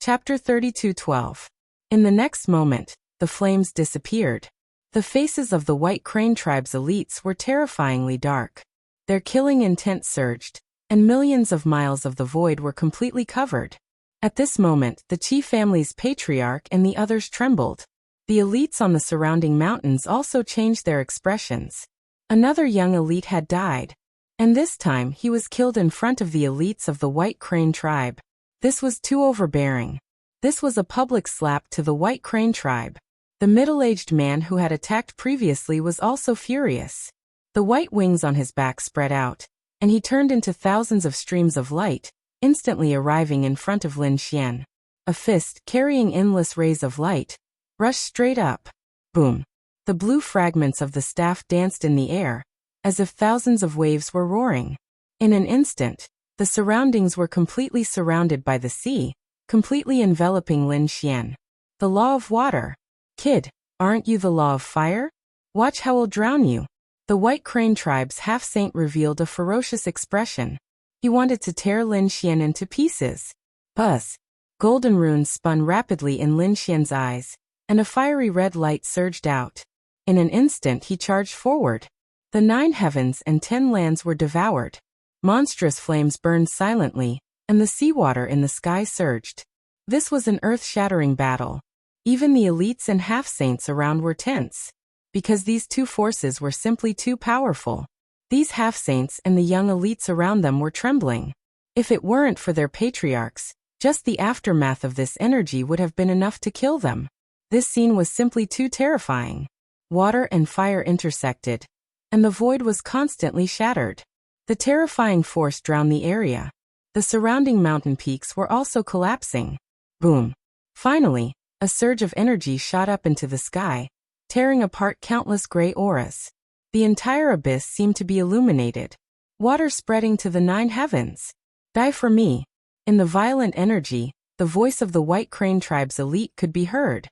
Chapter 32:12. In the next moment, the flames disappeared. The faces of the White Crane Tribe's elites were terrifyingly dark. Their killing intent surged, and millions of miles of the void were completely covered. At this moment, the Qi family's patriarch and the others trembled. The elites on the surrounding mountains also changed their expressions. Another young elite had died, and this time he was killed in front of the elites of the White Crane Tribe. This was too overbearing. This was a public slap to the White Crane Tribe. The middle-aged man who had attacked previously was also furious. The white wings on his back spread out, and he turned into thousands of streams of light, instantly arriving in front of Lin Xian. A fist, carrying endless rays of light, rushed straight up. Boom! The blue fragments of the staff danced in the air, as if thousands of waves were roaring. In an instant, the surroundings were completely surrounded by the sea, completely enveloping Lin Xian. The law of water. Kid, aren't you the law of fire? Watch how I'll drown you. The White Crane Tribe's half-saint revealed a ferocious expression. He wanted to tear Lin Xian into pieces. Buzz! Golden runes spun rapidly in Lin Xian's eyes, and a fiery red light surged out. In an instant he charged forward. The 9 heavens and 10 lands were devoured. Monstrous flames burned silently, and the seawater in the sky surged. This was an earth-shattering battle. Even the elites and half-saints around were tense, because these two forces were simply too powerful. These half-saints and the young elites around them were trembling. If it weren't for their patriarchs, just the aftermath of this energy would have been enough to kill them. This scene was simply too terrifying. Water and fire intersected, and the void was constantly shattered. The terrifying force drowned the area. The surrounding mountain peaks were also collapsing. Boom! Finally, a surge of energy shot up into the sky, tearing apart countless gray auras. The entire abyss seemed to be illuminated. Water spreading to the 9 heavens. Die for me. In the violent energy, the voice of the White Crane Tribe's elite could be heard.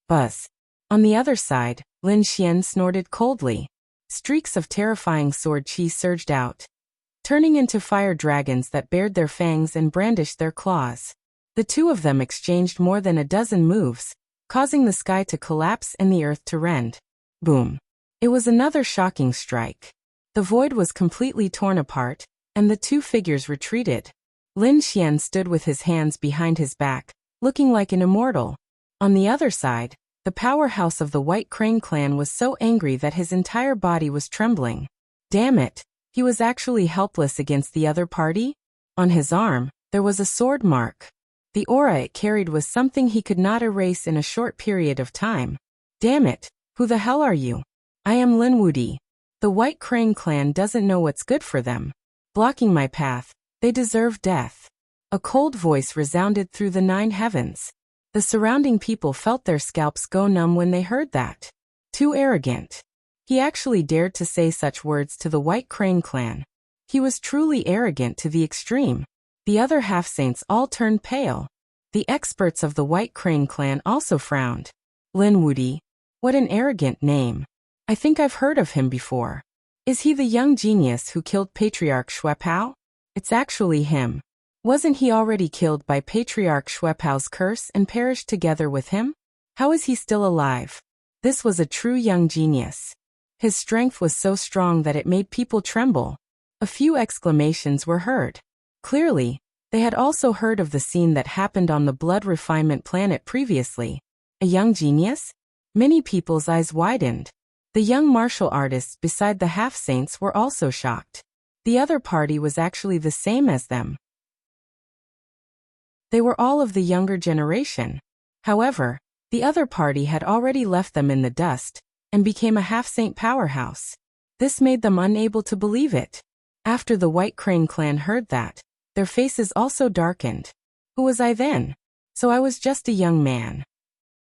Buzz! On the other side, Lin Xian snorted coldly. Streaks of terrifying sword chi surged out, turning into fire dragons that bared their fangs and brandished their claws. The two of them exchanged more than a dozen moves, causing the sky to collapse and the earth to rend. Boom! It was another shocking strike. The void was completely torn apart, and the two figures retreated. Lin Xian stood with his hands behind his back, looking like an immortal. On the other side, the powerhouse of the White Crane clan was so angry that his entire body was trembling. Damn it! He was actually helpless against the other party? On his arm, there was a sword mark. The aura it carried was something he could not erase in a short period of time. Damn it! Who the hell are you? I am Lin Wudi. The White Crane clan doesn't know what's good for them. Blocking my path, they deserve death. A cold voice resounded through the 9 heavens. The surrounding people felt their scalps go numb when they heard that. Too arrogant. He actually dared to say such words to the White Crane clan. He was truly arrogant to the extreme. The other half-saints all turned pale. The experts of the White Crane clan also frowned. Lin Wudi. What an arrogant name. I think I've heard of him before. Is he the young genius who killed Patriarch Xuepao? It's actually him. Wasn't he already killed by Patriarch Xuepao's curse and perished together with him? How is he still alive? This was a true young genius. His strength was so strong that it made people tremble. A few exclamations were heard. Clearly, they had also heard of the scene that happened on the blood refinement planet previously. A young genius? Many people's eyes widened. The young martial artists beside the half-saints were also shocked. The other party was actually the same as them. They were all of the younger generation. However, the other party had already left them in the dust, and became a half-saint powerhouse. This made them unable to believe it. After the White Crane clan heard that, their faces also darkened. Who was I then? So I was just a young man.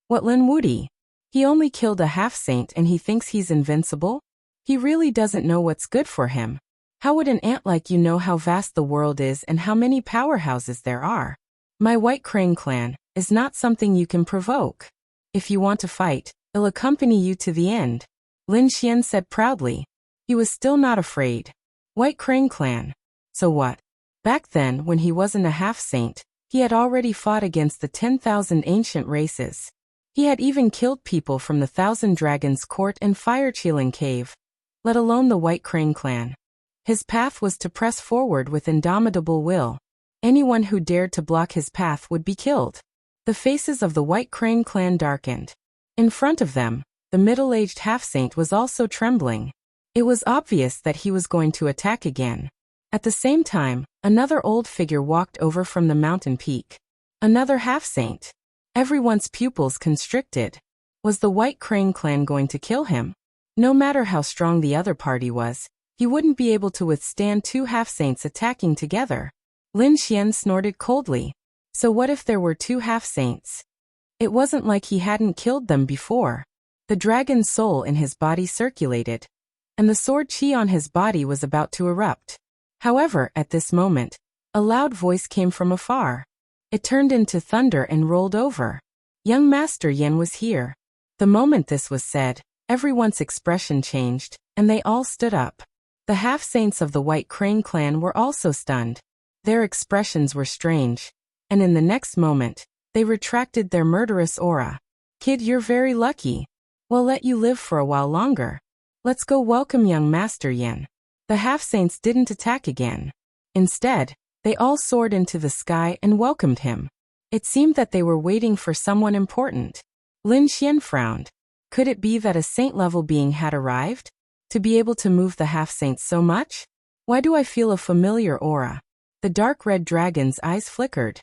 What, Lin Wudi? He only killed a half-saint and he thinks he's invincible? He really doesn't know what's good for him. How would an ant like you know how vast the world is and how many powerhouses there are? My White Crane clan is not something you can provoke. If you want to fight, I'll accompany you to the end, Lin Xian said proudly. He was still not afraid. White Crane clan. So what? Back then, when he wasn't a half-saint, He had already fought against the 10,000 ancient races. He had even killed people from the Thousand Dragons Court and Fire-Chilling Cave, let alone the White Crane clan. His path was to press forward with indomitable will. Anyone who dared to block his path would be killed. The faces of the White Crane clan darkened. In front of them, the middle-aged half-saint was also trembling. It was obvious that he was going to attack again. At the same time, another old figure walked over from the mountain peak. Another half-saint. Everyone's pupils constricted. Was the White Crane clan going to kill him? No matter how strong the other party was, he wouldn't be able to withstand two half-saints attacking together. Lin Xian snorted coldly. So what if there were two half-saints? It wasn't like he hadn't killed them before. The dragon's soul in his body circulated, and the sword chi on his body was about to erupt. However, at this moment, a loud voice came from afar. It turned into thunder and rolled over. Young Master Yin was here. The moment this was said, everyone's expression changed, and they all stood up. The half-saints of the White Crane clan were also stunned. Their expressions were strange, and in the next moment, they retracted their murderous aura. Kid, you're very lucky. We'll let you live for a while longer. Let's go welcome young Master Yin. The half-saints didn't attack again. Instead, they all soared into the sky and welcomed him. It seemed that they were waiting for someone important. Lin Xian frowned. Could it be that a saint-level being had arrived? To be able to move the half-saints so much? Why do I feel a familiar aura? The dark red dragon's eyes flickered.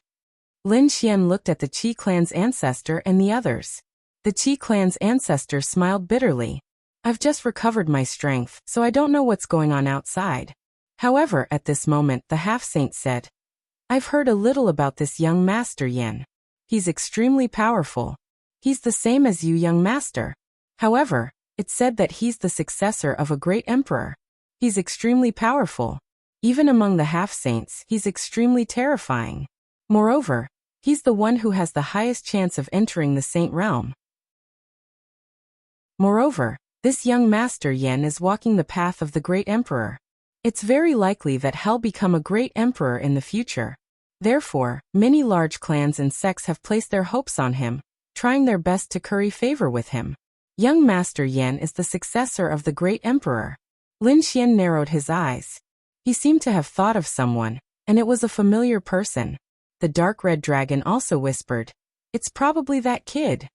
Lin Xian looked at the Qi clan's ancestor and the others. The Qi clan's ancestor smiled bitterly. I've just recovered my strength, so I don't know what's going on outside. However, at this moment, the half-saint said, I've heard a little about this young Master Yin. He's extremely powerful. He's the same as you, young master. However, it's said that he's the successor of a great emperor. He's extremely powerful. Even among the half-saints, he's extremely terrifying. Moreover, he's the one who has the highest chance of entering the saint realm. Moreover, this young Master Yin is walking the path of the great emperor. It's very likely that he'll become a great emperor in the future. Therefore, many large clans and sects have placed their hopes on him, trying their best to curry favor with him. Young Master Yin is the successor of the great emperor. Lin Xian narrowed his eyes. He seemed to have thought of someone, and it was a familiar person. The dark red dragon also whispered, It's probably that kid.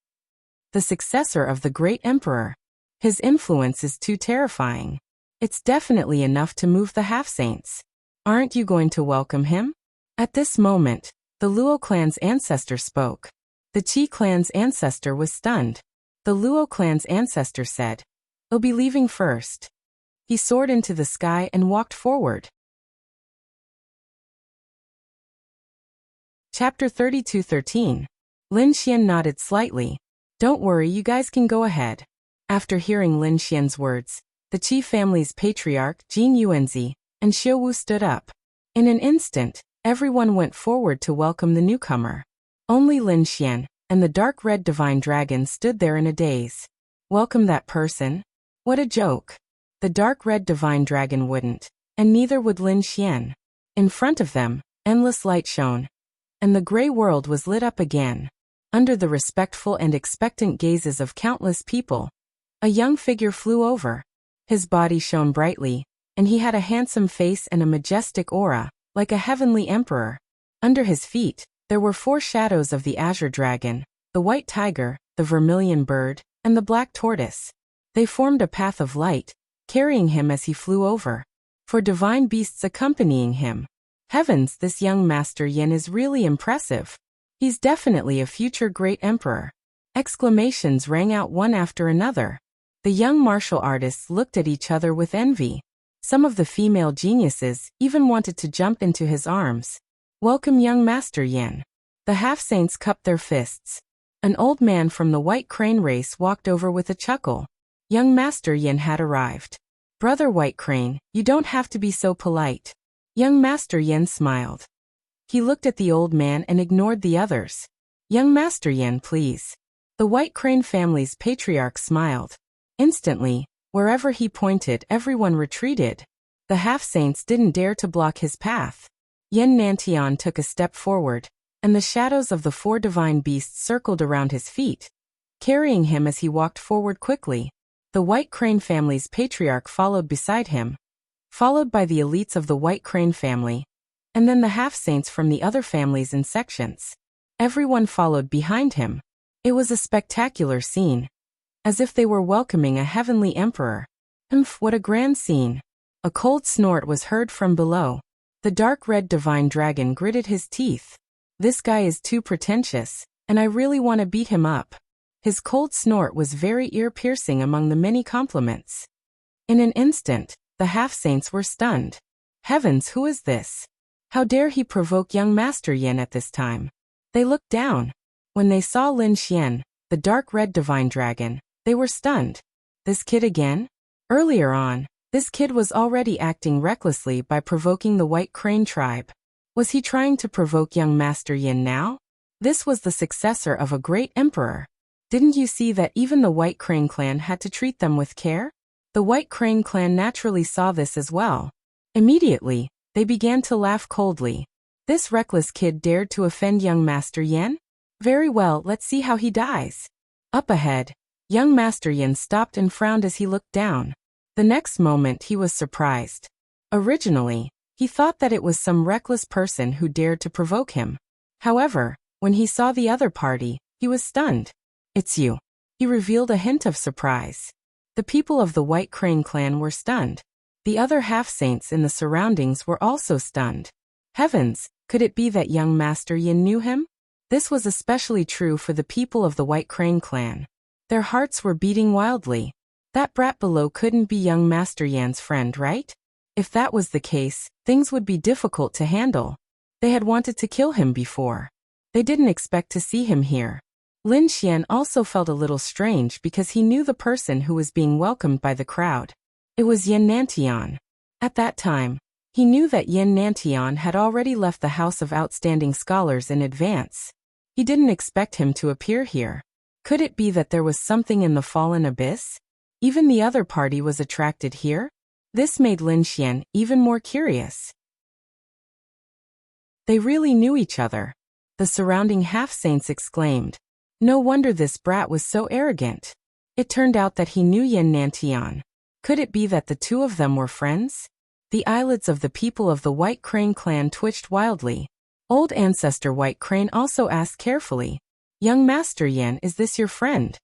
The successor of the great emperor. His influence is too terrifying. It's definitely enough to move the half-saints. Aren't you going to welcome him? At this moment, the Luo clan's ancestor spoke. The Qi clan's ancestor was stunned. The Luo clan's ancestor said, I'll be leaving first. He soared into the sky and walked forward. Chapter 32:13. Lin Xian nodded slightly. Don't worry, you guys can go ahead. After hearing Lin Xian's words, the Qi family's patriarch, Jing Yuanzi, and Xiu Wu stood up. In an instant, everyone went forward to welcome the newcomer. Only Lin Xian and the dark red divine dragon stood there in a daze. Welcome that person? What a joke. The dark red divine dragon wouldn't, and neither would Lin Xian. In front of them, endless light shone, and the gray world was lit up again. Under the respectful and expectant gazes of countless people, a young figure flew over. His body shone brightly, and he had a handsome face and a majestic aura, like a heavenly emperor. Under his feet, there were 4 shadows of the azure dragon, the white tiger, the vermilion bird, and the black tortoise. They formed a path of light, carrying him as he flew over. 4 divine beasts accompanying him. Heavens, this young Master Yin is really impressive. He's definitely a future great emperor. Exclamations rang out one after another. The young martial artists looked at each other with envy. Some of the female geniuses even wanted to jump into his arms. Welcome young Master Yin. The half-saints cupped their fists. An old man from the White Crane race walked over with a chuckle. Young Master Yin had arrived. Brother White Crane, you don't have to be so polite. Young Master Yin smiled. He looked at the old man and ignored the others. Young Master Yin, please. The White Crane family's patriarch smiled. Instantly, wherever he pointed, everyone retreated. The half-saints didn't dare to block his path. Yin Nantian took a step forward. and the shadows of the 4 divine beasts circled around his feet, carrying him as he walked forward quickly. The White Crane family's patriarch followed beside him, followed by the elites of the White Crane family, and then the half-saints from the other families and sections. Everyone followed behind him. It was a spectacular scene, as if they were welcoming a heavenly emperor. What a grand scene. A cold snort was heard from below. The dark red divine dragon gritted his teeth. This guy is too pretentious, and I really want to beat him up. His cold snort was very ear-piercing among the many compliments. In an instant, the half-saints were stunned. Heavens, who is this? How dare he provoke young Master Yin at this time? They looked down. When they saw Lin Xian, the dark red divine dragon, they were stunned. This kid again? Earlier on, this kid was already acting recklessly by provoking the White Crane tribe. Was he trying to provoke young Master Yin now? This was the successor of a great emperor. Didn't you see that even the White Crane clan had to treat them with care? The White Crane clan naturally saw this as well. Immediately, they began to laugh coldly. This reckless kid dared to offend young Master Yin? Very well, let's see how he dies. Up ahead, young Master Yin stopped and frowned as he looked down. The next moment he was surprised. Originally, he thought that it was some reckless person who dared to provoke him. However, when he saw the other party, he was stunned. It's you. He revealed a hint of surprise. The people of the White Crane clan were stunned. The other half-saints in the surroundings were also stunned. Heavens, could it be that young Master Yin knew him? This was especially true for the people of the White Crane clan. Their hearts were beating wildly. That brat below couldn't be young Master Yan's friend, right? If that was the case, things would be difficult to handle. They had wanted to kill him before. They didn't expect to see him here. Lin Xian also felt a little strange because he knew the person who was being welcomed by the crowd. It was Yin Nantian. At that time, he knew that Yin Nantian had already left the House of Outstanding Scholars in advance. He didn't expect him to appear here. Could it be that there was something in the fallen abyss? Even the other party was attracted here? This made Lin Xian even more curious. They really knew each other. The surrounding half-saints exclaimed. No wonder this brat was so arrogant. It turned out that he knew Yin Nantian. Could it be that the two of them were friends? The eyelids of the people of the White Crane clan twitched wildly. Old Ancestor White Crane also asked carefully, Young Master Yin, is this your friend?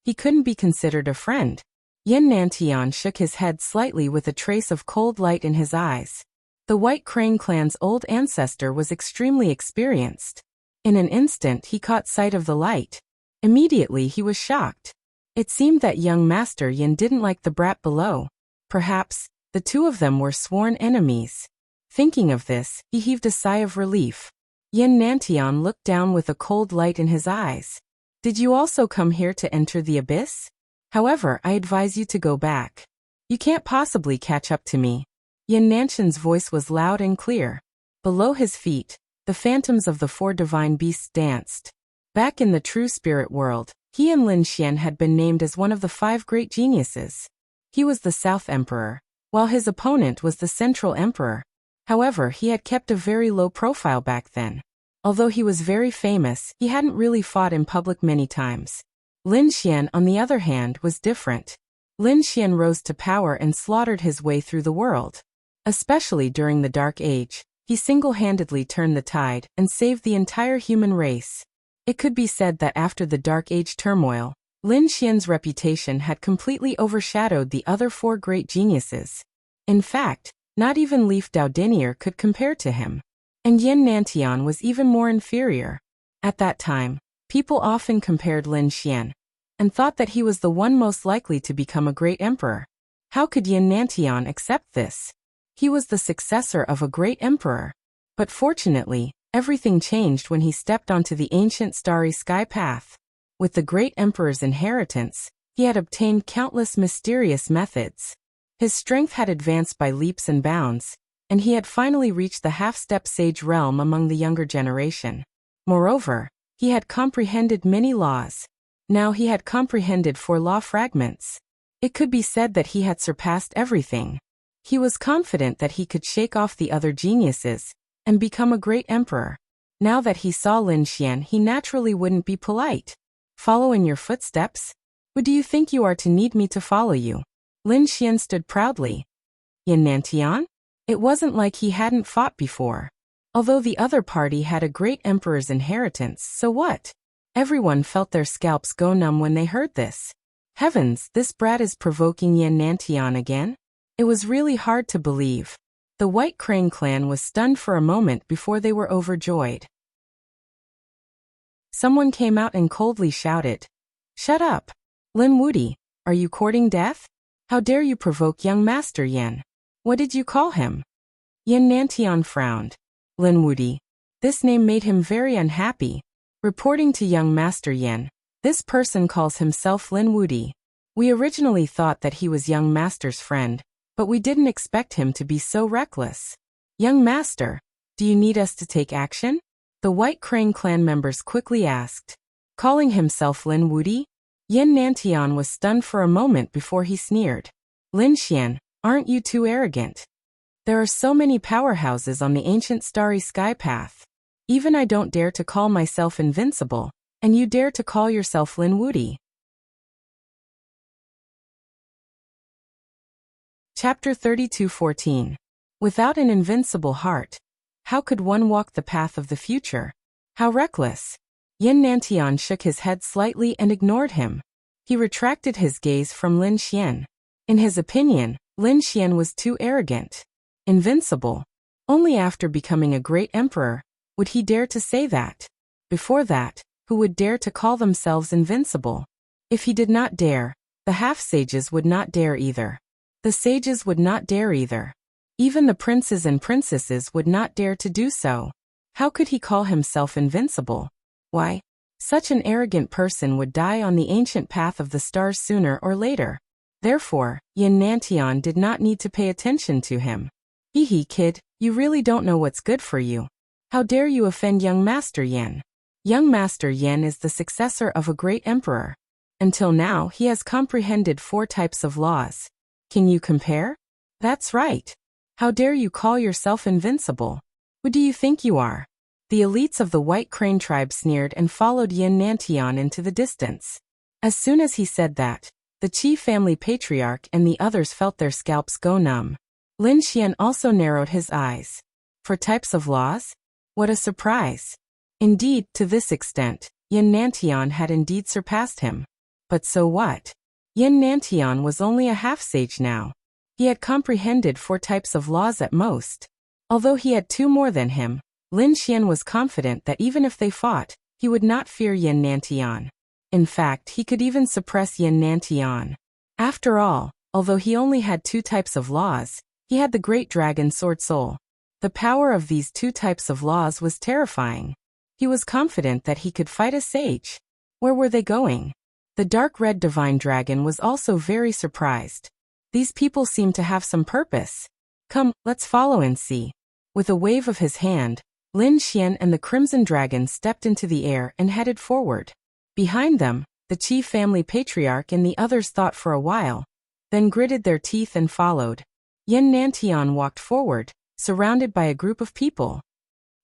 He couldn't be considered a friend. Yin Nantian shook his head slightly with a trace of cold light in his eyes. The White Crane clan's old ancestor was extremely experienced. In an instant he caught sight of the light. Immediately he was shocked. It seemed that young Master Yin didn't like the brat below. Perhaps, the two of them were sworn enemies. Thinking of this, he heaved a sigh of relief. Yin Nantian looked down with a cold light in his eyes. Did you also come here to enter the abyss? However, I advise you to go back. You can't possibly catch up to me. Yin Nantian's voice was loud and clear. Below his feet, the phantoms of the 4 divine beasts danced. Back in the true spirit world, he and Lin Xian had been named as one of the 5 great geniuses. He was the South Emperor, while his opponent was the Central Emperor. However, he had kept a very low profile back then. Although he was very famous, he hadn't really fought in public many times. Lin Xian, on the other hand, was different. Lin Xian rose to power and slaughtered his way through the world. Especially during the Dark Age, he single-handedly turned the tide and saved the entire human race. It could be said that after the Dark Age turmoil, Lin Xian's reputation had completely overshadowed the other 4 great geniuses. In fact, not even Leaf Daodinier could compare to him. And Yin Nantian was even more inferior. At that time, people often compared Lin Xian and thought that he was the one most likely to become a great emperor. How could Yin Nantian accept this? He was the successor of a great emperor. But fortunately, everything changed when he stepped onto the ancient starry sky path. With the great emperor's inheritance, he had obtained countless mysterious methods. His strength had advanced by leaps and bounds, and he had finally reached the half-step sage realm among the younger generation. Moreover, he had comprehended many laws. Now he had comprehended 4 law fragments. It could be said that he had surpassed everything. He was confident that he could shake off the other geniuses and become a great emperor. Now that he saw Lin Xian, he naturally wouldn't be polite. Follow in your footsteps? Who do you think you are to need me to follow you? Lin Xian stood proudly. Yan Nantian? It wasn't like he hadn't fought before. Although the other party had a great emperor's inheritance, so what? Everyone felt their scalps go numb when they heard this. Heavens, this brat is provoking Yan Nantian again? It was really hard to believe. The White Crane clan was stunned for a moment before they were overjoyed. Someone came out and coldly shouted, "Shut up! Lin Wudi, are you courting death? How dare you provoke young Master Yan? What did you call him?" Yan Nantian frowned. Lin Wudi. This name made him very unhappy. Reporting to young Master Yan, this person calls himself Lin Wudi. We originally thought that he was young Master's friend, but we didn't expect him to be so reckless. Young Master, do you need us to take action? The White Crane clan members quickly asked. Calling himself Lin Wudi? Yan Nantian was stunned for a moment before he sneered. Lin Xian, aren't you too arrogant? There are so many powerhouses on the ancient starry sky path. Even I don't dare to call myself invincible, and you dare to call yourself Lin Wudi. Chapter 32:14. Without an invincible heart, how could one walk the path of the future? How reckless! Yan Nantian shook his head slightly and ignored him. He retracted his gaze from Lin Xian. In his opinion, Lin Xian was too arrogant. Invincible. Only after becoming a great emperor would he dare to say that. Before that, who would dare to call themselves invincible? If he did not dare, the half-sages would not dare either. The sages would not dare either. Even the princes and princesses would not dare to do so. How could he call himself invincible? Why, such an arrogant person would die on the ancient path of the stars sooner or later. Therefore, Yan Nantian did not need to pay attention to him. Hee hee, kid, you really don't know what's good for you. How dare you offend young Master Yan? Young Master Yan is the successor of a great emperor. Until now, he has comprehended 4 types of laws. Can you compare? That's right. How dare you call yourself invincible? Who do you think you are? The elites of the White Crane tribe sneered and followed Yan Nantian into the distance. As soon as he said that, the chief family patriarch and the others felt their scalps go numb. Lin Xian also narrowed his eyes. 4 types of laws? What a surprise! Indeed, to this extent, Yan Nantian had indeed surpassed him. But so what? Yan Nantian was only a half-sage now. He had comprehended 4 types of laws at most. Although he had 2 more than him, Lin Xian was confident that even if they fought, he would not fear Yan Nantian. In fact, he could even suppress Yan Nantian. After all, although he only had 2 types of laws, he had the Great Dragon Sword Soul. The power of these 2 types of laws was terrifying. He was confident that he could fight a sage. Where were they going? The dark red divine dragon was also very surprised. These people seem to have some purpose. Come, let's follow and see. With a wave of his hand, Lin Xian and the Crimson Dragon stepped into the air and headed forward. Behind them, the chief family patriarch and the others thought for a while, then gritted their teeth and followed. Yan Nantian walked forward, surrounded by a group of people.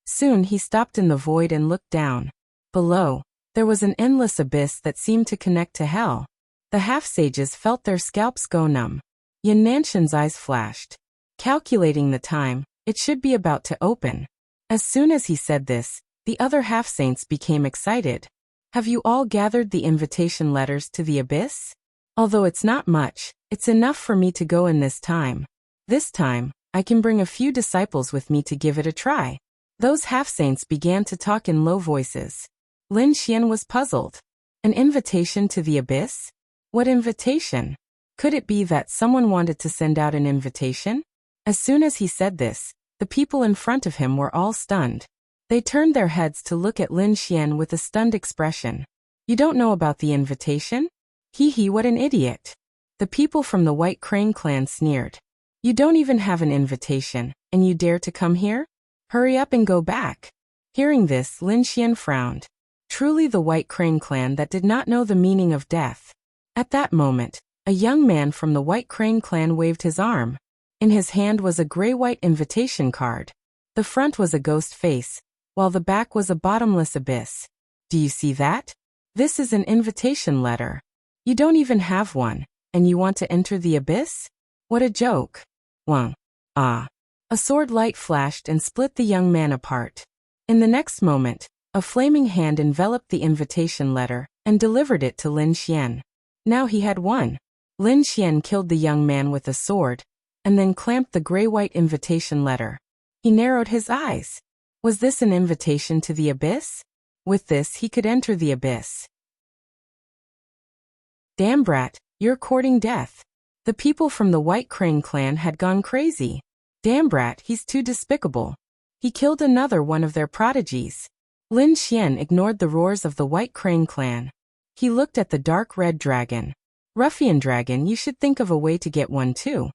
Soon he stopped in the void and looked down. Below, there was an endless abyss that seemed to connect to hell. The half-sages felt their scalps go numb. Yan Nantian's eyes flashed. Calculating the time, it should be about to open. As soon as he said this, the other half-saints became excited. Have you all gathered the invitation letters to the abyss? Although it's not much, it's enough for me to go in this time. This time, I can bring a few disciples with me to give it a try. Those half-saints began to talk in low voices. Lin Xian was puzzled. An invitation to the abyss? What invitation? Could it be that someone wanted to send out an invitation? As soon as he said this, the people in front of him were all stunned. They turned their heads to look at Lin Xian with a stunned expression. You don't know about the invitation? Hee hee, what an idiot. The people from the White Crane clan sneered. You don't even have an invitation, and you dare to come here? Hurry up and go back. Hearing this, Lin Xian frowned. Truly the White Crane clan that did not know the meaning of death. At that moment, a young man from the White Crane clan waved his arm. In his hand was a gray-white invitation card. The front was a ghost face, while the back was a bottomless abyss. Do you see that? This is an invitation letter. You don't even have one, and you want to enter the abyss? What a joke. Wang. Ah. A sword light flashed and split the young man apart. In the next moment, a flaming hand enveloped the invitation letter and delivered it to Lin Xian. Now he had won. Lin Xian killed the young man with a sword, and then clamped the gray-white invitation letter. He narrowed his eyes. Was this an invitation to the abyss? With this he could enter the abyss. Damn brat, you're courting death. The people from the White Crane clan had gone crazy. Damn brat, he's too despicable. He killed another one of their prodigies. Lin Xian ignored the roars of the White Crane clan. He looked at the dark red dragon. Ruffian dragon, you should think of a way to get one too.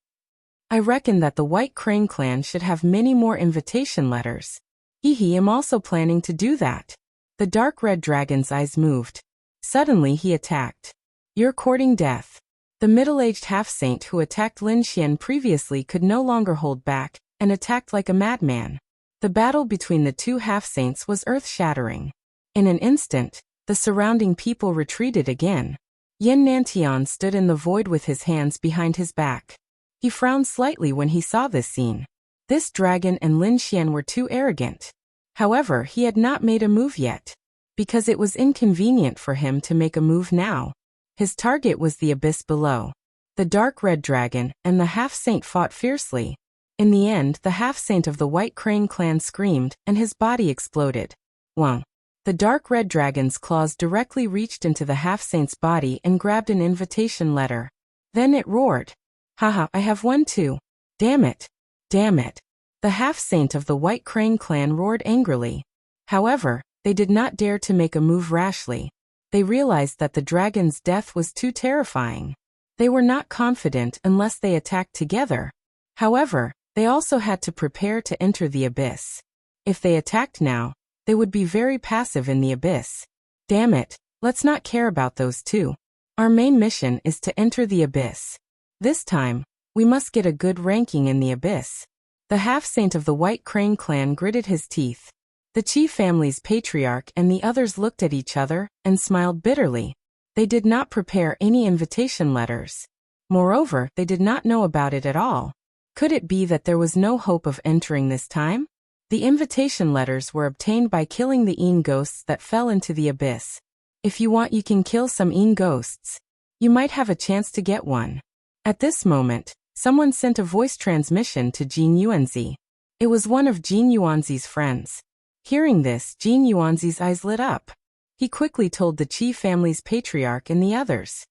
I reckon that the White Crane clan should have many more invitation letters. Hehe, I'm also planning to do that. The dark red dragon's eyes moved. Suddenly he attacked. You're courting death. The middle-aged half-saint who attacked Lin Xian previously could no longer hold back, and attacked like a madman. The battle between the two half-saints was earth-shattering. In an instant, the surrounding people retreated again. Yin Nantian stood in the void with his hands behind his back. He frowned slightly when he saw this scene. This dragon and Lin Xian were too arrogant. However, he had not made a move yet, because it was inconvenient for him to make a move now. His target was the abyss below. The dark red dragon and the half-saint fought fiercely. In the end, the half-saint of the White Crane clan screamed, and his body exploded. Wang. The dark red dragon's claws directly reached into the half-saint's body and grabbed an invitation letter. Then it roared. Haha, I have one too. Damn it. Damn it. The half-saint of the White Crane clan roared angrily. However, they did not dare to make a move rashly. They realized that the dragon's death was too terrifying. They were not confident unless they attacked together. However, they also had to prepare to enter the abyss. If they attacked now, they would be very passive in the abyss. Damn it, let's not care about those two. Our main mission is to enter the abyss. This time, we must get a good ranking in the abyss. The half-saint of the White Crane clan gritted his teeth. The Qi family's patriarch and the others looked at each other and smiled bitterly. They did not prepare any invitation letters. Moreover, they did not know about it at all. Could it be that there was no hope of entering this time? The invitation letters were obtained by killing the Yin ghosts that fell into the abyss. If you want, you can kill some Yin ghosts. You might have a chance to get one. At this moment, someone sent a voice transmission to Jin Yuanzi. It was one of Jin Yuanzi's friends. Hearing this, Jin Yuanzi's eyes lit up. He quickly told the Qi family's patriarch and the others.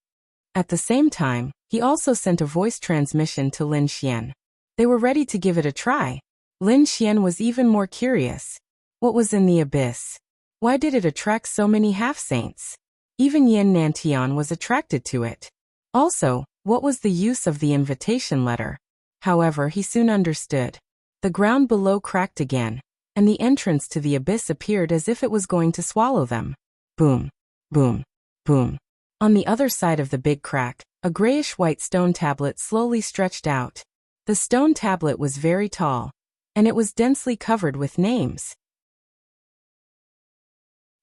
At the same time, he also sent a voice transmission to Lin Xian. They were ready to give it a try. Lin Xian was even more curious. What was in the abyss? Why did it attract so many half-saints? Even Yin Nantian was attracted to it. Also, what was the use of the invitation letter? However, he soon understood. The ground below cracked again, and the entrance to the abyss appeared as if it was going to swallow them. Boom, boom, boom. On the other side of the big crack, a grayish-white stone tablet slowly stretched out. The stone tablet was very tall, and it was densely covered with names.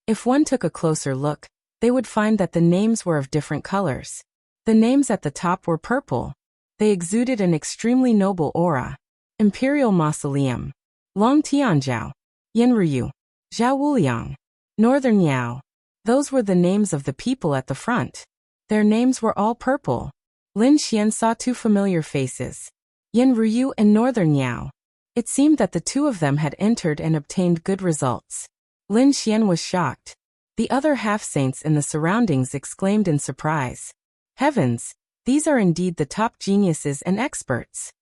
If one took a closer look, they would find that the names were of different colors. The names at the top were purple. They exuded an extremely noble aura. Imperial Mausoleum. Long Tianzhao, Yanryu, Zhao Wuliang, Northern Yao. Those were the names of the people at the front. Their names were all purple. Lin Xian saw two familiar faces, Yanryu and Northern Yao. It seemed that the two of them had entered and obtained good results. Lin Xian was shocked. The other half-saints in the surroundings exclaimed in surprise. Heavens, these are indeed the top geniuses and experts.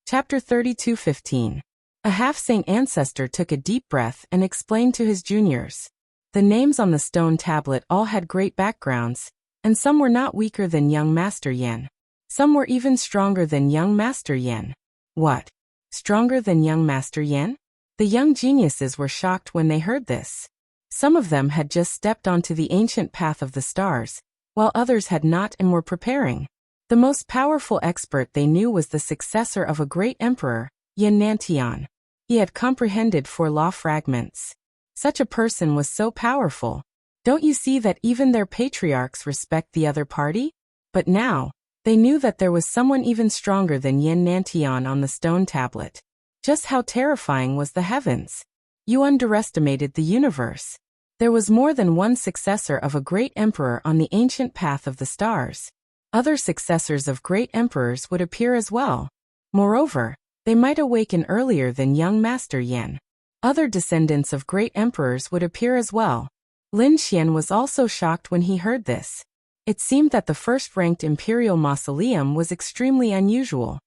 Chapter 32:15. A half-saint ancestor took a deep breath and explained to his juniors. The names on the stone tablet all had great backgrounds, and some were not weaker than young Master Yin. Some were even stronger than young Master Yin. What? Stronger than young Master Yin? The young geniuses were shocked when they heard this. Some of them had just stepped onto the ancient path of the stars, while others had not and were preparing. The most powerful expert they knew was the successor of a great emperor, Yin Nantian. He had comprehended 4 law fragments. Such a person was so powerful. Don't you see that even their patriarchs respect the other party? But now, they knew that there was someone even stronger than Yin Nantian on the stone tablet. Just how terrifying was the heavens? You underestimated the universe. There was more than one successor of a great emperor on the ancient path of the stars. Other successors of great emperors would appear as well. Moreover, they might awaken earlier than young Master Yin. Other descendants of great emperors would appear as well. Lin Xian was also shocked when he heard this. It seemed that the first-ranked imperial mausoleum was extremely unusual.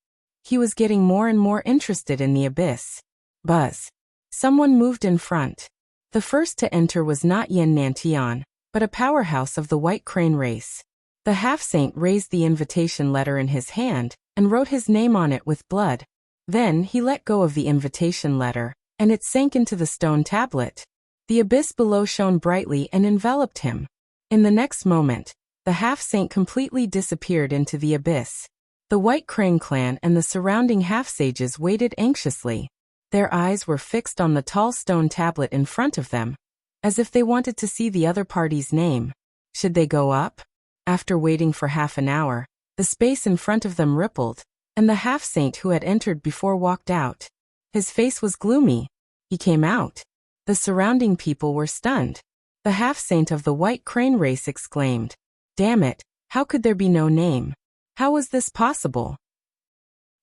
He was getting more and more interested in the abyss. Buzz. Someone moved in front. The first to enter was not Yin Nantian, but a powerhouse of the White Crane race. The half-saint raised the invitation letter in his hand and wrote his name on it with blood. Then he let go of the invitation letter, and it sank into the stone tablet. The abyss below shone brightly and enveloped him. In the next moment, the half-saint completely disappeared into the abyss. The White Crane clan and the surrounding half-sages waited anxiously. Their eyes were fixed on the tall stone tablet in front of them, as if they wanted to see the other party's name. Should they go up? After waiting for half an hour, the space in front of them rippled, and the half-saint who had entered before walked out. His face was gloomy. He came out. The surrounding people were stunned. The half-saint of the White Crane race exclaimed, "Damn it, how could there be no name? How was this possible?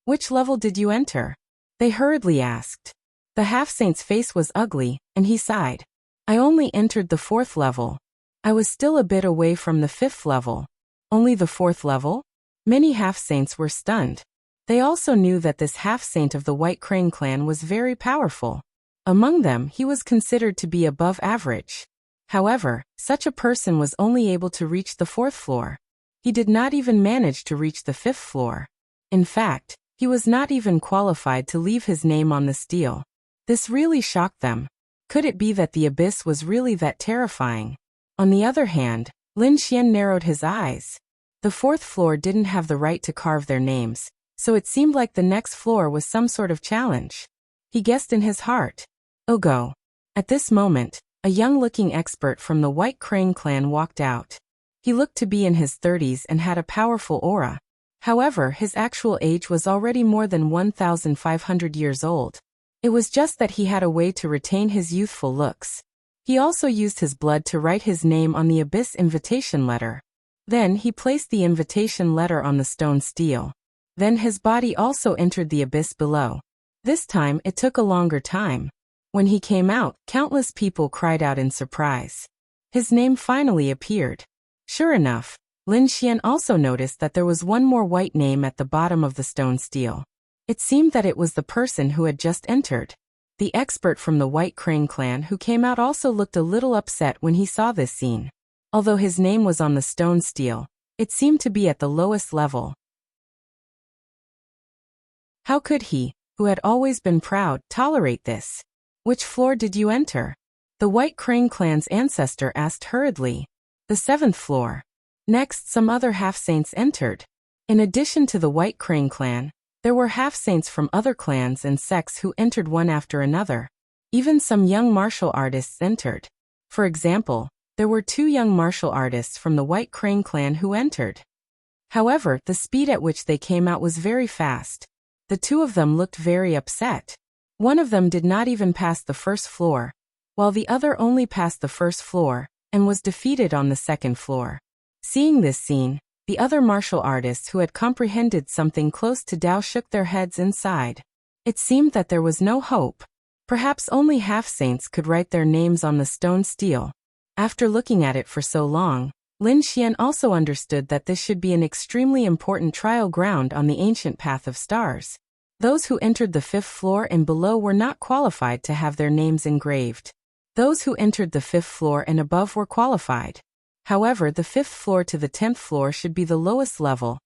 Which level did you enter?" They hurriedly asked. The half-saint's face was ugly, and he sighed. "I only entered the 4th level. I was still a bit away from the 5th level." "Only the 4th level?" Many half-saints were stunned. They also knew that this half-saint of the White Crane clan was very powerful. Among them, he was considered to be above average. However, such a person was only able to reach the 4th floor. He did not even manage to reach the 5th floor. In fact, he was not even qualified to leave his name on the stele. This really shocked them. Could it be that the abyss was really that terrifying? On the other hand, Lin Xian narrowed his eyes. The 4th floor didn't have the right to carve their names, so it seemed like the next floor was some sort of challenge. He guessed in his heart, "Oh go." At this moment, a young-looking expert from the White Crane clan walked out. He looked to be in his 30s and had a powerful aura. However, his actual age was already more than 1,500 years old. It was just that he had a way to retain his youthful looks. He also used his blood to write his name on the abyss invitation letter. Then he placed the invitation letter on the stone stele. Then his body also entered the abyss below. This time it took a longer time. When he came out, countless people cried out in surprise. His name finally appeared. Sure enough, Lin Xian also noticed that there was one more white name at the bottom of the stone stele. It seemed that it was the person who had just entered. The expert from the White Crane clan who came out also looked a little upset when he saw this scene. Although his name was on the stone stele, it seemed to be at the lowest level. How could he, who had always been proud, tolerate this? "Which floor did you enter?" The White Crane clan's ancestor asked hurriedly. "The 7th floor." Next, some other half-saints entered. In addition to the White Crane clan, there were half-saints from other clans and sects who entered one after another. Even some young martial artists entered. For example, there were 2 young martial artists from the White Crane clan who entered. However, the speed at which they came out was very fast. The 2 of them looked very upset. One of them did not even pass the 1st floor, while the other only passed the 1st floor, and was defeated on the 2nd floor. Seeing this scene, the other martial artists who had comprehended something close to Tao shook their heads and sighed. It seemed that there was no hope. Perhaps only half-saints could write their names on the stone stele. After looking at it for so long, Lin Xian also understood that this should be an extremely important trial ground on the ancient path of stars. Those who entered the 5th floor and below were not qualified to have their names engraved. Those who entered the 5th floor and above were qualified. However, the 5th floor to the 10th floor should be the lowest level,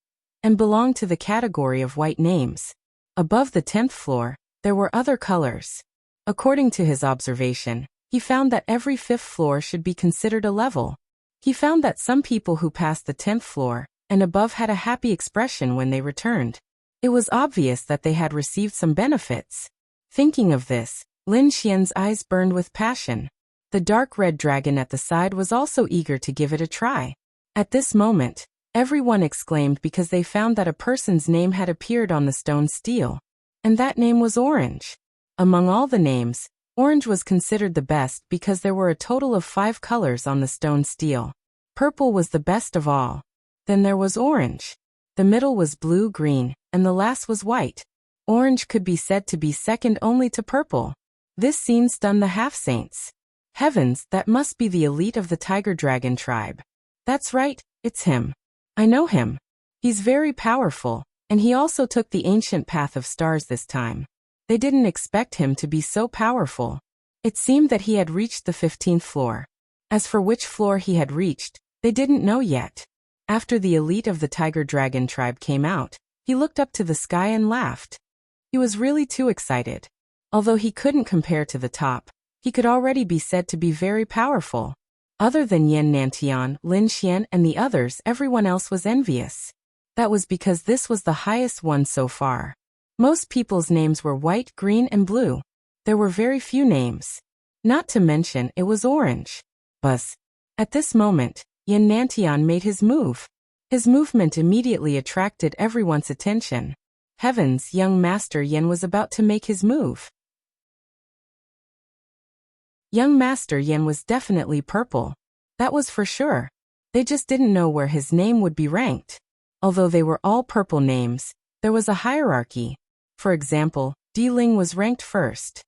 and belong to the category of white names. Above the 10th floor, there were other colors. According to his observation, he found that every 5th floor should be considered a level. He found that some people who passed the 10th floor and above had a happy expression when they returned. It was obvious that they had received some benefits. Thinking of this, Lin Xian's eyes burned with passion. The dark red dragon at the side was also eager to give it a try. At this moment, everyone exclaimed because they found that a person's name had appeared on the stone stele. And that name was Orange. Among all the names, Orange was considered the best because there were a total of 5 colors on the stone stele. Purple was the best of all. Then there was Orange. The middle was blue-green, and the last was white. Orange could be said to be second only to purple. This scene stunned the half-saints. Heavens, that must be the elite of the tiger dragon tribe. That's right, it's him. I know him. He's very powerful, and he also took the ancient path of stars this time. They didn't expect him to be so powerful. It seemed that he had reached the 15th floor. As for which floor he had reached, they didn't know yet. After the elite of the tiger dragon tribe came out, he looked up to the sky and laughed. He was really too excited. Although he couldn't compare to the top, he could already be said to be very powerful. Other than Yan Nantian, Lin Xian and the others, everyone else was envious. That was because this was the highest one so far. Most people's names were white, green and blue. There were very few names. Not to mention it was orange. Buzz. At this moment, Yan Nantian made his move. His movement immediately attracted everyone's attention. Heavens, young Master Yan was about to make his move. Young Master Yan was definitely purple. That was for sure. They just didn't know where his name would be ranked. Although they were all purple names, there was a hierarchy. For example, Di Ling was ranked first.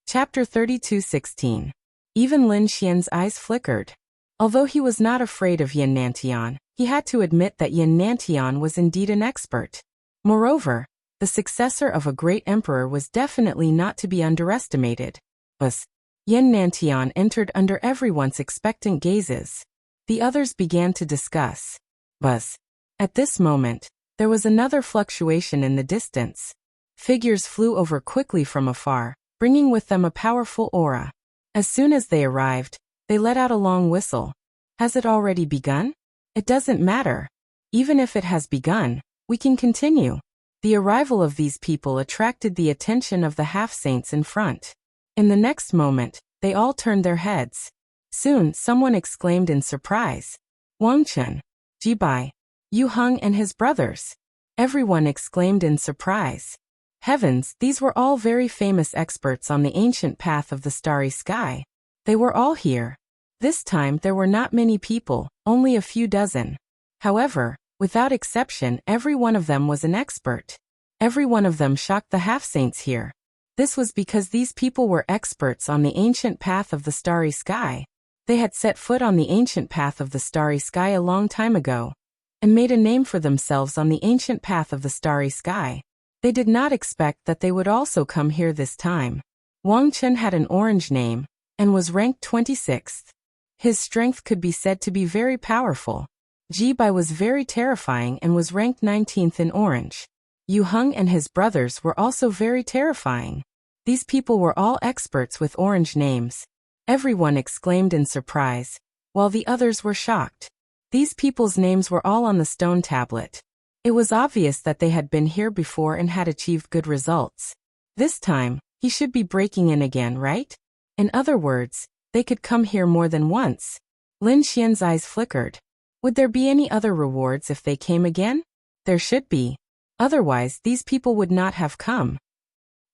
Chapter 32:16. Even Lin Xian's eyes flickered. Although he was not afraid of Yan Nantian, he had to admit that Yan Nantian was indeed an expert. Moreover, the successor of a great emperor was definitely not to be underestimated. Thus, Yan Nantian entered under everyone's expectant gazes. The others began to discuss. Buzz. At this moment, there was another fluctuation in the distance. Figures flew over quickly from afar, bringing with them a powerful aura. As soon as they arrived, they let out a long whistle. Has it already begun? It doesn't matter. Even if it has begun, we can continue. The arrival of these people attracted the attention of the half-saints in front. In the next moment, they all turned their heads. Soon, someone exclaimed in surprise. Wang Chen, Jibai, Yu Heng and his brothers. Everyone exclaimed in surprise. Heavens, these were all very famous experts on the ancient path of the starry sky. They were all here. This time there were not many people, only a few dozen. However, without exception, every one of them was an expert. Every one of them shocked the half-saints here. This was because these people were experts on the ancient path of the starry sky. They had set foot on the ancient path of the starry sky a long time ago, and made a name for themselves on the ancient path of the starry sky. They did not expect that they would also come here this time. Wang Chen had an orange name, and was ranked 26th. His strength could be said to be very powerful. Jibai was very terrifying and was ranked 19th in orange. Yu Heng and his brothers were also very terrifying. These people were all experts with orange names. Everyone exclaimed in surprise, while the others were shocked. These people's names were all on the stone tablet. It was obvious that they had been here before and had achieved good results. This time, he should be breaking in again, right? In other words, they could come here more than once. Lin Xian's eyes flickered. Would there be any other rewards if they came again? There should be. Otherwise, these people would not have come.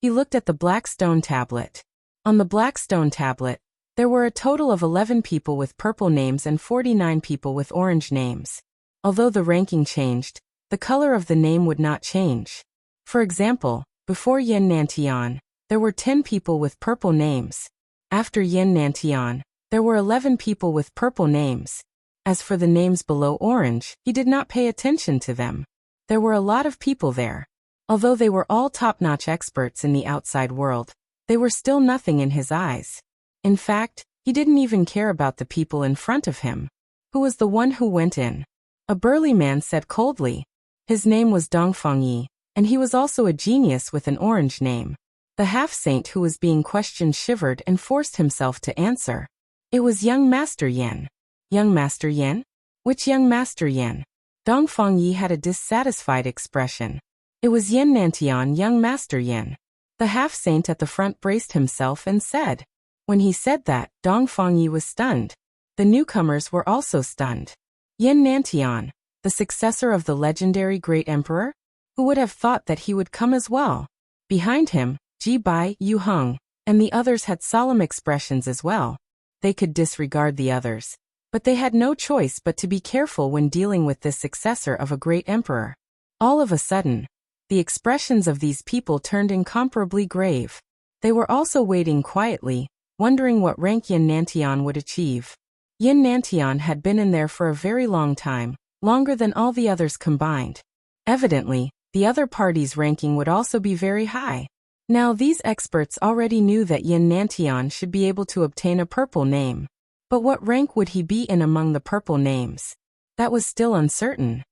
He looked at the black stone tablet. On the black stone tablet, there were a total of 11 people with purple names and 49 people with orange names. Although the ranking changed, the color of the name would not change. For example, before Yan Nantian, there were 10 people with purple names. After Yan Nantian, there were 11 people with purple names. As for the names below orange, he did not pay attention to them. There were a lot of people there. Although they were all top-notch experts in the outside world, they were still nothing in his eyes. In fact, he didn't even care about the people in front of him. Who was the one who went in? A burly man said coldly. His name was Dongfang Yi, and he was also a genius with an orange name. The half-saint who was being questioned shivered and forced himself to answer. It was young Master Yin. Young Master Yin? Which young Master Yin? Dongfang Yi had a dissatisfied expression. It was Yin Nantian, young Master Yin. The half-saint at the front braced himself and said. When he said that, Dongfang Yi was stunned. The newcomers were also stunned. Yin Nantian, the successor of the legendary great emperor? Who would have thought that he would come as well? Behind him, Ji Bai, Yu Heng, and the others had solemn expressions as well. They could disregard the others. But they had no choice but to be careful when dealing with this successor of a great emperor. All of a sudden, the expressions of these people turned incomparably grave. They were also waiting quietly, wondering what rank Yin Nantian would achieve. Yin Nantian had been in there for a very long time, longer than all the others combined. Evidently, the other party's ranking would also be very high. Now these experts already knew that Yin Nantian should be able to obtain a purple name. But what rank would he be in among the purple names? That was still uncertain.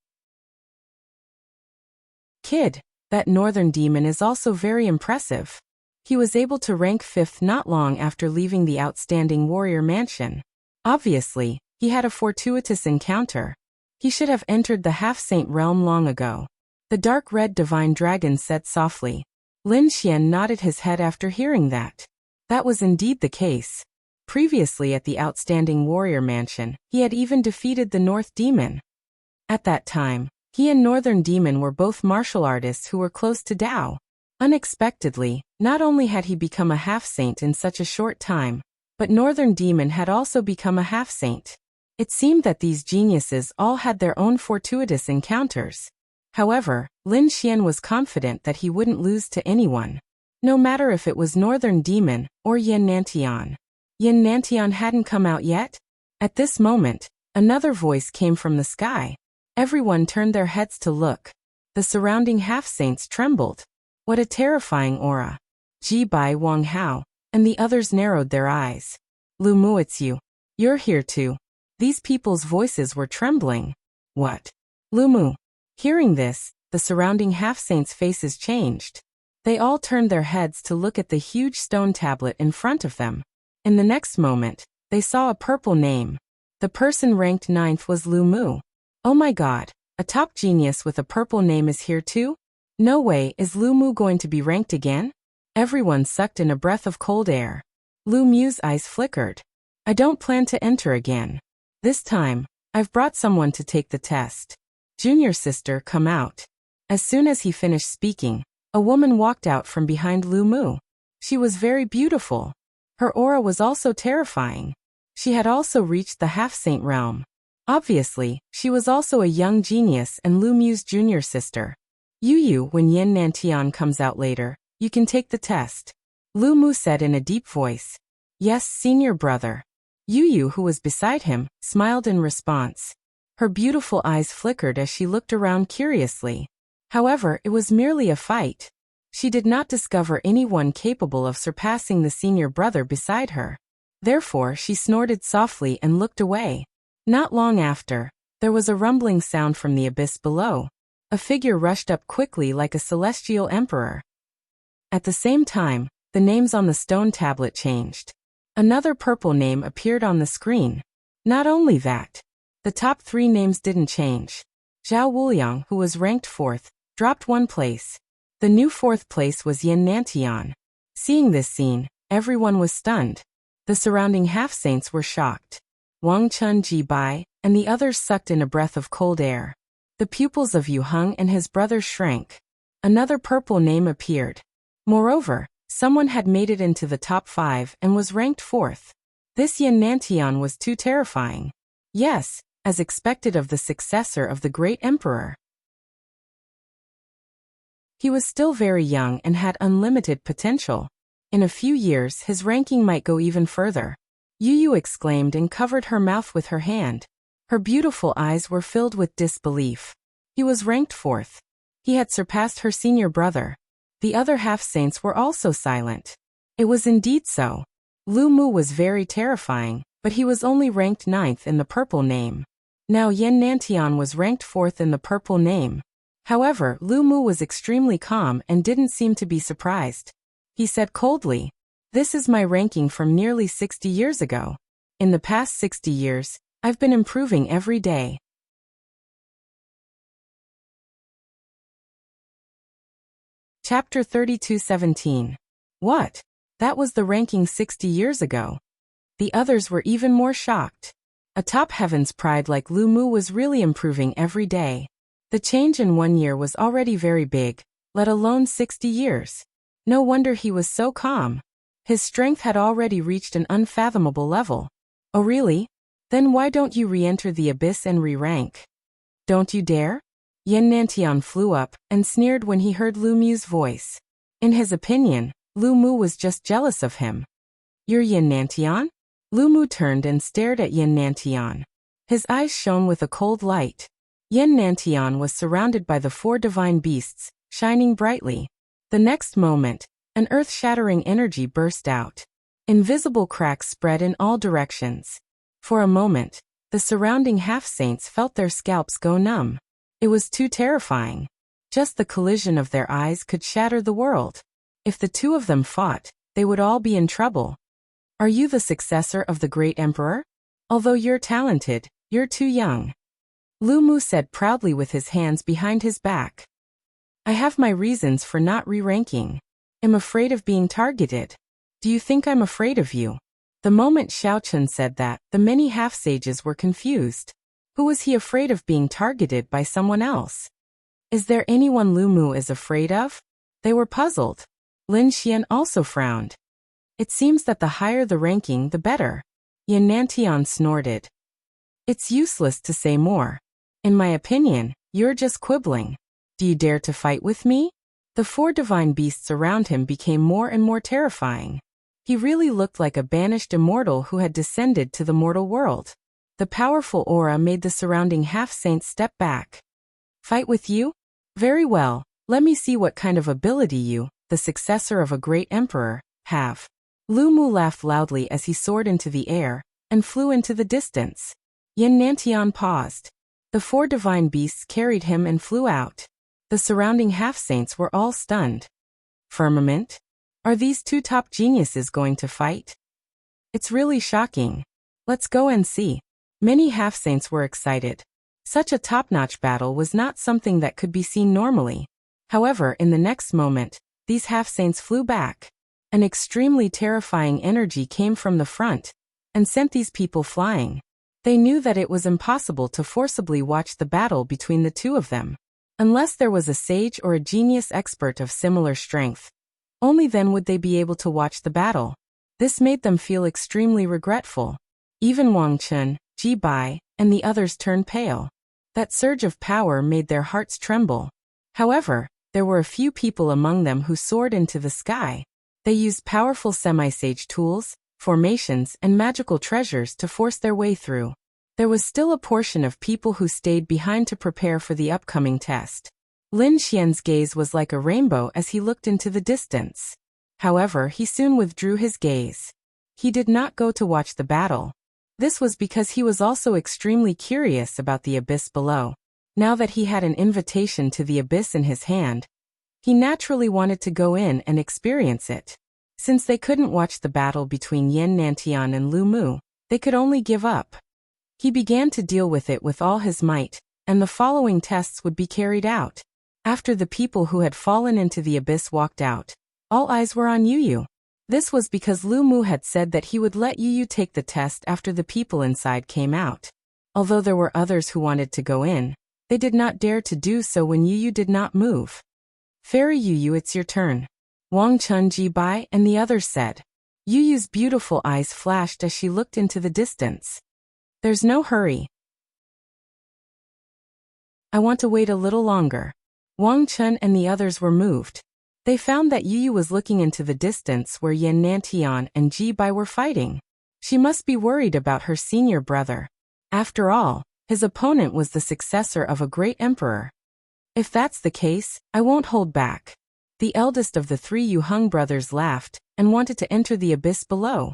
Kid, that northern demon is also very impressive. He was able to rank 5th not long after leaving the outstanding warrior mansion. Obviously, he had a fortuitous encounter. He should have entered the half-saint realm long ago. The dark red divine dragon said softly. Lin Xian nodded his head after hearing that. That was indeed the case. Previously at the outstanding warrior mansion, he had even defeated the North Demon. At that time, he and Northern Demon were both martial artists who were close to Dao. Unexpectedly, not only had he become a half-saint in such a short time, but Northern Demon had also become a half-saint. It seemed that these geniuses all had their own fortuitous encounters. However, Lin Xian was confident that he wouldn't lose to anyone. No matter if it was Northern Demon or Yin Nantian. Yin Nantian hadn't come out yet? At this moment, another voice came from the sky. Everyone turned their heads to look. The surrounding half-saints trembled. What a terrifying aura. Ji Bai, Wang Hao, and the others narrowed their eyes. Lu Mu, it's you. You're here too. These people's voices were trembling. What? Lu Mu. Hearing this, the surrounding half-saints' faces changed. They all turned their heads to look at the huge stone tablet in front of them. In the next moment, they saw a purple name. The person ranked 9th was Lu Mu. Oh my god, a top genius with a purple name is here too? No way, is Lu Mu going to be ranked again? Everyone sucked in a breath of cold air. Lu Mu's eyes flickered. I don't plan to enter again. This time, I've brought someone to take the test. Junior sister, come out. As soon as he finished speaking, a woman walked out from behind Lu Mu. She was very beautiful. Her aura was also terrifying. She had also reached the half-saint realm. Obviously, she was also a young genius and Lu Mu's junior sister. Yu, when Yin Nantian comes out later, you can take the test. Lu Mu said in a deep voice. Yes, senior brother. Yu, who was beside him, smiled in response. Her beautiful eyes flickered as she looked around curiously. However, it was merely a fight. She did not discover anyone capable of surpassing the senior brother beside her. Therefore, she snorted softly and looked away. Not long after, there was a rumbling sound from the abyss below. A figure rushed up quickly like a celestial emperor. At the same time, the names on the stone tablet changed. Another purple name appeared on the screen. Not only that, the top 3 names didn't change. Zhao Wuliang, who was ranked 4th, dropped 1 place. The new 4th place was Yin Nantian. Seeing this scene, everyone was stunned. The surrounding half-saints were shocked. Wang Chun, Ji Bai, and the others sucked in a breath of cold air. The pupils of Yu Heng and his brothers shrank. Another purple name appeared. Moreover, someone had made it into the top 5 and was ranked 4th. This Yin Nantian was too terrifying. Yes, as expected of the successor of the great emperor. He was still very young and had unlimited potential. In a few years his ranking might go even further. Yu exclaimed and covered her mouth with her hand. Her beautiful eyes were filled with disbelief. He was ranked 4th. He had surpassed her senior brother. The other half-saints were also silent. It was indeed so. Lu Mu was very terrifying, but he was only ranked 9th in the purple name. Now Yin Nantian was ranked 4th in the purple name. However, Lu Mu was extremely calm and didn't seem to be surprised. He said coldly, "This is my ranking from nearly 60 years ago. In the past 60 years, I've been improving every day. Chapter 32:17. What? That was the ranking 60 years ago. The others were even more shocked. A top heaven's pride like Lu Mu was really improving every day. The change in 1 year was already very big, let alone 60 years. No wonder he was so calm. His strength had already reached an unfathomable level. Oh really? Then why don't you re-enter the abyss and re-rank? Don't you dare? Yan Nantian flew up and sneered when he heard Lu Mu's voice. In his opinion, Lu Mu was just jealous of him. You're Yan Nantian? Lu Mu turned and stared at Yan Nantian. His eyes shone with a cold light. Yan Nantian was surrounded by the 4 divine beasts, shining brightly. The next moment, an earth-shattering energy burst out. Invisible cracks spread in all directions. For a moment, the surrounding half-saints felt their scalps go numb. It was too terrifying. Just the collision of their eyes could shatter the world. If the two of them fought, they would all be in trouble. Are you the successor of the great emperor? Although you're talented, you're too young. Lu Mu said proudly with his hands behind his back. I have my reasons for not re-ranking. I'm afraid of being targeted. Do you think I'm afraid of you? The moment Xiao Chun said that, the many half-sages were confused. Who was he afraid of being targeted by someone else? Is there anyone Lu Mu is afraid of? They were puzzled. Lin Xian also frowned. It seems that the higher the ranking, the better. Yan Nantian snorted. It's useless to say more. In my opinion, you're just quibbling. Do you dare to fight with me? The 4 divine beasts around him became more and more terrifying. He really looked like a banished immortal who had descended to the mortal world. The powerful aura made the surrounding half-saints step back. Fight with you? Very well, let me see what kind of ability you, the successor of a great emperor, have. Lu Mu laughed loudly as he soared into the air and flew into the distance. Yan Nantian paused. The 4 divine beasts carried him and flew out. The surrounding half-saints were all stunned. Firmament? Are these 2 top geniuses going to fight? It's really shocking. Let's go and see. Many half-saints were excited. Such a top-notch battle was not something that could be seen normally. However, in the next moment, these half-saints flew back. An extremely terrifying energy came from the front and sent these people flying. They knew that it was impossible to forcibly watch the battle between the 2 of them. Unless there was a sage or a genius expert of similar strength. Only then would they be able to watch the battle. This made them feel extremely regretful. Even Wang Chun, Ji Bai, and the others turned pale. That surge of power made their hearts tremble. However, there were a few people among them who soared into the sky. They used powerful semi-sage tools, formations, and magical treasures to force their way through. There was still a portion of people who stayed behind to prepare for the upcoming test. Lin Xian's gaze was like a rainbow as he looked into the distance. However, he soon withdrew his gaze. He did not go to watch the battle. This was because he was also extremely curious about the abyss below. Now that he had an invitation to the abyss in his hand, he naturally wanted to go in and experience it. Since they couldn't watch the battle between Yan Nantian and Lu Mu, they could only give up. He began to deal with it with all his might, and the following tests would be carried out. After the people who had fallen into the abyss walked out, all eyes were on Yu Yu. This was because Lu Mu had said that he would let Yu Yu take the test after the people inside came out. Although there were others who wanted to go in, they did not dare to do so when Yu Yu did not move. Fairy Yu Yu, it's your turn. Wang Chun, Ji Bai, and the others said. Yu Yu's beautiful eyes flashed as she looked into the distance. There's no hurry. I want to wait a little longer. Wang Chun and the others were moved. They found that Yu Yu was looking into the distance where Yan Nantian and Ji Bai were fighting. She must be worried about her senior brother. After all, his opponent was the successor of a great emperor. If that's the case, I won't hold back. The eldest of the 3 Yu Hung brothers laughed and wanted to enter the abyss below.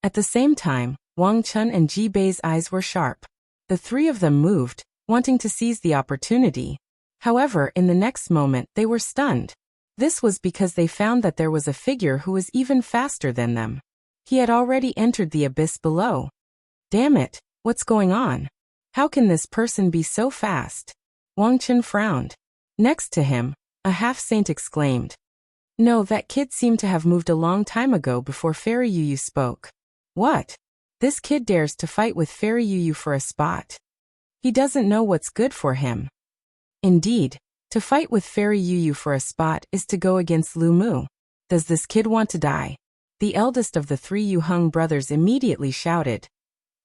At the same time, Wang Chun and Ji Bai's eyes were sharp. The 3 of them moved, wanting to seize the opportunity. However, in the next moment they were stunned. This was because they found that there was a figure who was even faster than them. He had already entered the abyss below. Damn it, what's going on? How can this person be so fast? Wang Chen frowned. Next to him, a half-saint exclaimed. No, that kid seemed to have moved a long time ago before Fairy Yu Yu spoke. What? This kid dares to fight with Fairy Yu Yu for a spot. He doesn't know what's good for him. Indeed, to fight with Fairy Yu Yu for a spot is to go against Lu Mu. Does this kid want to die? The eldest of the three Yu Hung brothers immediately shouted.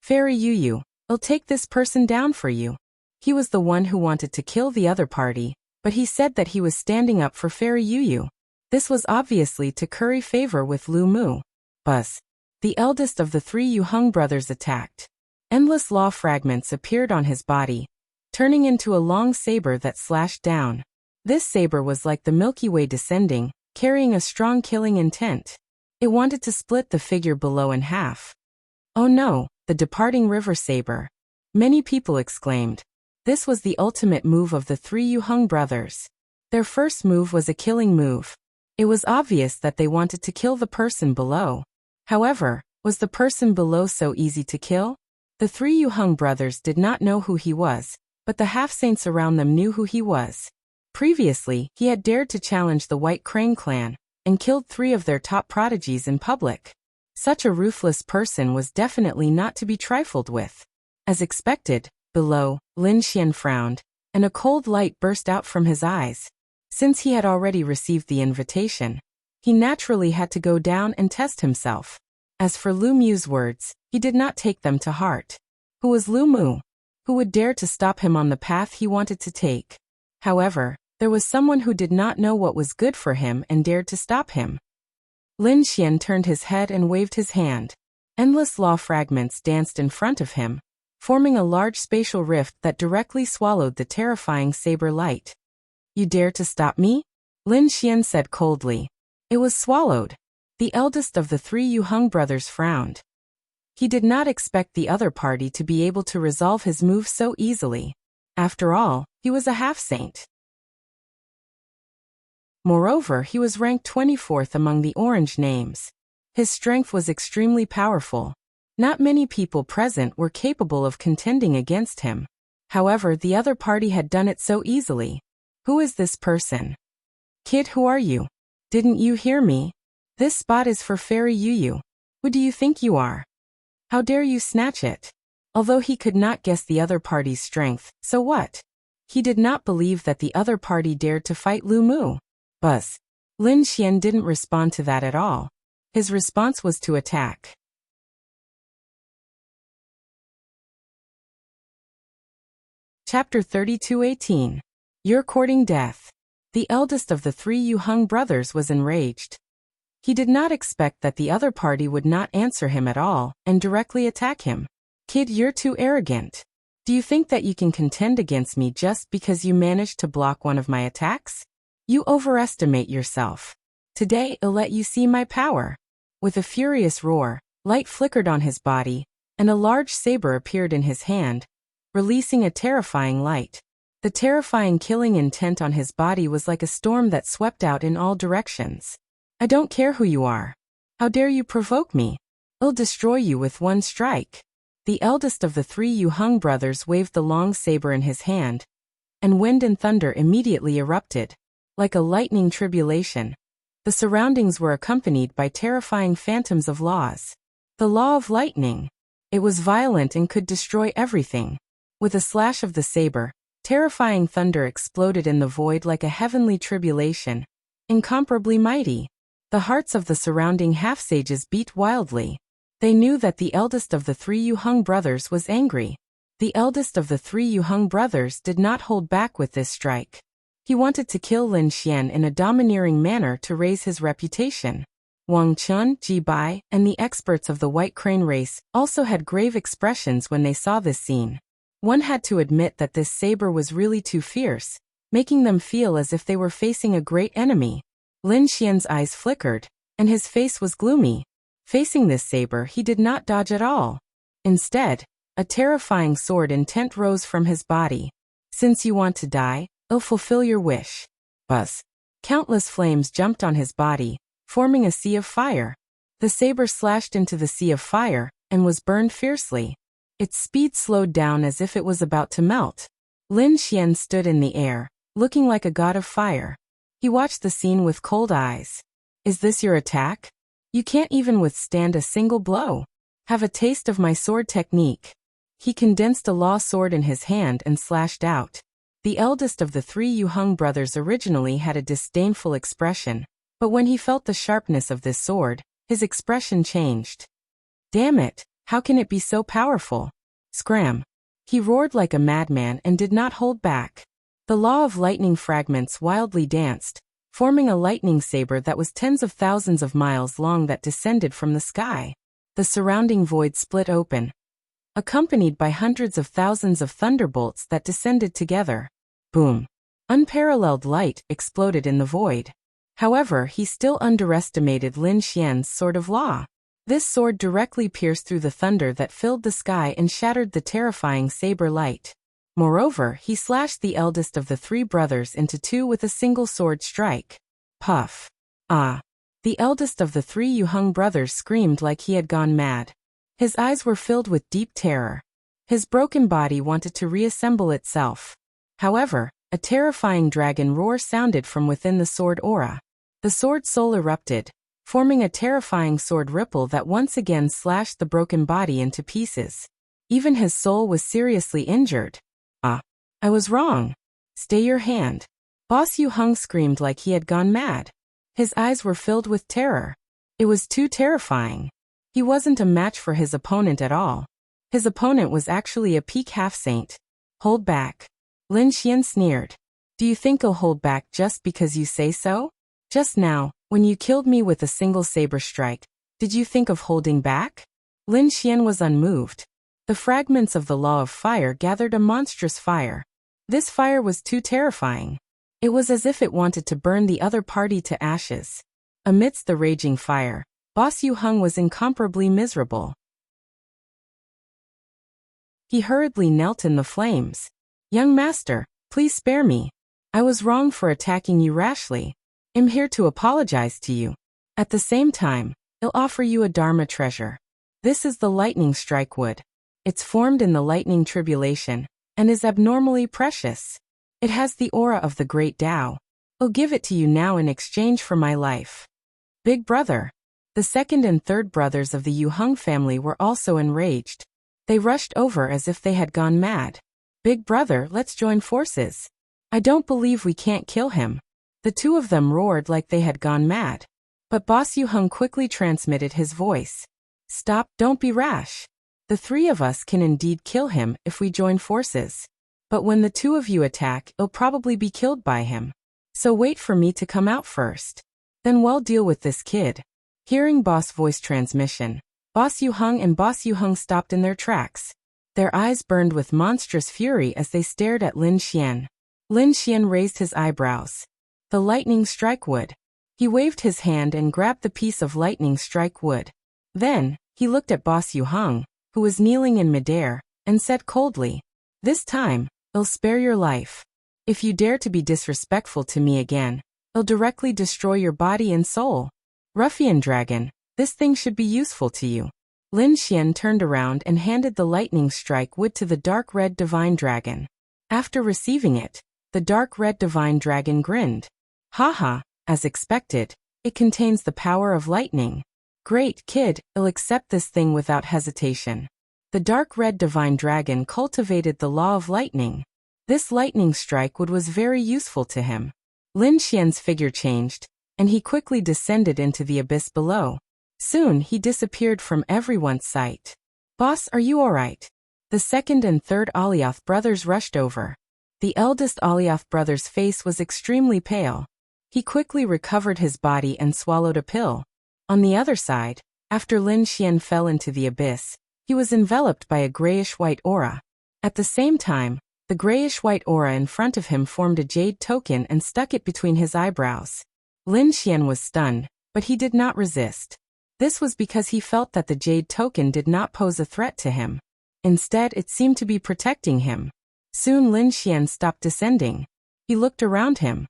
Fairy Yu Yu, I'll take this person down for you. He was the one who wanted to kill the other party, but he said that he was standing up for Fairy Yu Yu. This was obviously to curry favor with Lu Mu. Buzz. The eldest of the three Yu Hung brothers attacked. Endless law fragments appeared on his body, turning into a long saber that slashed down. This saber was like the Milky Way descending, carrying a strong killing intent. It wanted to split the figure below in half. Oh no, the departing river saber. Many people exclaimed. This was the ultimate move of the three Yu Hung brothers. Their first move was a killing move. It was obvious that they wanted to kill the person below. However, was the person below so easy to kill? The three Yu Hung brothers did not know who he was, but the half-saints around them knew who he was. Previously, he had dared to challenge the White Crane clan, and killed 3 of their top prodigies in public. Such a ruthless person was definitely not to be trifled with. As expected, below, Lin Xian frowned, and a cold light burst out from his eyes. Since he had already received the invitation, he naturally had to go down and test himself. As for Lu Mu's words, he did not take them to heart. Who was Lu Mu? Who would dare to stop him on the path he wanted to take? However, there was someone who did not know what was good for him and dared to stop him. Lin Xian turned his head and waved his hand. Endless law fragments danced in front of him, forming a large spatial rift that directly swallowed the terrifying saber light. You dare to stop me? Lin Xian said coldly. It was swallowed. The eldest of the three Yu Hung brothers frowned. He did not expect the other party to be able to resolve his move so easily. After all, he was a half-saint. Moreover, he was ranked 24th among the orange names. His strength was extremely powerful. Not many people present were capable of contending against him. However, the other party had done it so easily. Who is this person? Kid, who are you? Didn't you hear me? This spot is for Fairy Yu Yu. Who do you think you are? How dare you snatch it? Although he could not guess the other party's strength, so what? He did not believe that the other party dared to fight Lu Mu. Buzz. Lin Xian didn't respond to that at all. His response was to attack. Chapter 32:18. You're courting death. The eldest of the three Yu Hung brothers was enraged. He did not expect that the other party would not answer him at all and directly attack him. Kid, you're too arrogant. Do you think that you can contend against me just because you managed to block one of my attacks? You overestimate yourself. Today, I'll let you see my power. With a furious roar, light flickered on his body, and a large saber appeared in his hand, releasing a terrifying light. The terrifying killing intent on his body was like a storm that swept out in all directions. I don't care who you are. How dare you provoke me? I'll destroy you with one strike. The eldest of the three Yu Hung brothers waved the long saber in his hand, and wind and thunder immediately erupted. Like a lightning tribulation, the surroundings were accompanied by terrifying phantoms of laws. The law of lightning. It was violent and could destroy everything. With a slash of the saber, terrifying thunder exploded in the void like a heavenly tribulation, incomparably mighty. The hearts of the surrounding half-sages beat wildly. They knew that the eldest of the three Yu Hung brothers was angry. The eldest of the three Yu Hung brothers did not hold back with this strike. He wanted to kill Lin Xian in a domineering manner to raise his reputation. Wang Chun, Ji Bai, and the experts of the White Crane race also had grave expressions when they saw this scene. One had to admit that this saber was really too fierce, making them feel as if they were facing a great enemy. Lin Xian's eyes flickered, and his face was gloomy. Facing this saber, he did not dodge at all. Instead, a terrifying sword intent rose from his body. Since you want to die, I'll fulfill your wish. Buzz. Countless flames jumped on his body, forming a sea of fire. The saber slashed into the sea of fire and was burned fiercely. Its speed slowed down as if it was about to melt. Lin Xian stood in the air, looking like a god of fire. He watched the scene with cold eyes. Is this your attack? You can't even withstand a single blow. Have a taste of my sword technique. He condensed a law sword in his hand and slashed out. The eldest of the three Yuheng brothers originally had a disdainful expression, but when he felt the sharpness of this sword, his expression changed. Damn it, how can it be so powerful? Scram! He roared like a madman and did not hold back. The law of lightning fragments wildly danced, forming a lightning saber that was tens of thousands of miles long that descended from the sky. The surrounding void split open, accompanied by hundreds of thousands of thunderbolts that descended together. Boom! Unparalleled light exploded in the void. However, he still underestimated Lin Xian's sword of law. This sword directly pierced through the thunder that filled the sky and shattered the terrifying saber light. Moreover, he slashed the eldest of the three brothers into two with a single sword strike. Puff! Ah! The eldest of the three Yuheng brothers screamed like he had gone mad. His eyes were filled with deep terror. His broken body wanted to reassemble itself. However, a terrifying dragon roar sounded from within the sword aura. The sword soul erupted, forming a terrifying sword ripple that once again slashed the broken body into pieces. Even his soul was seriously injured. Ah! I was wrong. Stay your hand. Boss Yuheng screamed like he had gone mad. His eyes were filled with terror. It was too terrifying. He wasn't a match for his opponent at all. His opponent was actually a peak half-saint. Hold back. Lin Xian sneered. Do you think I'll hold back just because you say so? Just now, when you killed me with a single saber strike, did you think of holding back? Lin Xian was unmoved. The fragments of the law of fire gathered a monstrous fire. This fire was too terrifying. It was as if it wanted to burn the other party to ashes. Amidst the raging fire, Boss Yuheng was incomparably miserable. He hurriedly knelt in the flames. Young master, please spare me. I was wrong for attacking you rashly. I'm here to apologize to you. At the same time, I'll offer you a Dharma treasure. This is the lightning strike wood. It's formed in the lightning tribulation, and is abnormally precious. It has the aura of the great Tao. I'll give it to you now in exchange for my life. Big brother. The second and third brothers of the Yuheng family were also enraged. They rushed over as if they had gone mad. Big brother, let's join forces. I don't believe we can't kill him. The two of them roared like they had gone mad. But Boss Yuheng quickly transmitted his voice. Stop, don't be rash. The three of us can indeed kill him if we join forces. But when the two of you attack, I'll probably be killed by him. So wait for me to come out first. Then we'll deal with this kid. Hearing Boss voice transmission, Boss Yuheng and Boss Yuheng stopped in their tracks. Their eyes burned with monstrous fury as they stared at Lin Xian. Lin Xian raised his eyebrows. The lightning strike wood. He waved his hand and grabbed the piece of lightning strike wood. Then, he looked at Boss Yuheng, who was kneeling in midair, and said coldly, This time, I'll spare your life. If you dare to be disrespectful to me again, I'll directly destroy your body and soul. Ruffian dragon, this thing should be useful to you. Lin Xian turned around and handed the lightning strike wood to the dark red divine dragon. After receiving it, the dark red divine dragon grinned. Haha, as expected, it contains the power of lightning. Great, kid, I'll accept this thing without hesitation. The dark red divine dragon cultivated the law of lightning. This lightning strike wood was very useful to him. Lin Xian's figure changed, and he quickly descended into the abyss below. Soon he disappeared from everyone's sight. Boss, are you alright? The second and third Alioth brothers rushed over. The eldest Alioth brother's face was extremely pale. He quickly recovered his body and swallowed a pill. On the other side, after Lin Xian fell into the abyss, he was enveloped by a grayish-white aura. At the same time, the grayish-white aura in front of him formed a jade token and stuck it between his eyebrows. Lin Xian was stunned, but he did not resist. This was because he felt that the jade token did not pose a threat to him. Instead, it seemed to be protecting him. Soon Lin Xian stopped descending. He looked around him.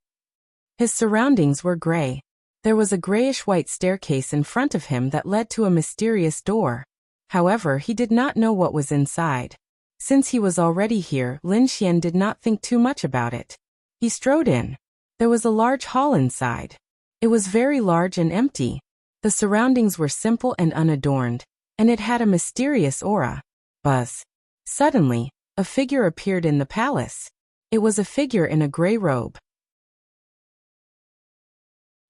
His surroundings were gray. There was a grayish-white staircase in front of him that led to a mysterious door. However, he did not know what was inside. Since he was already here, Lin Xian did not think too much about it. He strode in. There was a large hall inside. It was very large and empty. The surroundings were simple and unadorned, and it had a mysterious aura. Buzz. Suddenly, a figure appeared in the palace. It was a figure in a gray robe.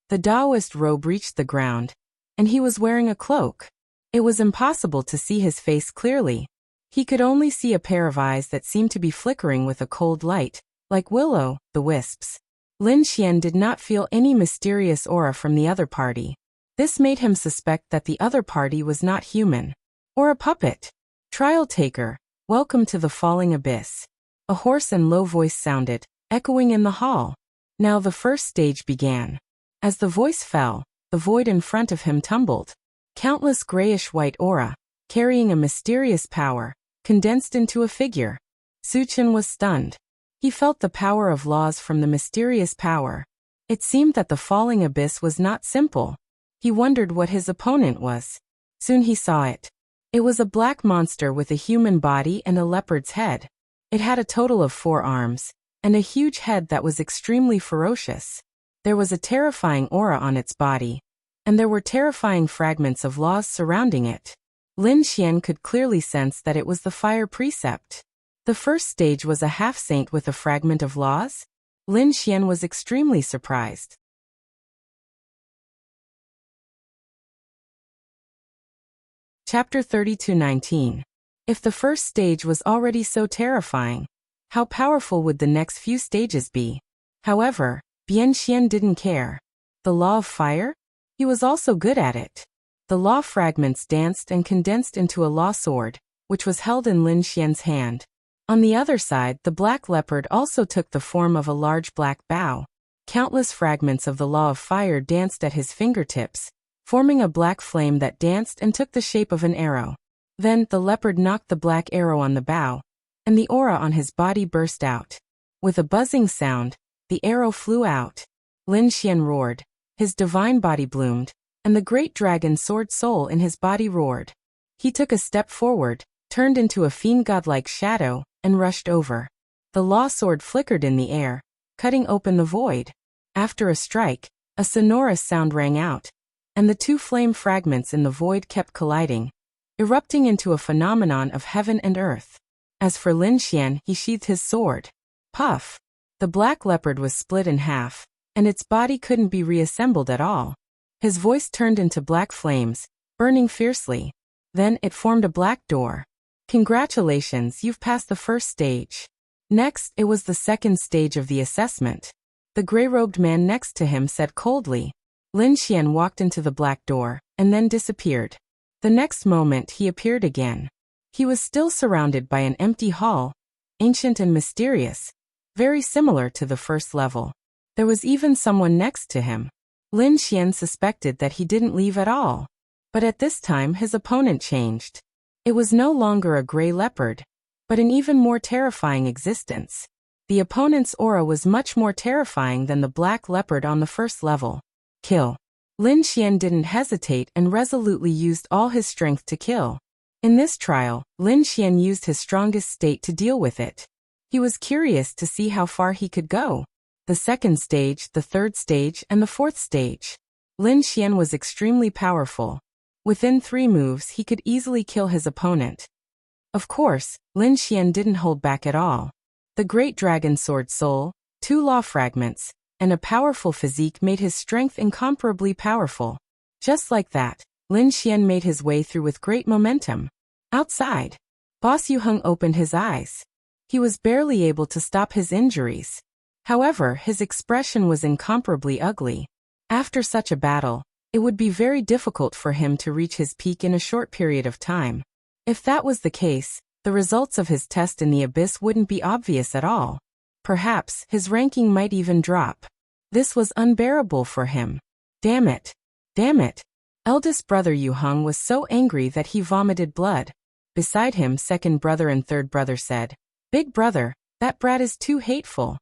The Taoist robe reached the ground, and he was wearing a cloak. It was impossible to see his face clearly. He could only see a pair of eyes that seemed to be flickering with a cold light, like will-o'-the-wisps. Lin Xian did not feel any mysterious aura from the other party. This made him suspect that the other party was not human. Or a puppet. Trial taker, welcome to the falling abyss. A hoarse and low voice sounded, echoing in the hall. Now the first stage began. As the voice fell, the void in front of him tumbled. Countless grayish-white aura, carrying a mysterious power, condensed into a figure. Su Chen was stunned. He felt the power of laws from the mysterious power. It seemed that the falling abyss was not simple. He wondered what his opponent was. Soon he saw it. It was a black monster with a human body and a leopard's head. It had a total of 4 arms, and a huge head that was extremely ferocious. There was a terrifying aura on its body, and there were terrifying fragments of laws surrounding it. Lin Xian could clearly sense that it was the fire precept. The first stage was a half-saint with a fragment of laws? Lin Xian was extremely surprised. Chapter 32:19. If the first stage was already so terrifying, how powerful would the next few stages be? However, Bian Xian didn't care. The law of fire? He was also good at it. The law fragments danced and condensed into a law sword, which was held in Lin Xian's hand. On the other side, the black leopard also took the form of a large black bow. Countless fragments of the law of fire danced at his fingertips, forming a black flame that danced and took the shape of an arrow. Then, the leopard knocked the black arrow on the bow, and the aura on his body burst out. With a buzzing sound, the arrow flew out. Lin Xian roared. His divine body bloomed, and the great dragon sword soul in his body roared. He took a step forward, turned into a fiend godlike shadow, and rushed over. The law sword flickered in the air, cutting open the void. After a strike, a sonorous sound rang out, and the 2 flame fragments in the void kept colliding, erupting into a phenomenon of heaven and earth. As for Lin Xian, he sheathed his sword. Puff! The black leopard was split in half, and its body couldn't be reassembled at all. His voice turned into black flames, burning fiercely. Then it formed a black door. Congratulations, you've passed the first stage. Next, it was the second stage of the assessment. The gray-robed man next to him said coldly. Lin Xian walked into the black door, and then disappeared. The next moment he appeared again. He was still surrounded by an empty hall, ancient and mysterious, very similar to the first level. There was even someone next to him. Lin Xian suspected that he didn't leave at all. But at this time his opponent changed. It was no longer a gray leopard, but an even more terrifying existence. The opponent's aura was much more terrifying than the black leopard on the first level. Kill. Lin Xian didn't hesitate and resolutely used all his strength to kill. In this trial, Lin Xian used his strongest state to deal with it. He was curious to see how far he could go. The second stage, the third stage, and the fourth stage. Lin Xian was extremely powerful. Within 3 moves he could easily kill his opponent. Of course, Lin Xian didn't hold back at all. The great dragon sword soul, 2 law fragments, and a powerful physique made his strength incomparably powerful. Just like that, Lin Xian made his way through with great momentum. Outside, Boss Yuheng opened his eyes. He was barely able to stop his injuries. However, his expression was incomparably ugly. After such a battle, it would be very difficult for him to reach his peak in a short period of time. If that was the case, the results of his test in the abyss wouldn't be obvious at all. Perhaps his ranking might even drop. This was unbearable for him. Damn it! Damn it! Eldest brother Yuheng was so angry that he vomited blood. Beside him, second brother and third brother said, "Big brother, that brat is too hateful.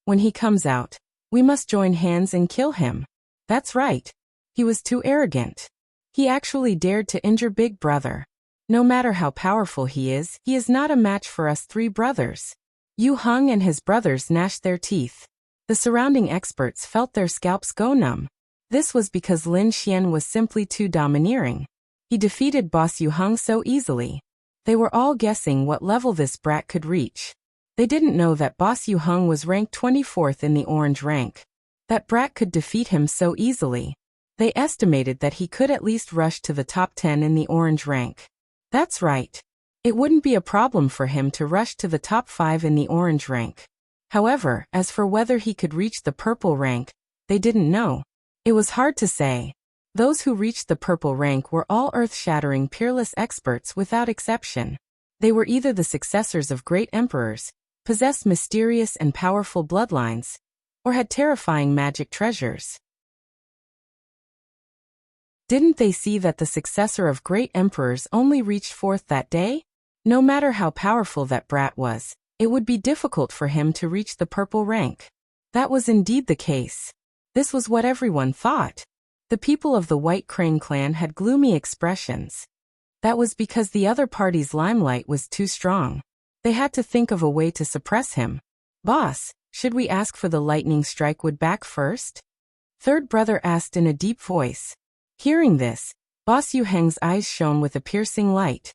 When he comes out, we must join hands and kill him." That's right. He was too arrogant. He actually dared to injure big brother. No matter how powerful he is not a match for us three brothers. Yu Heng and his brothers gnashed their teeth. The surrounding experts felt their scalps go numb. This was because Lin Xian was simply too domineering. He defeated Boss Yu Heng so easily. They were all guessing what level this brat could reach. They didn't know that Boss Yu Heng was ranked 24th in the orange rank. That brat could defeat him so easily. They estimated that he could at least rush to the top 10 in the orange rank. That's right. It wouldn't be a problem for him to rush to the top 5 in the orange rank. However, as for whether he could reach the purple rank, they didn't know. It was hard to say. Those who reached the purple rank were all earth-shattering peerless experts without exception. They were either the successors of great emperors, possessed mysterious and powerful bloodlines, or had terrifying magic treasures. Didn't they see that the successor of great emperors only reached 4th that day? No matter how powerful that brat was, it would be difficult for him to reach the purple rank. That was indeed the case. This was what everyone thought. The people of the White Crane clan had gloomy expressions. That was because the other party's limelight was too strong. They had to think of a way to suppress him. Boss, should we ask for the lightning strike would back first? Third brother asked in a deep voice. Hearing this, Boss Yu Heng's eyes shone with a piercing light.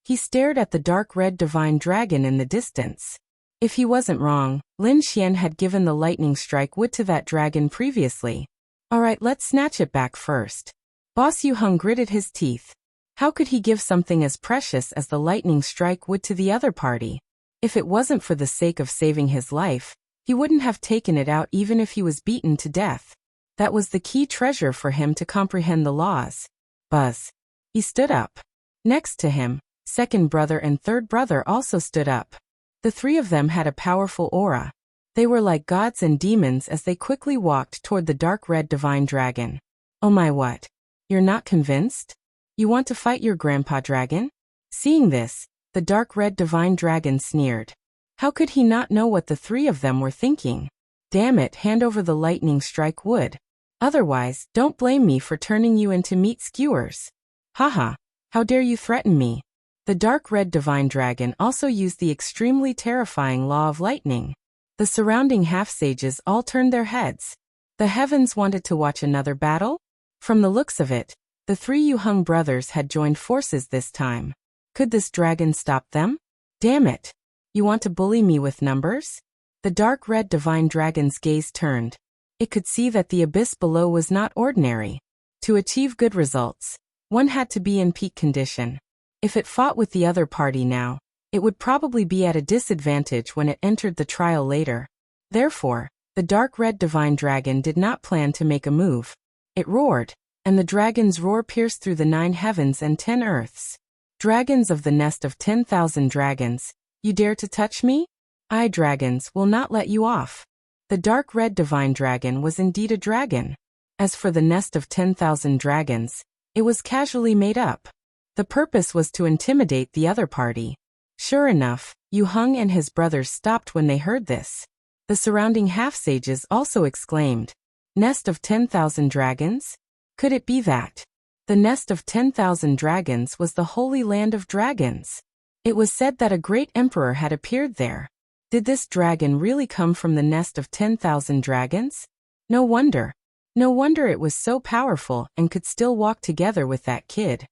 He stared at the dark red divine dragon in the distance. If he wasn't wrong, Lin Xian had given the lightning strike wood to that dragon previously. Alright, let's snatch it back first. Boss Yu Heng gritted his teeth. How could he give something as precious as the lightning strike wood to the other party? If it wasn't for the sake of saving his life, he wouldn't have taken it out even if he was beaten to death. That was the key treasure for him to comprehend the laws. Buzz. He stood up. Next to him, second brother and third brother also stood up. The three of them had a powerful aura. They were like gods and demons as they quickly walked toward the dark red divine dragon. Oh my, what? You're not convinced? You want to fight your grandpa dragon? Seeing this, the dark red divine dragon sneered. How could he not know what the three of them were thinking? Damn it, hand over the lightning strike wood. Otherwise, don't blame me for turning you into meat skewers. Haha, how dare you threaten me? The dark red divine dragon also used the extremely terrifying law of lightning. The surrounding half-sages all turned their heads. The heavens wanted to watch another battle? From the looks of it, the three Yu Heng brothers had joined forces this time. Could this dragon stop them? Damn it. You want to bully me with numbers? The dark red divine dragon's gaze turned. It could see that the abyss below was not ordinary. To achieve good results, one had to be in peak condition. If it fought with the other party now, it would probably be at a disadvantage when it entered the trial later. Therefore, the dark red divine dragon did not plan to make a move. It roared, and the dragon's roar pierced through the 9 heavens and 10 earths. Dragons of the nest of 10,000 dragons, you dare to touch me? I, dragons, will not let you off. The dark red divine dragon was indeed a dragon. As for the nest of 10,000 dragons, it was casually made up. The purpose was to intimidate the other party. Sure enough, Yu Heng and his brothers stopped when they heard this. The surrounding half-sages also exclaimed, Nest of 10,000 dragons? Could it be that? The nest of 10,000 dragons was the holy land of dragons. It was said that a great emperor had appeared there. Did this dragon really come from the nest of 10,000 dragons? No wonder. No wonder it was so powerful and could still walk together with that kid.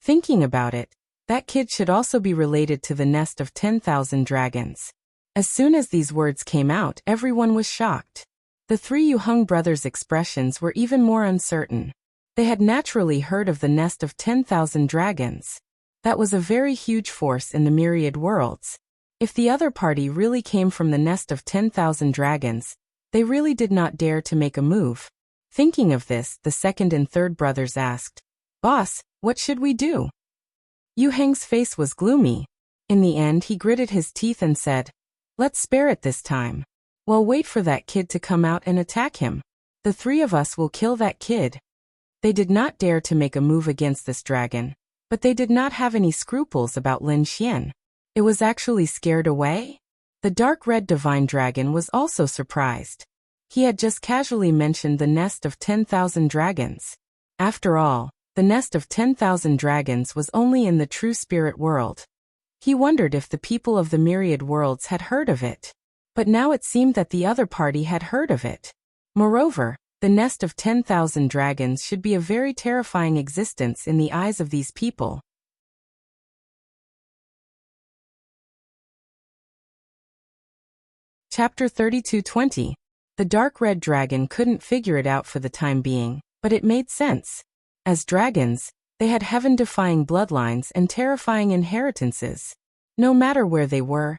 Thinking about it, that kid should also be related to the nest of 10,000 dragons. As soon as these words came out, everyone was shocked. The three Yu Heng brothers' expressions were even more uncertain. They had naturally heard of the nest of 10,000 dragons. That was a very huge force in the myriad worlds. If the other party really came from the nest of 10,000 dragons, they really did not dare to make a move. Thinking of this, the second and third brothers asked, Boss, what should we do? Yu Heng's face was gloomy. In the end, he gritted his teeth and said, Let's spare it this time. Well, wait for that kid to come out and attack him. The three of us will kill that kid. They did not dare to make a move against this dragon, but they did not have any scruples about Lin Xian. It was actually scared away. The dark red divine dragon was also surprised. He had just casually mentioned the nest of 10,000 dragons. After all, The nest of 10,000 dragons was only in the true spirit world. He wondered if the people of the myriad worlds had heard of it. But now it seemed that the other party had heard of it. Moreover, the nest of 10,000 dragons should be a very terrifying existence in the eyes of these people. Chapter 32:20. The dark red dragon couldn't figure it out for the time being, but it made sense. As dragons, they had heaven-defying bloodlines and terrifying inheritances. No matter where they were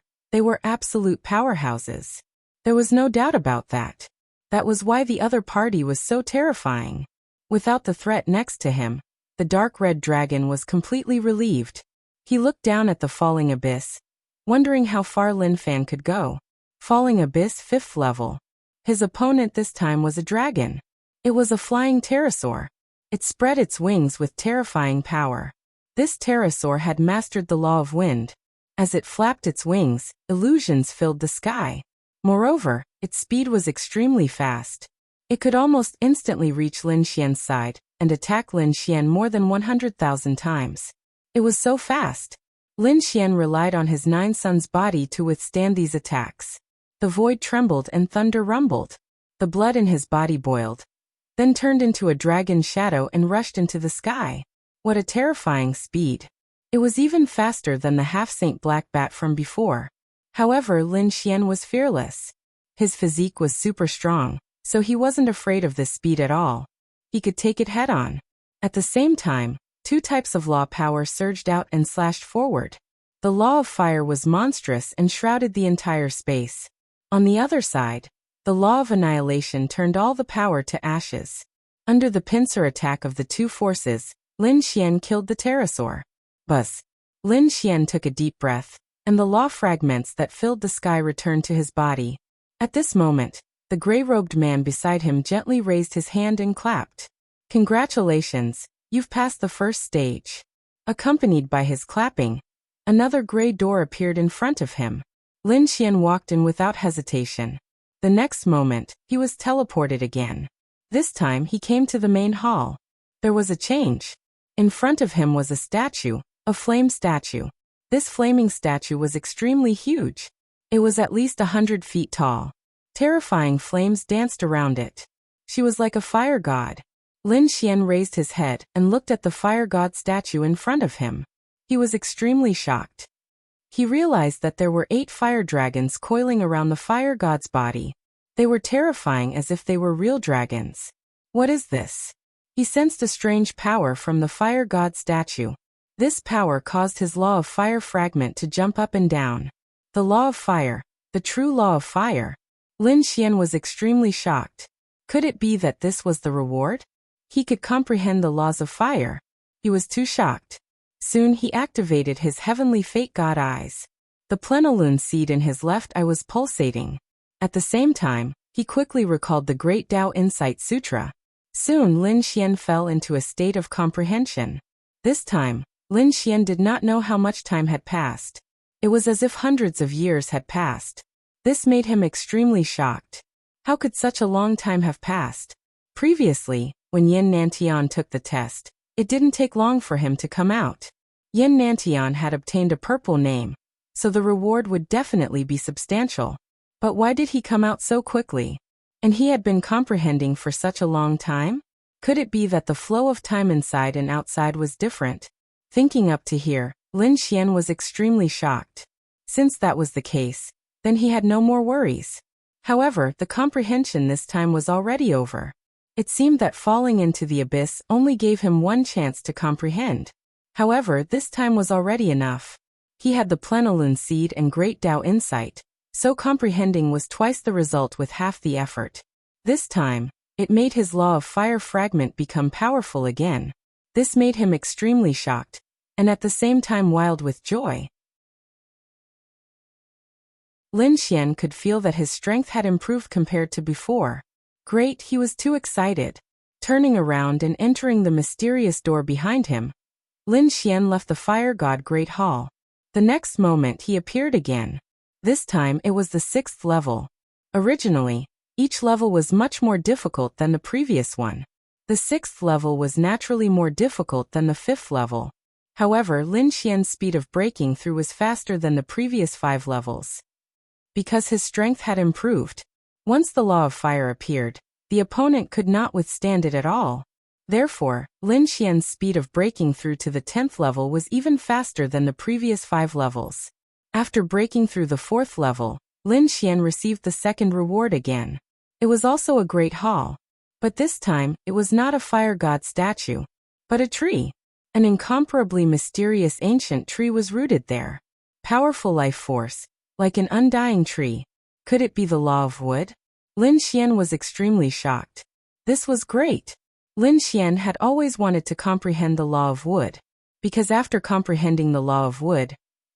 absolute powerhouses. There was no doubt about that. That was why the other party was so terrifying. Without the threat next to him, the dark red dragon was completely relieved. He looked down at the falling abyss, wondering how far Lin Fan could go. Falling abyss 5th level. His opponent this time was a dragon. It was a flying pterosaur. It spread its wings with terrifying power. This pterosaur had mastered the law of wind. As it flapped its wings, illusions filled the sky. Moreover, its speed was extremely fast. It could almost instantly reach Lin Xian's side and attack Lin Xian more than 100,000 times. It was so fast. Lin Xian relied on his 9 sons' body to withstand these attacks. The void trembled and thunder rumbled. The blood in his body boiled, then turned into a dragon's shadow and rushed into the sky. What a terrifying speed. It was even faster than the half-saint black bat from before. However, Lin Xian was fearless. His physique was super strong, so he wasn't afraid of this speed at all. He could take it head-on. At the same time, 2 types of law power surged out and slashed forward. The law of fire was monstrous and shrouded the entire space. On the other side, the law of annihilation turned all the power to ashes. Under the pincer attack of the 2 forces, Lin Xian killed the pterosaur. Buzz. Lin Xian took a deep breath, and the law fragments that filled the sky returned to his body. At this moment, the gray-robed man beside him gently raised his hand and clapped. Congratulations, you've passed the first stage. Accompanied by his clapping, another gray door appeared in front of him. Lin Xian walked in without hesitation. The next moment, he was teleported again. This time he came to the main hall. There was a change. In front of him was a statue, a flame statue. This flaming statue was extremely huge. It was at least 100 feet tall. Terrifying flames danced around it. She was like a fire god. Lin Xian raised his head and looked at the fire god statue in front of him. He was extremely shocked. He realized that there were 8 fire dragons coiling around the fire god's body. They were terrifying as if they were real dragons. What is this? He sensed a strange power from the fire god statue. This power caused his law of fire fragment to jump up and down. The law of fire, the true law of fire. Lin Xian was extremely shocked. Could it be that this was the reward? He could comprehend the laws of fire. He was too shocked. Soon he activated his heavenly fate god eyes. The plenilune seed in his left eye was pulsating. At the same time, he quickly recalled the Great Tao Insight Sutra. Soon Lin Xian fell into a state of comprehension. This time, Lin Xian did not know how much time had passed. It was as if hundreds of years had passed. This made him extremely shocked. How could such a long time have passed? Previously, when Yin Nantian took the test, it didn't take long for him to come out. Yin Nantian had obtained a purple name, so the reward would definitely be substantial. But why did he come out so quickly? And he had been comprehending for such a long time? Could it be that the flow of time inside and outside was different? Thinking up to here, Lin Xian was extremely shocked. Since that was the case, then he had no more worries. However, the comprehension this time was already over. It seemed that falling into the abyss only gave him one chance to comprehend. However, this time was already enough. He had the plenilune seed and Great Tao Insight, so comprehending was twice the result with half the effort. This time, it made his law of fire fragment become powerful again. This made him extremely shocked, and at the same time wild with joy. Lin Xian could feel that his strength had improved compared to before. Great, he was too excited. Turning around and entering the mysterious door behind him, Lin Xian left the fire god Great Hall. The next moment he appeared again. This time it was the 6th level. Originally, each level was much more difficult than the previous one. The 6th level was naturally more difficult than the 5th level. However, Lin Xian's speed of breaking through was faster than the previous 5 levels. Because his strength had improved. Once the law of fire appeared, the opponent could not withstand it at all. Therefore, Lin Xian's speed of breaking through to the 10th level was even faster than the previous 5 levels. After breaking through the 4th level, Lin Xian received the second reward again. It was also a great haul. But this time, it was not a fire god statue, but a tree. An incomparably mysterious ancient tree was rooted there. Powerful life force, like an undying tree. Could it be the law of wood? Lin Xian was extremely shocked. This was great. Lin Xian had always wanted to comprehend the law of wood, because after comprehending the law of wood,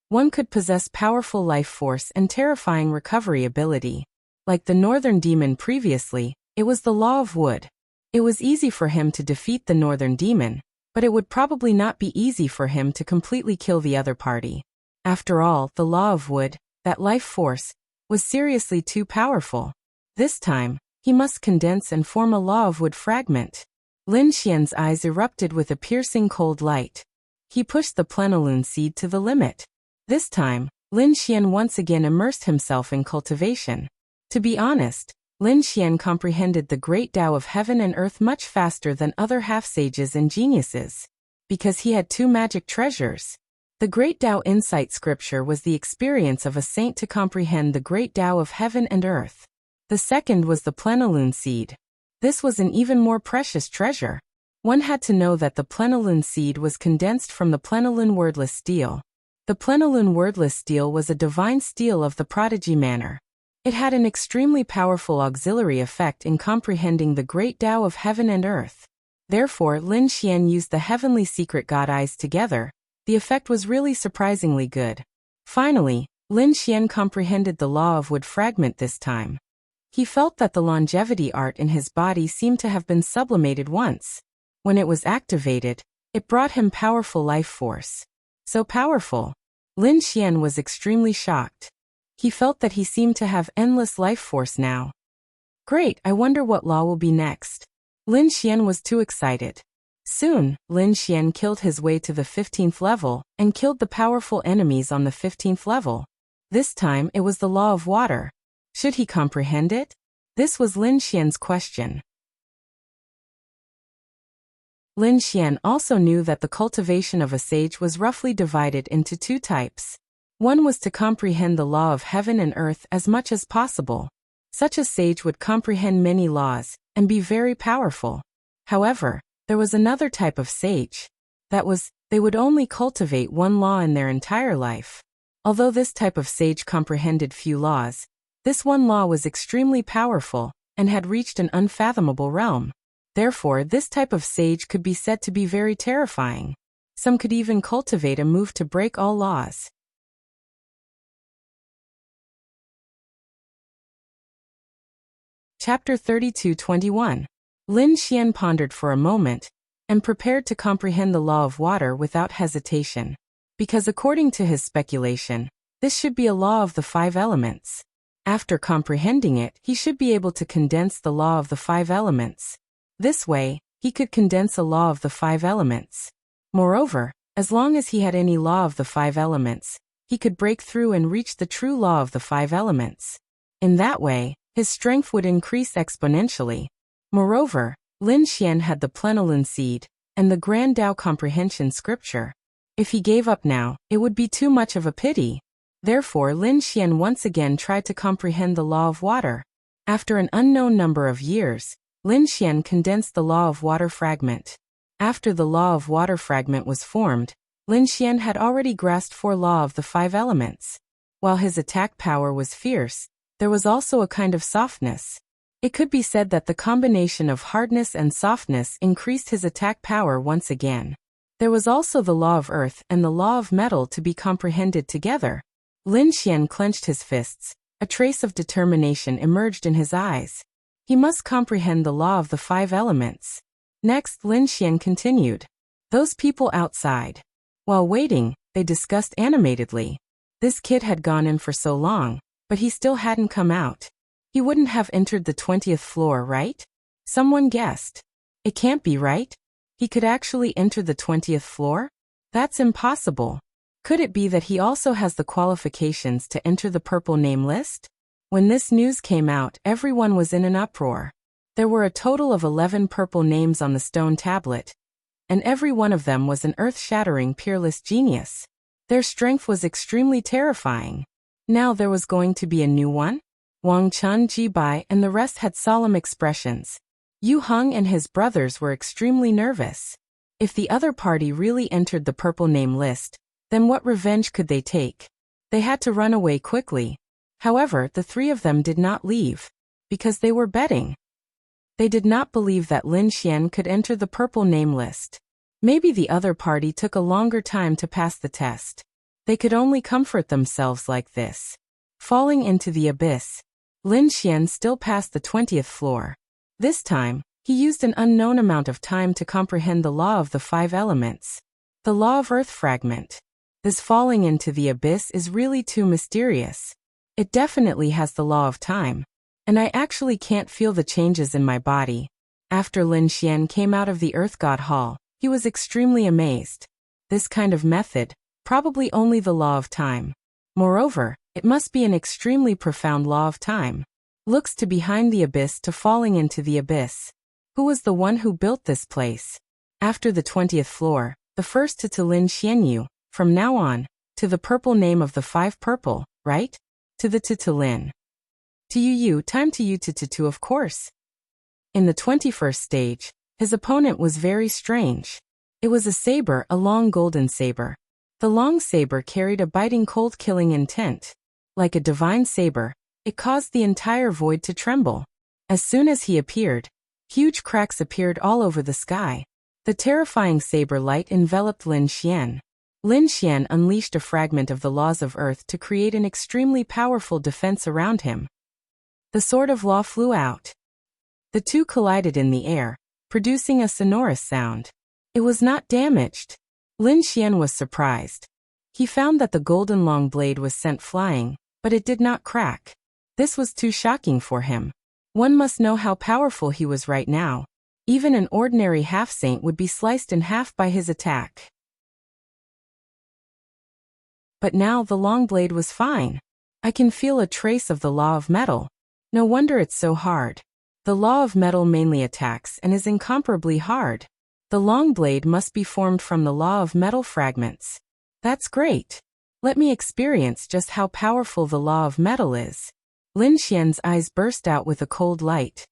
one could possess powerful life force and terrifying recovery ability. Like the northern demon previously, it was the law of wood. It was easy for him to defeat the northern demon, but it would probably not be easy for him to completely kill the other party. After all, the law of wood, that life force, was seriously too powerful. This time, he must condense and form a law of wood fragment. Lin Xian's eyes erupted with a piercing cold light. He pushed the plenilune seed to the limit. This time, Lin Xian once again immersed himself in cultivation. To be honest, Lin Xian comprehended the great Tao of heaven and earth much faster than other half-sages and geniuses. Because he had 2 magic treasures. The great Tao insight scripture was the experience of a saint to comprehend the great Tao of heaven and earth. The second was the plenilune seed. This was an even more precious treasure. One had to know that the plenilune seed was condensed from the plenilune wordless steel. The plenilune wordless steel was a divine steel of the prodigy manner. It had an extremely powerful auxiliary effect in comprehending the great Tao of heaven and earth. Therefore, Lin Xian used the heavenly secret god eyes together. The effect was really surprisingly good. Finally, Lin Xian comprehended the law of wood fragment this time. He felt that the longevity art in his body seemed to have been sublimated once. When it was activated, it brought him powerful life force. So powerful. Lin Xian was extremely shocked. He felt that he seemed to have endless life force now. Great, I wonder what law will be next. Lin Xian was too excited. Soon, Lin Xian killed his way to the 15th level and killed the powerful enemies on the 15th level. This time it was the law of water. Should he comprehend it? This was Lin Xian's question. Lin Xian also knew that the cultivation of a sage was roughly divided into 2 types. One was to comprehend the law of heaven and earth as much as possible. Such a sage would comprehend many laws and be very powerful. However, there was another type of sage. That was, they would only cultivate 1 law in their entire life. Although this type of sage comprehended few laws, this 1 law was extremely powerful and had reached an unfathomable realm. Therefore, this type of sage could be said to be very terrifying. Some could even cultivate a move to break all laws. Chapter 32:21. Lin Xian pondered for a moment and prepared to comprehend the law of water without hesitation. Because according to his speculation, this should be a law of the 5 elements. After comprehending it, he should be able to condense the law of the 5 elements. This way, he could condense a law of the 5 elements. Moreover, as long as he had any law of the 5 elements, he could break through and reach the true law of the 5 elements. In that way, his strength would increase exponentially. Moreover, Lin Xian had the plenilune seed and the Grand Tao comprehension scripture. If he gave up now, it would be too much of a pity. Therefore, Lin Xian once again tried to comprehend the law of water. After an unknown number of years, Lin Xian condensed the law of water fragment. After the law of water fragment was formed, Lin Xian had already grasped 4 law of the 5 elements. While his attack power was fierce, there was also a kind of softness. It could be said that the combination of hardness and softness increased his attack power once again. There was also the law of earth and the law of metal to be comprehended together. Lin Xian clenched his fists. A trace of determination emerged in his eyes. He must comprehend the law of the 5 elements. Next, Lin Xian continued. Those people outside. While waiting, they discussed animatedly. This kid had gone in for so long, but he still hadn't come out. He wouldn't have entered the 20th floor, right? Someone guessed. It can't be right. He could actually enter the 20th floor? That's impossible. Could it be that he also has the qualifications to enter the purple name list? When this news came out, everyone was in an uproar. There were a total of 11 purple names on the stone tablet, and every one of them was an earth-shattering peerless genius. Their strength was extremely terrifying. Now there was going to be a new one? Wang Chun, Ji Bai, and the rest had solemn expressions. Yu Heng and his brothers were extremely nervous. If the other party really entered the purple name list, then what revenge could they take? They had to run away quickly. However, the three of them did not leave, because they were betting. They did not believe that Lin Xian could enter the purple name list. Maybe the other party took a longer time to pass the test. They could only comfort themselves like this. Falling into the abyss. Lin Xian still passed the 20th floor. This time, he used an unknown amount of time to comprehend the law of the 5 elements. The law of earth fragment. This falling into the abyss is really too mysterious. It definitely has the law of time. And I actually can't feel the changes in my body. After Lin Xian came out of the Earth God Hall, he was extremely amazed. This kind of method, probably only the law of time. Moreover, it must be an extremely profound law of time. Looks to behind the abyss to falling into the abyss. Who was the one who built this place? After the 20th floor, the first to Lin Xianyu, from now on, to the purple name of the 5 purple, right? To the to Lin. To you, time to you to of course. In the 21st stage, his opponent was very strange. It was a saber, a long golden saber. The long saber carried a biting cold-killing intent. Like a divine saber, it caused the entire void to tremble. As soon as he appeared, huge cracks appeared all over the sky. The terrifying saber light enveloped Lin Xian. Lin Xian unleashed a fragment of the laws of earth to create an extremely powerful defense around him. The sword of law flew out. The two collided in the air, producing a sonorous sound. It was not damaged. Lin Xian was surprised. He found that the golden long blade was sent flying, but it did not crack. This was too shocking for him. One must know how powerful he was right now. Even an ordinary half-saint would be sliced in half by his attack. But now the long blade was fine. I can feel a trace of the law of metal. No wonder it's so hard. The law of metal mainly attacks and is incomparably hard. The long blade must be formed from the law of metal fragments. That's great. Let me experience just how powerful the law of metal is. Lin Xian's eyes burst out with a cold light.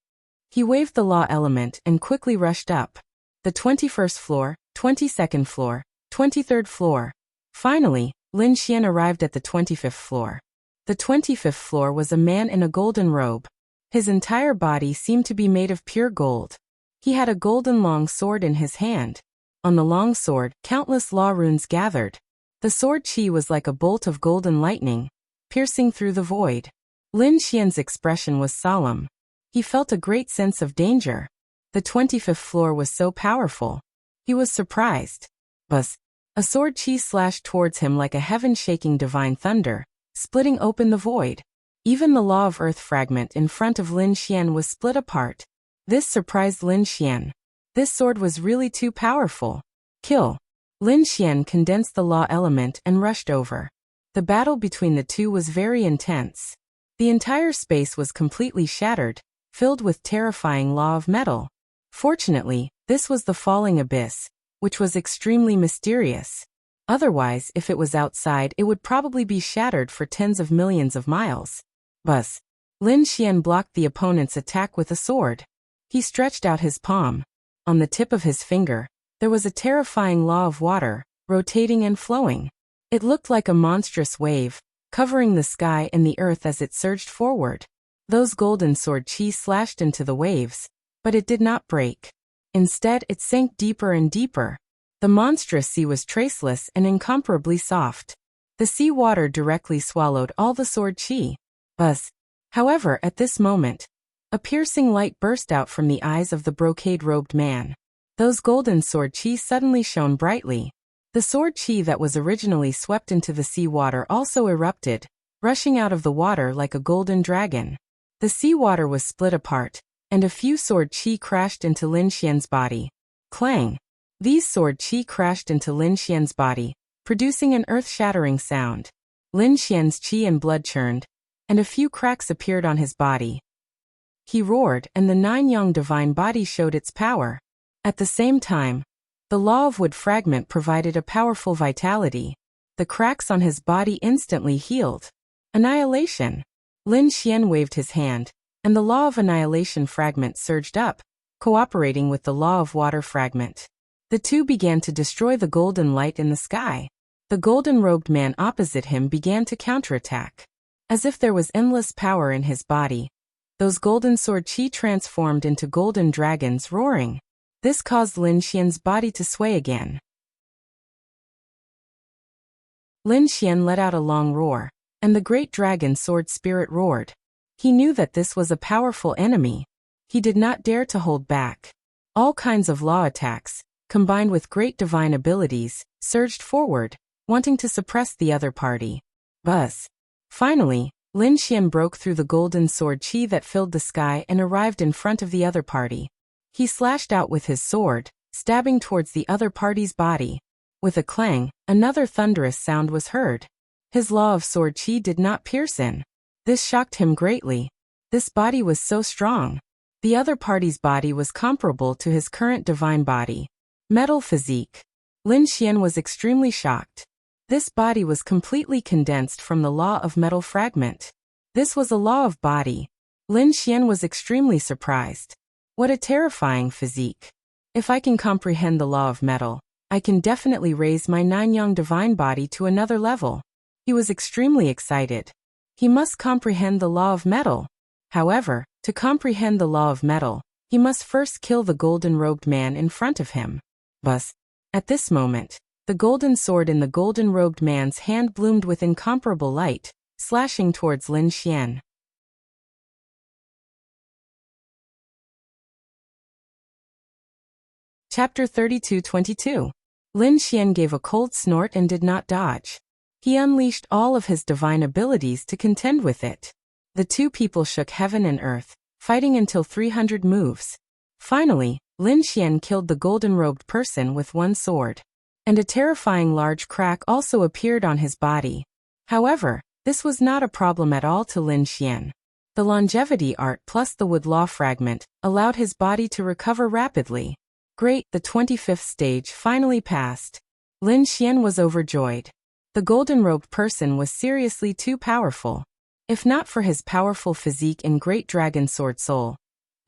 He waved the law element and quickly rushed up. The 21st floor, 22nd floor, 23rd floor. Finally, Lin Xian arrived at the 25th floor. The 25th floor was a man in a golden robe. His entire body seemed to be made of pure gold. He had a golden long sword in his hand. On the long sword, countless law runes gathered. The sword chi was like a bolt of golden lightning, piercing through the void. Lin Xian's expression was solemn. He felt a great sense of danger. The 25th floor was so powerful. He was surprised. Buzz! A sword chi slashed towards him like a heaven-shaking divine thunder, splitting open the void. Even the law of earth fragment in front of Lin Xian was split apart. This surprised Lin Xian. This sword was really too powerful. Kill. Lin Xian condensed the law element and rushed over. The battle between the two was very intense. The entire space was completely shattered, filled with terrifying law of metal. Fortunately, this was the falling abyss, which was extremely mysterious. Otherwise, if it was outside, it would probably be shattered for tens of millions of miles. Buzz! Lin Xian blocked the opponent's attack with a sword. He stretched out his palm. On the tip of his finger, there was a terrifying law of water, rotating and flowing. It looked like a monstrous wave, covering the sky and the earth as it surged forward. Those golden sword chi slashed into the waves, but it did not break. Instead, it sank deeper and deeper. The monstrous sea was traceless and incomparably soft. The sea water directly swallowed all the sword chi. Buzz! However, at this moment, a piercing light burst out from the eyes of the brocade-robed man. Those golden sword chi suddenly shone brightly. The sword chi that was originally swept into the sea water also erupted, rushing out of the water like a golden dragon. The sea water was split apart, and a few sword chi crashed into Lin Xian's body. Clang! These sword chi crashed into Lin Xian's body, producing an earth-shattering sound. Lin Xian's chi and blood churned, and a few cracks appeared on his body. He roared, and the 9-yang divine body showed its power. At the same time, the law of wood fragment provided a powerful vitality. The cracks on his body instantly healed. Annihilation! Lin Xian waved his hand, and the law of annihilation fragment surged up, cooperating with the law of water fragment. The two began to destroy the golden light in the sky. The golden-robed man opposite him began to counterattack. As if there was endless power in his body, those golden sword chi transformed into golden dragons roaring. This caused Lin Xian's body to sway again. Lin Xian let out a long roar, and the great dragon sword spirit roared. He knew that this was a powerful enemy. He did not dare to hold back. All kinds of law attacks, combined with great divine abilities, surged forward, wanting to suppress the other party. Buzz! Finally, Lin Xian broke through the golden sword chi that filled the sky and arrived in front of the other party. He slashed out with his sword, stabbing towards the other party's body. With a clang, another thunderous sound was heard. His law of sword chi did not pierce in. This shocked him greatly. This body was so strong. The other party's body was comparable to his current divine body. Metal physique. Lin Xian was extremely shocked. This body was completely condensed from the law of metal fragment. This was a law of body. Lin Xian was extremely surprised. What a terrifying physique. If I can comprehend the law of metal, I can definitely raise my 9-yang divine body to another level. He was extremely excited. He must comprehend the law of metal. However, to comprehend the law of metal, he must first kill the golden-robed man in front of him. Buzz! At this moment, the golden sword in the golden-robed man's hand bloomed with incomparable light, slashing towards Lin Xian. Chapter 32-22. Lin Xian gave a cold snort and did not dodge. He unleashed all of his divine abilities to contend with it. The two people shook heaven and earth, fighting until 300 moves. Finally, Lin Xian killed the golden-robed person with one sword. And a terrifying large crack also appeared on his body. However, this was not a problem at all to Lin Xian. The longevity art plus the wood law fragment allowed his body to recover rapidly. Great, the 25th stage finally passed. Lin Xian was overjoyed. The golden-robed person was seriously too powerful. If not for his powerful physique and great dragon sword soul,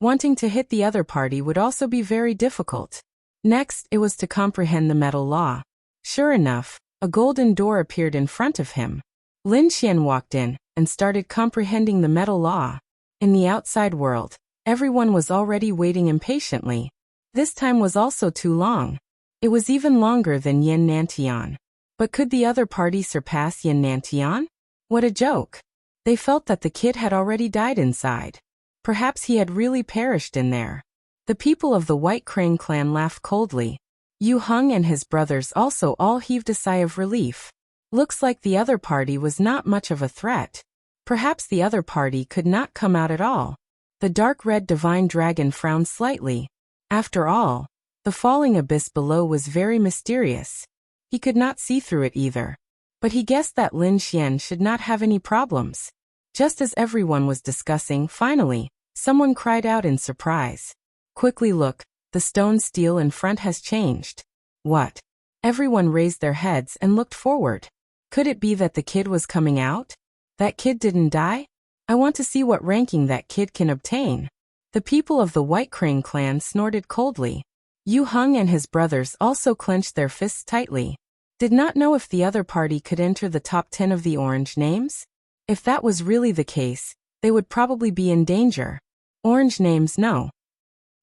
wanting to hit the other party would also be very difficult. Next, it was to comprehend the metal law. Sure enough, a golden door appeared in front of him. Lin Xian walked in and started comprehending the metal law. In the outside world, everyone was already waiting impatiently. This time was also too long. It was even longer than Yin Nantian. But could the other party surpass Yin Nantian? What a joke. They felt that the kid had already died inside. Perhaps he had really perished in there. The people of the White Crane clan laughed coldly. Yu Heng and his brothers also all heaved a sigh of relief. Looks like the other party was not much of a threat. Perhaps the other party could not come out at all. The dark red divine dragon frowned slightly. After all, the falling abyss below was very mysterious. He could not see through it either. But he guessed that Lin Xian should not have any problems. Just as everyone was discussing, finally, someone cried out in surprise. Quickly look, the stone steel in front has changed. What? Everyone raised their heads and looked forward. Could it be that the kid was coming out? That kid didn't die? I want to see what ranking that kid can obtain. The people of the White Crane clan snorted coldly. Yu Heng and his brothers also clenched their fists tightly. Did not know if the other party could enter the top 10 of the orange names? If that was really the case, they would probably be in danger. Orange names, no.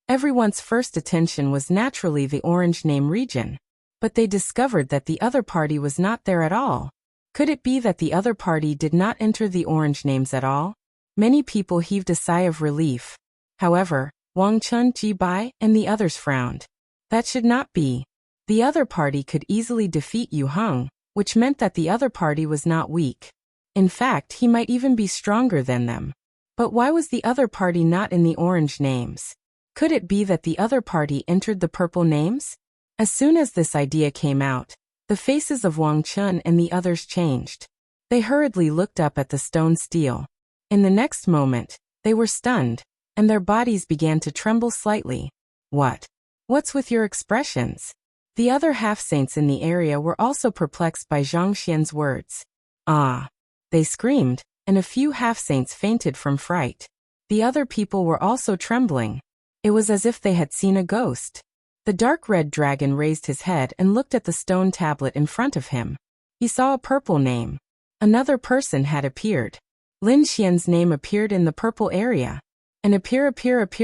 Everyone's first attention was naturally the orange name region. But they discovered that the other party was not there at all. Could it be that the other party did not enter the orange names at all? Many people heaved a sigh of relief. However, Wang Chun, Ji Bai, and the others frowned. That should not be. The other party could easily defeat Yu Heng, which meant that the other party was not weak. In fact, he might even be stronger than them. But why was the other party not in the orange names? Could it be that the other party entered the purple names? As soon as this idea came out, the faces of Wang Chun and the others changed. They hurriedly looked up at the stone stele. In the next moment, they were stunned, and their bodies began to tremble slightly. What's with your expressions? The other half-saints in the area were also perplexed by Zhang Xian's words. Ah! They screamed, and a few half-saints fainted from fright. The other people were also trembling. It was as if they had seen a ghost. The dark red dragon raised his head and looked at the stone tablet in front of him. He saw a purple name. Another person had appeared. Lin Xian's name appeared in the purple area. And appear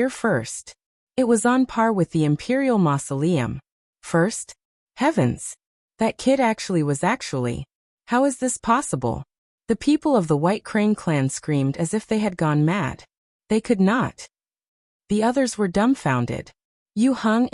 first. It was on par with the Imperial Mausoleum. First? Heavens! That kid was actually. How is this possible? The people of the White Crane clan screamed as if they had gone mad. They could not. The others were dumbfounded. Yu Heng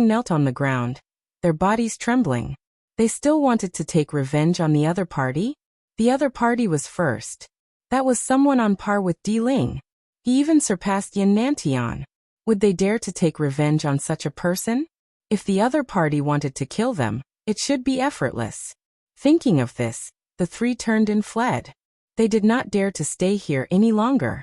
knelt on the ground, their bodies trembling. They still wanted to take revenge on the other party? The other party was first. That was someone on par with Di Ling. He even surpassed Yin Nantian. Would they dare to take revenge on such a person? If the other party wanted to kill them, it should be effortless. Thinking of this, the three turned and fled. They did not dare to stay here any longer.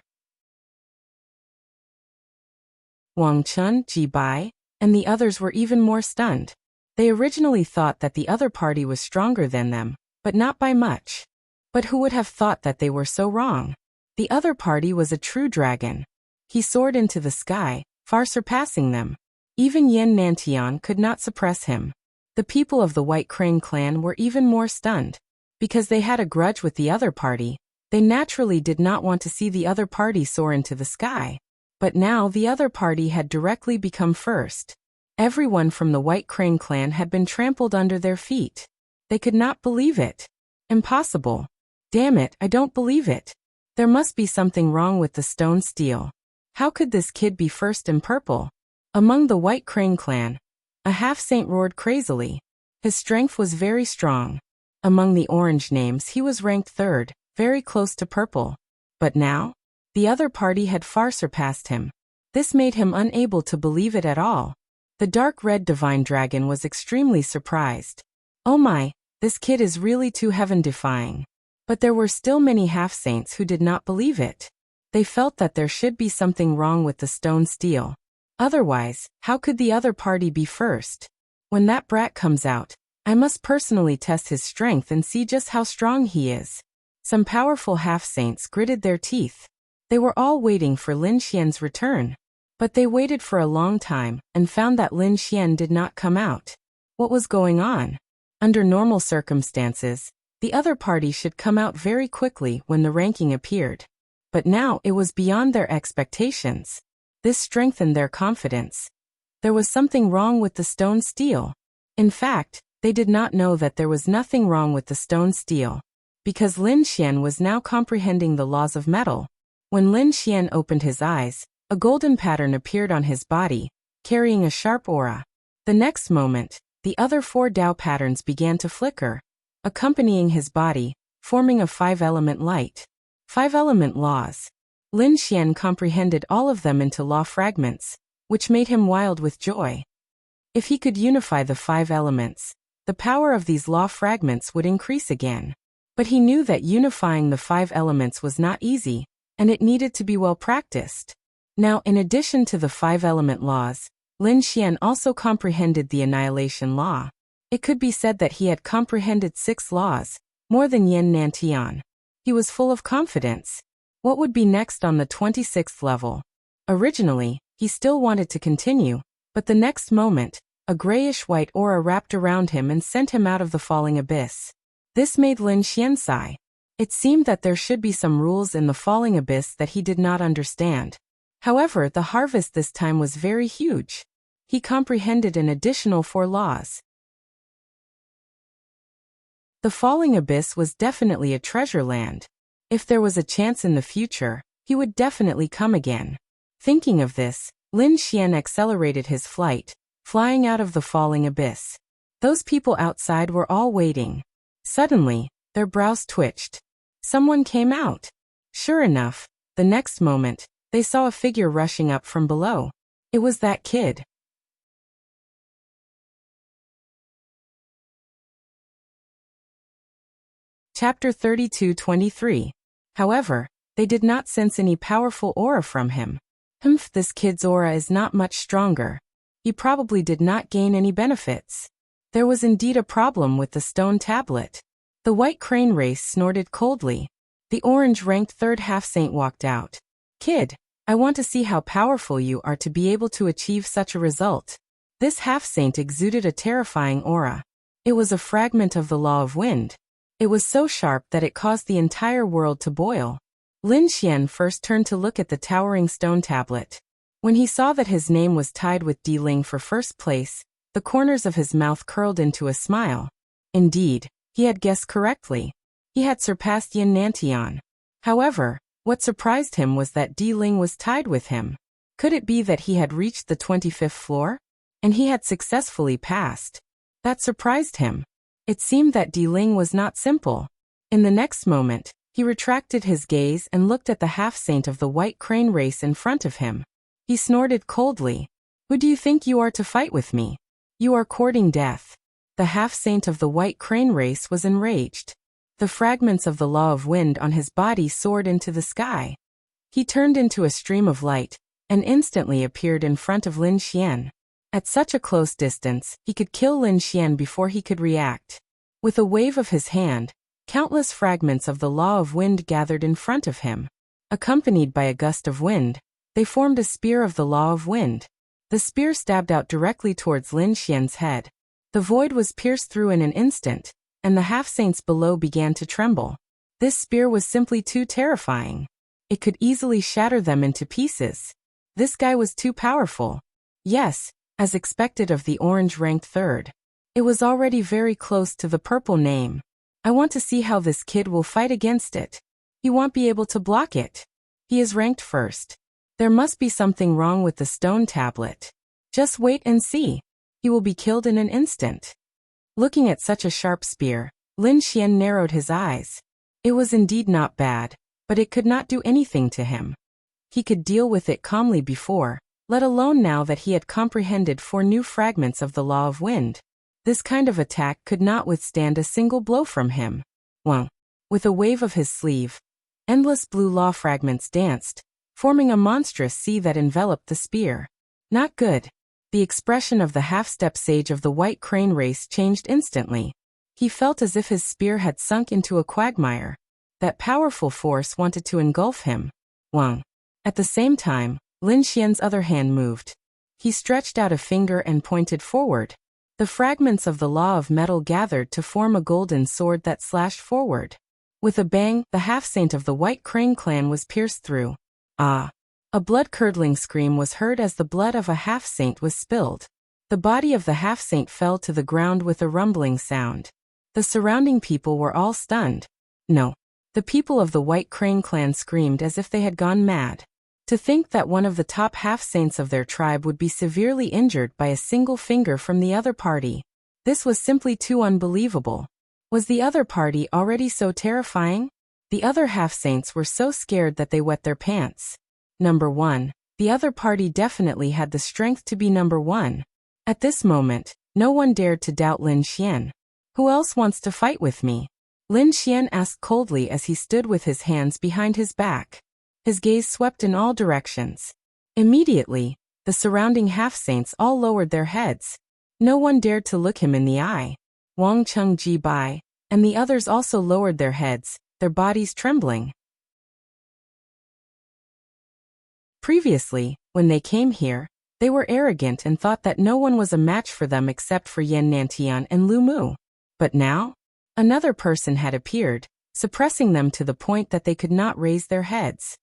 Wang Chun, Ji Bai, and the others were even more stunned. They originally thought that the other party was stronger than them, but not by much. But who would have thought that they were so wrong? The other party was a true dragon. He soared into the sky, far surpassing them. Even Yin Nantian could not suppress him. The people of the White Crane clan were even more stunned. Because they had a grudge with the other party, they naturally did not want to see the other party soar into the sky. But now the other party had directly become first. Everyone from the White Crane clan had been trampled under their feet. They could not believe it. Impossible. Damn it, I don't believe it. There must be something wrong with the stone stele. How could this kid be first in purple? Among the White Crane clan, a half-saint roared crazily. His strength was very strong. Among the orange names he was ranked third, very close to purple. But now? The other party had far surpassed him. This made him unable to believe it at all. The dark red divine dragon was extremely surprised. Oh my, this kid is really too heaven-defying. But there were still many half-saints who did not believe it. They felt that there should be something wrong with the stone stele. Otherwise, how could the other party be first? When that brat comes out, I must personally test his strength and see just how strong he is. Some powerful half-saints gritted their teeth. They were all waiting for Lin Xian's return. But they waited for a long time and found that Lin Xian did not come out. What was going on? Under normal circumstances, the other party should come out very quickly when the ranking appeared. But now it was beyond their expectations. This strengthened their confidence. There was something wrong with the stone stele. In fact, they did not know that there was nothing wrong with the stone stele. Because Lin Xian was now comprehending the laws of metal. When Lin Xian opened his eyes, a golden pattern appeared on his body, carrying a sharp aura. The next moment, the other 4 Dao patterns began to flicker, accompanying his body, forming a 5-element light. 5-element laws. Lin Xian comprehended all of them into law fragments, which made him wild with joy. If he could unify the 5 elements, the power of these law fragments would increase again. But he knew that unifying the 5 elements was not easy, and it needed to be well practiced. Now, in addition to the 5-element laws, Lin Xian also comprehended the annihilation law. It could be said that he had comprehended 6 laws, more than Yin Nantian. He was full of confidence. What would be next on the 26th level? Originally, he still wanted to continue, but the next moment, a grayish-white aura wrapped around him and sent him out of the falling abyss. This made Lin Xian sigh. It seemed that there should be some rules in the falling abyss that he did not understand. However, the harvest this time was very huge. He comprehended an additional 4 laws. The falling abyss was definitely a treasure land. If there was a chance in the future, he would definitely come again. Thinking of this, Lin Xian accelerated his flight, flying out of the falling abyss. Those people outside were all waiting. Suddenly, their brows twitched. Someone came out. Sure enough, The next moment, they saw a figure rushing up from below. It was that kid. Chapter 32-23. However, they did not sense any powerful aura from him. This kid's aura is not much stronger. He probably did not gain any benefits. There was indeed a problem with the stone tablet. The white crane race snorted coldly. The orange-ranked third half-saint walked out. Kid, I want to see how powerful you are to be able to achieve such a result. This half-saint exuded a terrifying aura. It was a fragment of the law of wind. It was so sharp that it caused the entire world to boil. Lin Xian first turned to look at the towering stone tablet. When he saw that his name was tied with Di Ling for first place, the corners of his mouth curled into a smile. Indeed, he had guessed correctly. He had surpassed Yin Nantian. However, what surprised him was that Di Ling was tied with him. Could it be that he had reached the 25th floor? And he had successfully passed. That surprised him. It seemed that Di Ling was not simple. In the next moment, he retracted his gaze and looked at the half-saint of the white crane race in front of him. He snorted coldly. Who do you think you are to fight with me? You are courting death. The half-saint of the white crane race was enraged. The fragments of the law of wind on his body soared into the sky. He turned into a stream of light, and instantly appeared in front of Lin Xian. At such a close distance, he could kill Lin Xian before he could react. With a wave of his hand, countless fragments of the law of wind gathered in front of him. Accompanied by a gust of wind, they formed a spear of the law of wind. The spear stabbed out directly towards Lin Xian's head. The void was pierced through in an instant, and the half-saints below began to tremble. This spear was simply too terrifying. It could easily shatter them into pieces. This guy was too powerful. Yes, as expected of the orange-ranked third. It was already very close to the purple name. I want to see how this kid will fight against it. He won't be able to block it. He is ranked first. There must be something wrong with the stone tablet. Just wait and see. He will be killed in an instant. Looking at such a sharp spear, Lin Xian narrowed his eyes. It was indeed not bad, but it could not do anything to him. He could deal with it calmly before, let alone now that he had comprehended 4 new fragments of the law of wind. This kind of attack could not withstand a single blow from him. Wang. With a wave of his sleeve, endless blue law fragments danced, forming a monstrous sea that enveloped the spear. Not good. The expression of the half-step sage of the white crane race changed instantly. He felt as if his spear had sunk into a quagmire. That powerful force wanted to engulf him. Wang. At the same time, Lin Xian's other hand moved. He stretched out a finger and pointed forward. The fragments of the law of metal gathered to form a golden sword that slashed forward. With a bang, the half-saint of the white crane clan was pierced through. Ah! A blood-curdling scream was heard as the blood of a half-saint was spilled. The body of the half-saint fell to the ground with a rumbling sound. The surrounding people were all stunned. No. The people of the white crane clan screamed as if they had gone mad. To think that one of the top half-saints of their tribe would be severely injured by a single finger from the other party. This was simply too unbelievable. Was the other party already so terrifying? The other half-saints were so scared that they wet their pants. Number 1. The other party definitely had the strength to be number 1. At this moment, no one dared to doubt Lin Xian. Who else wants to fight with me? Lin Xian asked coldly as he stood with his hands behind his back. His gaze swept in all directions. Immediately, the surrounding half-saints all lowered their heads. No one dared to look him in the eye. Wang Cheng Ji Bai, and the others also lowered their heads, their bodies trembling. Previously, when they came here, they were arrogant and thought that no one was a match for them except for Yan Nantian and Lu Mu. But now, another person had appeared, suppressing them to the point that they could not raise their heads.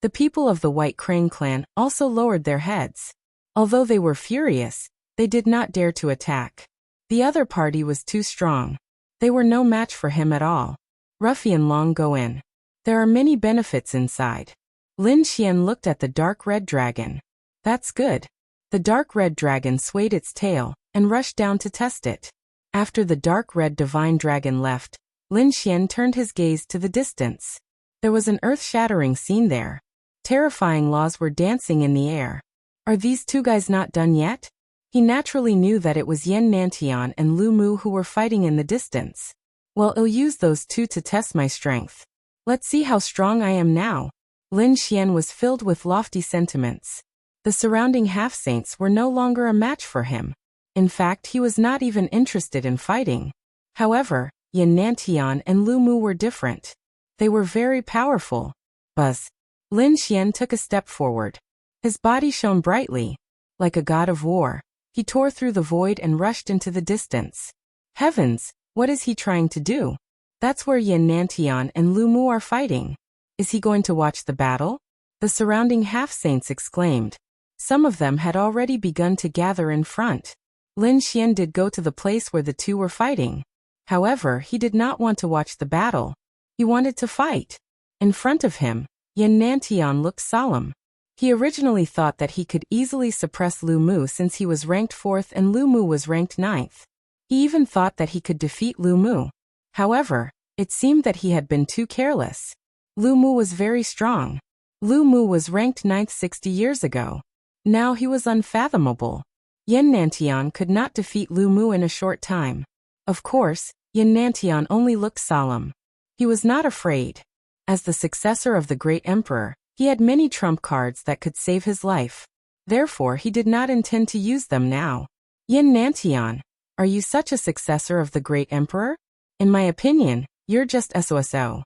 The people of the White Crane clan also lowered their heads. Although they were furious, they did not dare to attack. The other party was too strong. They were no match for him at all. Ruffian Long go in. There are many benefits inside. Lin Xian looked at the dark red dragon. That's good. The dark red dragon swayed its tail and rushed down to test it. After the dark red divine dragon left, Lin Xian turned his gaze to the distance. There was an earth-shattering scene there. Terrifying laws were dancing in the air. Are these two guys not done yet? He naturally knew that it was Yan Nantian and Lu Mu who were fighting in the distance. Well, I'll use those two to test my strength. Let's see how strong I am now. Lin Xian was filled with lofty sentiments. The surrounding half-saints were no longer a match for him. In fact, he was not even interested in fighting. However, Yan Nantian and Lu Mu were different. They were very powerful. Buzz. Lin Xian took a step forward. His body shone brightly. Like a god of war, he tore through the void and rushed into the distance. Heavens, what is he trying to do? That's where Yan Nantian and Lu Mu are fighting. Is he going to watch the battle? The surrounding half-saints exclaimed. Some of them had already begun to gather in front. Lin Xian did go to the place where the two were fighting. However, he did not want to watch the battle. He wanted to fight. In front of him, Yan Nantian looked solemn. He originally thought that he could easily suppress Lu Mu since he was ranked 4th and Lu Mu was ranked 9th. He even thought that he could defeat Lu Mu. However, it seemed that he had been too careless. Lu Mu was very strong. Lu Mu was ranked 9th 60 years ago. Now he was unfathomable. Yan Nantian could not defeat Lu Mu in a short time. Of course, Yan Nantian only looked solemn. He was not afraid. As the successor of the great emperor, he had many trump cards that could save his life. Therefore, he did not intend to use them now. Yan Nantian, are you such a successor of the great emperor? In my opinion, you're just SOSO.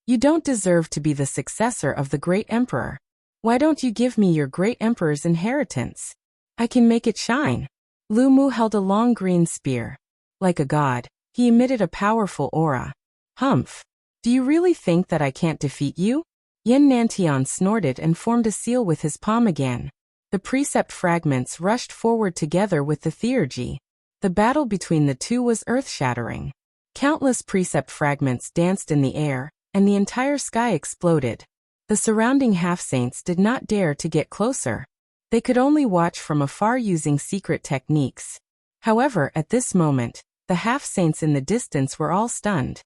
You don't deserve to be the successor of the great emperor. Why don't you give me your great emperor's inheritance? I can make it shine. Lu Mu held a long green spear. Like a god, he emitted a powerful aura. Humph. Do you really think that I can't defeat you? Yan Nantian snorted and formed a seal with his palm again. The precept fragments rushed forward together with the theurgy. The battle between the two was earth-shattering. Countless precept fragments danced in the air, and the entire sky exploded. The surrounding half-saints did not dare to get closer. They could only watch from afar using secret techniques. However, at this moment, the half-saints in the distance were all stunned.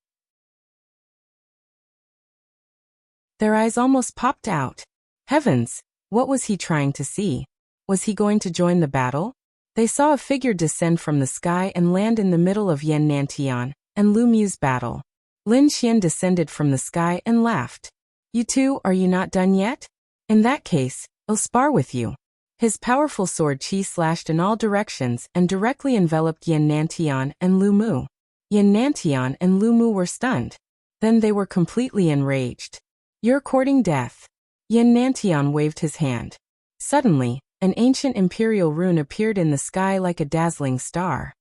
Their eyes almost popped out. Heavens, what was he trying to see? Was he going to join the battle? They saw a figure descend from the sky and land in the middle of Yan Nantian and Lu Mu's battle. Lin Xian descended from the sky and laughed. You two, are you not done yet? In that case, I'll spar with you. His powerful sword chi slashed in all directions and directly enveloped Yan Nantian and Lu Mu. Yan Nantian and Lu Mu were stunned. Then they were completely enraged. You're courting death. Yan Nantian waved his hand. Suddenly, an ancient imperial rune appeared in the sky like a dazzling star.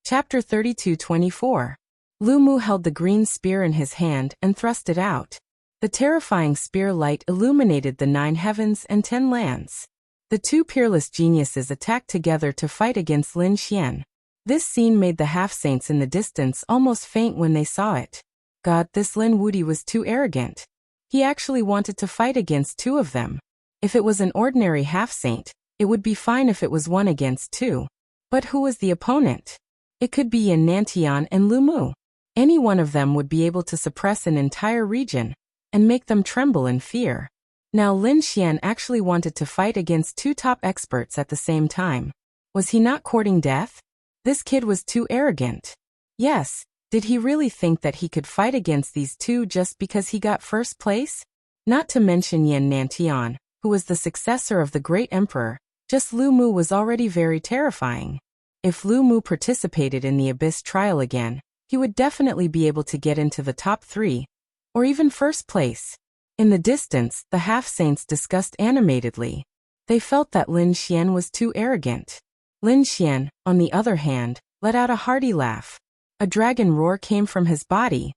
Chapter 32-24. Lu Mu held the green spear in his hand and thrust it out. The terrifying spear light illuminated the 9 heavens and 10 lands. The two peerless geniuses attacked together to fight against Lin Xian. This scene made the half-saints in the distance almost faint when they saw it. God, this Lin Wudi was too arrogant. He actually wanted to fight against 2 of them. If it was an ordinary half-saint, it would be fine if it was 1 against 2. But who was the opponent? It could be Yan Nantian and Lu Mu. Any one of them would be able to suppress an entire region and make them tremble in fear. Now Lin Xian actually wanted to fight against 2 top experts at the same time. Was he not courting death? This kid was too arrogant. Yes, did he really think that he could fight against these 2 just because he got first place? Not to mention Yan Nantian, who was the successor of the great emperor. Just Lu Mu was already very terrifying. If Lu Mu participated in the Abyss trial again, he would definitely be able to get into the top 3, or even first place. In the distance, the half-saints discussed animatedly. They felt that Lin Xian was too arrogant. Lin Xian, on the other hand, let out a hearty laugh. A dragon roar came from his body.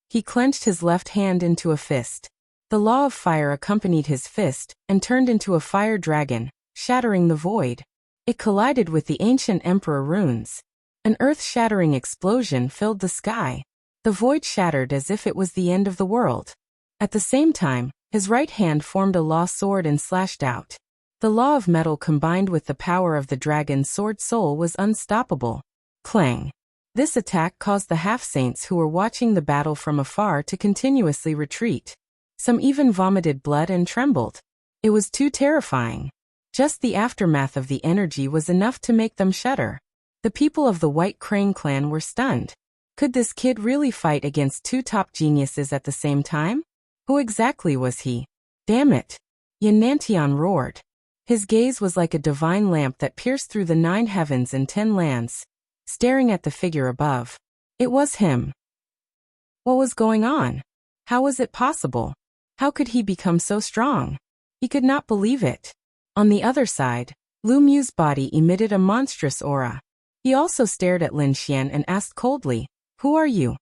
He clenched his left hand into a fist. The law of fire accompanied his fist and turned into a fire dragon, shattering the void. It collided with the ancient emperor runes. An earth-shattering explosion filled the sky. The void shattered as if it was the end of the world. At the same time, his right hand formed a law sword and slashed out. The law of metal combined with the power of the dragon's sword soul was unstoppable. Clang. This attack caused the half-saints who were watching the battle from afar to continuously retreat. Some even vomited blood and trembled. It was too terrifying. Just the aftermath of the energy was enough to make them shudder. The people of the White Crane clan were stunned. Could this kid really fight against two top geniuses at the same time? Who exactly was he? Damn it! Yannantian roared. His gaze was like a divine lamp that pierced through the 9 heavens and 10 lands, staring at the figure above. It was him. What was going on? How was it possible? How could he become so strong? He could not believe it. On the other side, Lu Mu's body emitted a monstrous aura. He also stared at Lin Xian and asked coldly, "Who are you?"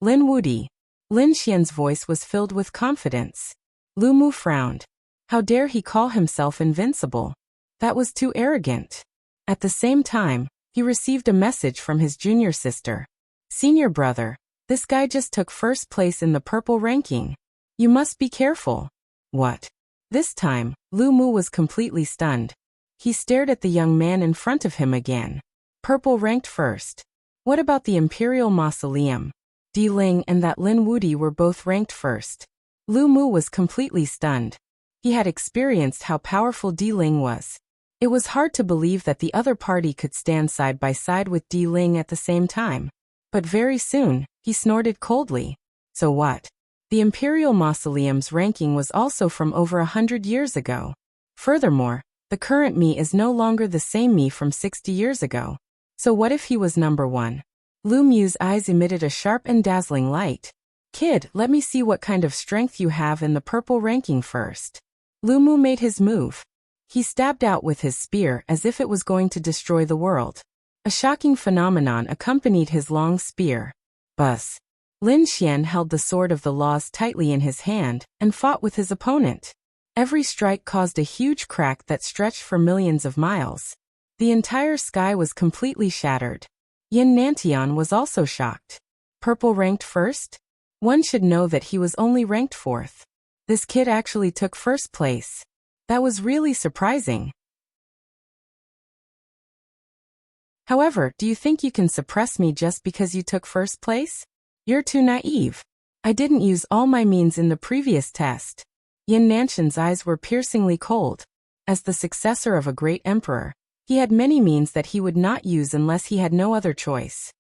"Lin Wudi." Lin Xian's voice was filled with confidence. Lu Mu frowned. How dare he call himself invincible? That was too arrogant. At the same time, he received a message from his junior sister. "Senior brother, this guy just took first place in the purple ranking. You must be careful." "What?" This time, Lu Mu was completely stunned. He stared at the young man in front of him again. Purple ranked first. What about the Imperial Mausoleum? Di Ling and that Lin Wudi were both ranked first. Lu Mu was completely stunned. He had experienced how powerful Di Ling was. It was hard to believe that the other party could stand side by side with Di Ling at the same time. But very soon, he snorted coldly. So what? The Imperial Mausoleum's ranking was also from over 100 years ago. Furthermore, the current me is no longer the same me from 60 years ago. So what if he was number 1? Lu Mu's eyes emitted a sharp and dazzling light. "Kid, let me see what kind of strength you have in the purple ranking first." Lu Mu made his move. He stabbed out with his spear as if it was going to destroy the world. A shocking phenomenon accompanied his long spear. Buzz. Lin Xian held the sword of the laws tightly in his hand and fought with his opponent. Every strike caused a huge crack that stretched for millions of miles. The entire sky was completely shattered. Yannantian was also shocked. Purple ranked first? One should know that he was only ranked 4th. This kid actually took first place. That was really surprising. However, do you think you can suppress me just because you took first place? You're too naive. I didn't use all my means in the previous test. Yannantian's eyes were piercingly cold. As the successor of a great emperor, he had many means that he would not use unless he had no other choice.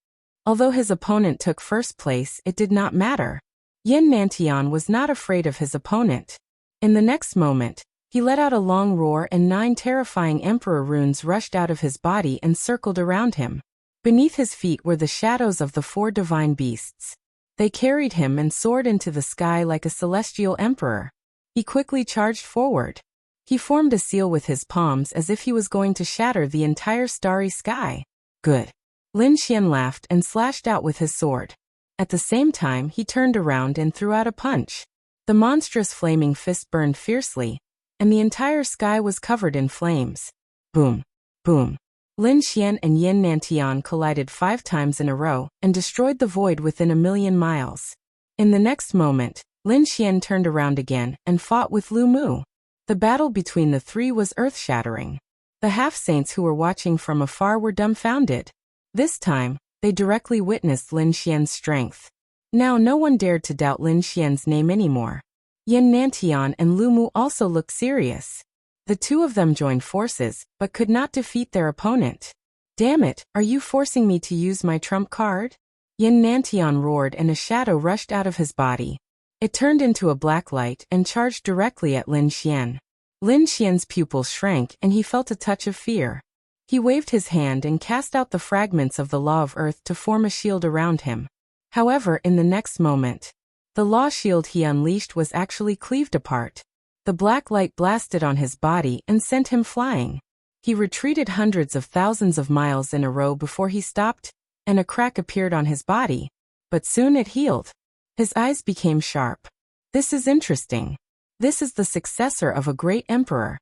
Although his opponent took first place, it did not matter. Yannantian was not afraid of his opponent. In the next moment, he let out a long roar and 9 terrifying emperor runes rushed out of his body and circled around him. Beneath his feet were the shadows of the 4 divine beasts. They carried him and soared into the sky like a celestial emperor. He quickly charged forward. He formed a seal with his palms as if he was going to shatter the entire starry sky. Good. Lin Xian laughed and slashed out with his sword. At the same time, he turned around and threw out a punch. The monstrous flaming fist burned fiercely, and the entire sky was covered in flames. Boom. Boom. Lin Xian and Yannantian collided 5 times in a row and destroyed the void within a million miles. In the next moment, Lin Xian turned around again and fought with Lu Mu. The battle between the 3 was earth-shattering. The half-saints who were watching from afar were dumbfounded. This time, they directly witnessed Lin Xian's strength. Now no one dared to doubt Lin Xian's name anymore. Yannantian and Lu Mu also looked serious. The 2 of them joined forces, but could not defeat their opponent. "Damn it, are you forcing me to use my trump card?" Yannantian roared and a shadow rushed out of his body. It turned into a black light and charged directly at Lin Xian. Lin Xian's pupils shrank and he felt a touch of fear. He waved his hand and cast out the fragments of the Law of Earth to form a shield around him. However, in the next moment, the law shield he unleashed was actually cleaved apart. The black light blasted on his body and sent him flying. He retreated hundreds of thousands of miles in a row before he stopped, and a crack appeared on his body. But soon it healed. His eyes became sharp. This is interesting. This is the successor of a great emperor.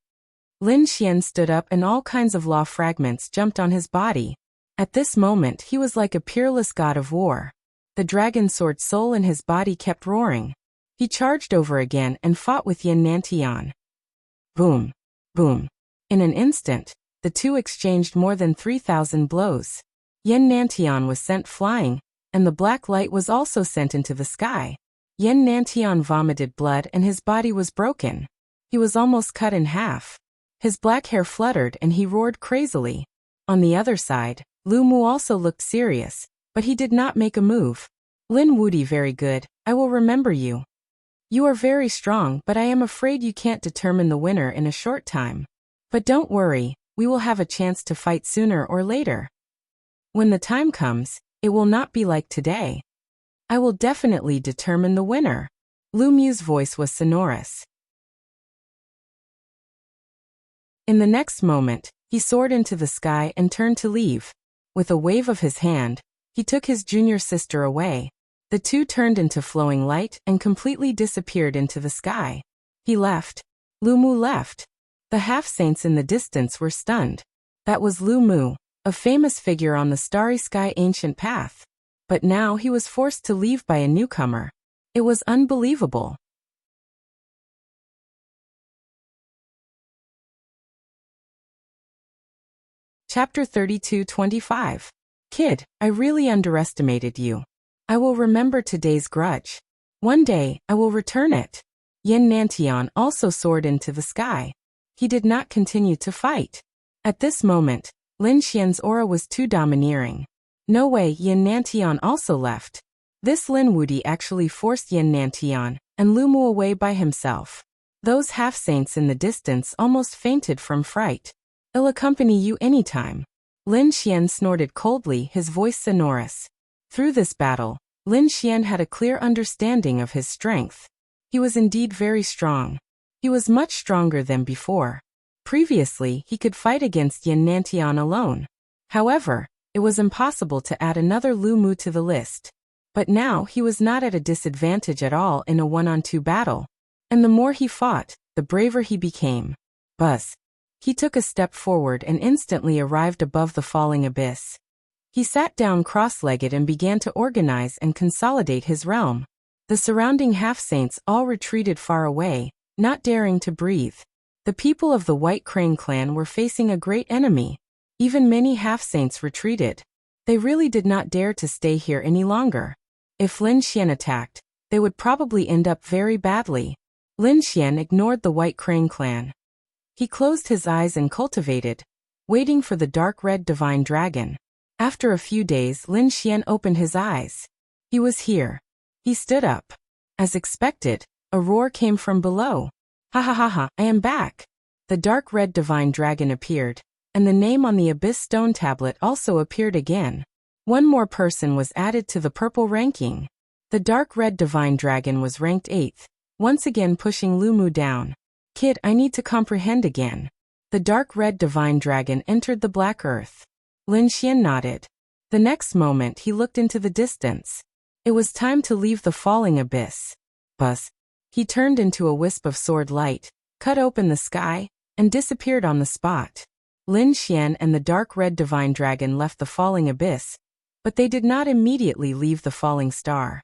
Lin Xian stood up and all kinds of law fragments jumped on his body. At this moment he was like a peerless god of war. The dragon sword soul in his body kept roaring. He charged over again and fought with Yannantian. Boom. Boom. In an instant, the 2 exchanged more than 3,000 blows. Yan Nantian was sent flying, and the black light was also sent into the sky. Yan Nantian vomited blood and his body was broken. He was almost cut in half. His black hair fluttered and he roared crazily. On the other side, Lu Mu also looked serious, but he did not make a move. Lin Wudi, very good, I will remember you. You are very strong, but I am afraid you can't determine the winner in a short time. But don't worry, we will have a chance to fight sooner or later. When the time comes, it will not be like today. I will definitely determine the winner. Lu Mu's voice was sonorous. In the next moment, he soared into the sky and turned to leave. With a wave of his hand, he took his junior sister away. The two turned into flowing light and completely disappeared into the sky. He left. Lu Mu left. The half-saints in the distance were stunned. That was Lu Mu, a famous figure on the starry sky ancient path. But now he was forced to leave by a newcomer. It was unbelievable. Chapter 32-25. Kid, I really underestimated you. I will remember today's grudge. One day, I will return it. Yan Nantian also soared into the sky. He did not continue to fight. At this moment, Lin Xian's aura was too domineering. No way, Yan Nantian also left. This Lin Wudi actually forced Yan Nantian and Lu Mu away by himself. Those half-saints in the distance almost fainted from fright. I'll accompany you anytime. Lin Xian snorted coldly, his voice sonorous. Through this battle, Lin Xian had a clear understanding of his strength. He was indeed very strong. He was much stronger than before. Previously, he could fight against Yan Nantian alone. However, it was impossible to add another Lu Mu to the list. But now he was not at a disadvantage at all in a one-on-two battle. And the more he fought, the braver he became. Buzz. He took a step forward and instantly arrived above the falling abyss. He sat down cross-legged and began to organize and consolidate his realm. The surrounding half-saints all retreated far away, not daring to breathe. The people of the White Crane clan were facing a great enemy. Even many half-saints retreated. They really did not dare to stay here any longer. If Lin Xian attacked, they would probably end up very badly. Lin Xian ignored the White Crane clan. He closed his eyes and cultivated, waiting for the dark red divine dragon. After a few days, Lin Xian opened his eyes. He was here. He stood up. As expected, a roar came from below. Ha ha ha ha, I am back. The dark red divine dragon appeared, and the name on the abyss stone tablet also appeared again. One more person was added to the purple ranking. The dark red divine dragon was ranked 8th, once again pushing Lu Mu down. Kid, I need to comprehend again. The dark red divine dragon entered the black earth. Lin Xian nodded. The next moment he looked into the distance. It was time to leave the falling abyss. Buzz. He turned into a wisp of sword light, cut open the sky, and disappeared on the spot. Lin Xian and the dark red divine dragon left the falling abyss, but they did not immediately leave the falling star.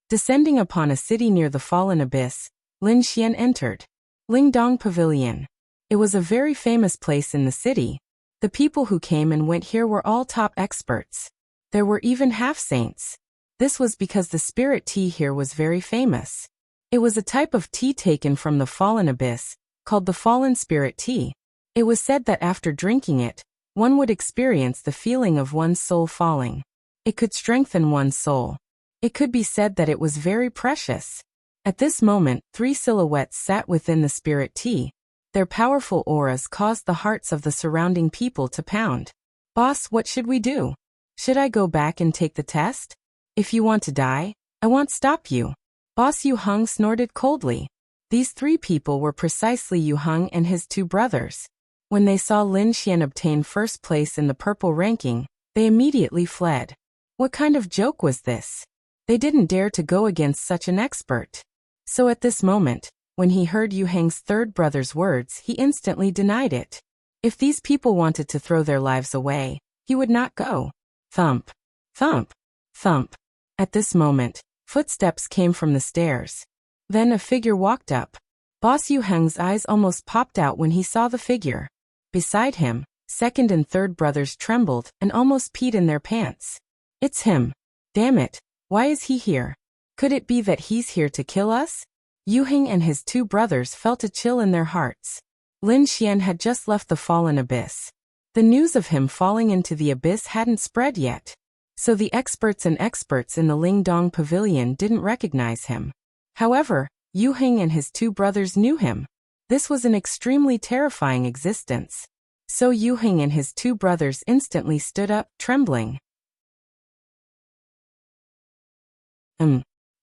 Descending upon a city near the fallen abyss, Lin Xian entered. Lingdong Pavilion. It was a very famous place in the city. The people who came and went here were all top experts. There were even half-saints. This was because the spirit tea here was very famous. It was a type of tea taken from the fallen abyss, called the fallen spirit tea. It was said that after drinking it, one would experience the feeling of one's soul falling. It could strengthen one's soul. It could be said that it was very precious. At this moment, 3 silhouettes sat within the spirit tea. Their powerful auras caused the hearts of the surrounding people to pound. Boss, what should we do? Should I go back and take the test? If you want to die, I won't stop you. Boss Yu Hung snorted coldly. These 3 people were precisely Yu Hung and his 2 brothers. When they saw Lin Xian obtain first place in the purple ranking, they immediately fled. What kind of joke was this? They didn't dare to go against such an expert. So at this moment, when he heard Yu Hang's 3rd brother's words, he instantly denied it. If these people wanted to throw their lives away, he would not go. Thump. Thump. Thump. At this moment, footsteps came from the stairs. Then a figure walked up. Boss Yu Hang's eyes almost popped out when he saw the figure. Beside him, second and third brothers trembled and almost peed in their pants. It's him. Damn it. Why is he here? Could it be that he's here to kill us? Yuheng and his two brothers felt a chill in their hearts. Lin Xian had just left the fallen abyss. The news of him falling into the abyss hadn't spread yet. So the experts in the Lingdong Pavilion didn't recognize him. However, Yuheng and his two brothers knew him. This was an extremely terrifying existence. So Yuheng and his two brothers instantly stood up, trembling.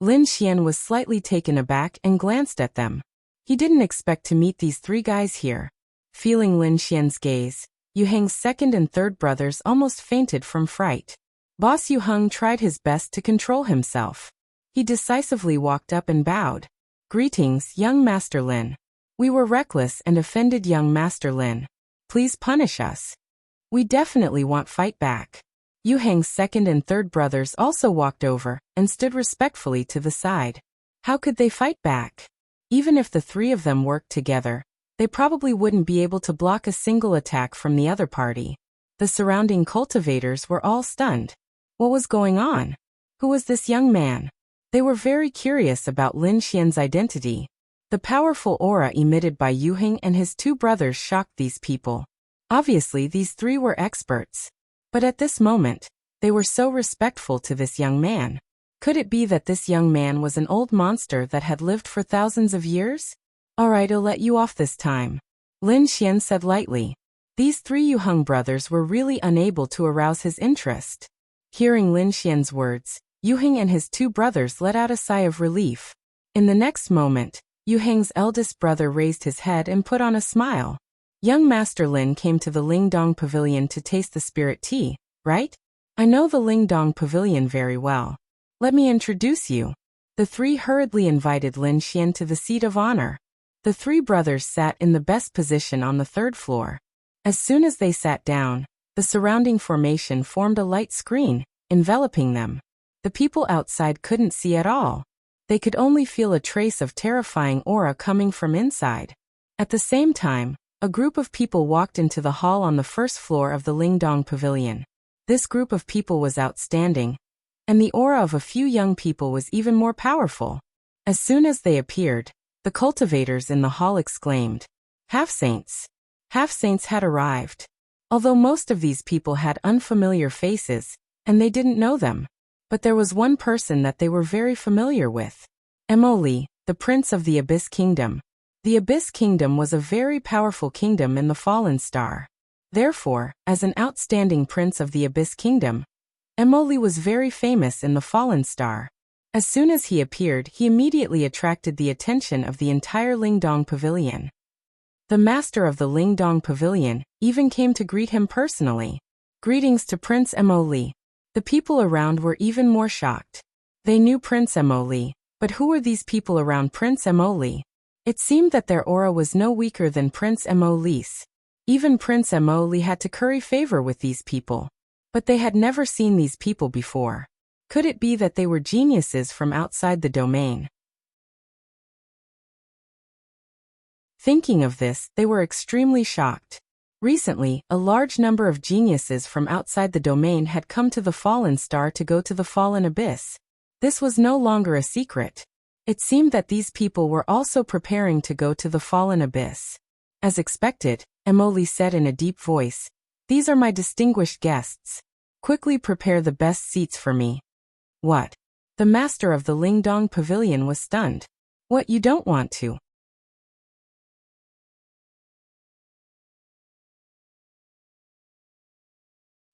Lin Xian was slightly taken aback and glanced at them. He didn't expect to meet these three guys here. Feeling Lin Xian's gaze, Yuheng's second and third brothers almost fainted from fright. Boss Yuheng tried his best to control himself. He decisively walked up and bowed. Greetings, young Master Lin. We were reckless and offended young Master Lin. Please punish us. We definitely won't fight back. Yuheng's second and third brothers also walked over and stood respectfully to the side. How could they fight back? Even if the three of them worked together, they probably wouldn't be able to block a single attack from the other party. The surrounding cultivators were all stunned. What was going on? Who was this young man? They were very curious about Lin Xian's identity. The powerful aura emitted by Yuheng and his two brothers shocked these people. Obviously, these three were experts. But at this moment, they were so respectful to this young man. Could it be that this young man was an old monster that had lived for thousands of years? Alright, I'll let you off this time. Lin Xian said lightly. These three Yuheng brothers were really unable to arouse his interest. Hearing Lin Xian's words, Yuheng and his two brothers let out a sigh of relief. In the next moment, Yuheng's eldest brother raised his head and put on a smile. Young Master Lin came to the Lingdong Pavilion to taste the spirit tea, right? I know the Lingdong Pavilion very well. Let me introduce you. The three hurriedly invited Lin Xian to the seat of honor. The three brothers sat in the best position on the third floor. As soon as they sat down, the surrounding formation formed a light screen, enveloping them. The people outside couldn't see at all. They could only feel a trace of terrifying aura coming from inside. At the same time, a group of people walked into the hall on the first floor of the Lingdong Pavilion. This group of people was outstanding, and the aura of a few young people was even more powerful. As soon as they appeared, the cultivators in the hall exclaimed, "Half-saints!" Half-saints had arrived. Although most of these people had unfamiliar faces, and they didn't know them. But there was one person that they were very familiar with. Emoli, the Prince of the Abyss Kingdom. The Abyss Kingdom was a very powerful kingdom in the Fallen Star. Therefore, as an outstanding Prince of the Abyss Kingdom, Emoli was very famous in the Fallen Star. As soon as he appeared, he immediately attracted the attention of the entire Lingdong Pavilion. The master of the Lingdong Pavilion even came to greet him personally. Greetings to Prince Emoli. The people around were even more shocked. They knew Prince Emoli, but who were these people around Prince Emoli? It seemed that their aura was no weaker than Prince Emoli's. Even Prince Emoli had to curry favor with these people. But they had never seen these people before. Could it be that they were geniuses from outside the domain? Thinking of this, they were extremely shocked. Recently, a large number of geniuses from outside the domain had come to the Fallen Star to go to the Fallen Abyss. This was no longer a secret. It seemed that these people were also preparing to go to the Fallen Abyss. As expected, Emoli said in a deep voice, "These are my distinguished guests. Quickly prepare the best seats for me." What? The master of the Lingdong Pavilion was stunned. What, you don't want to?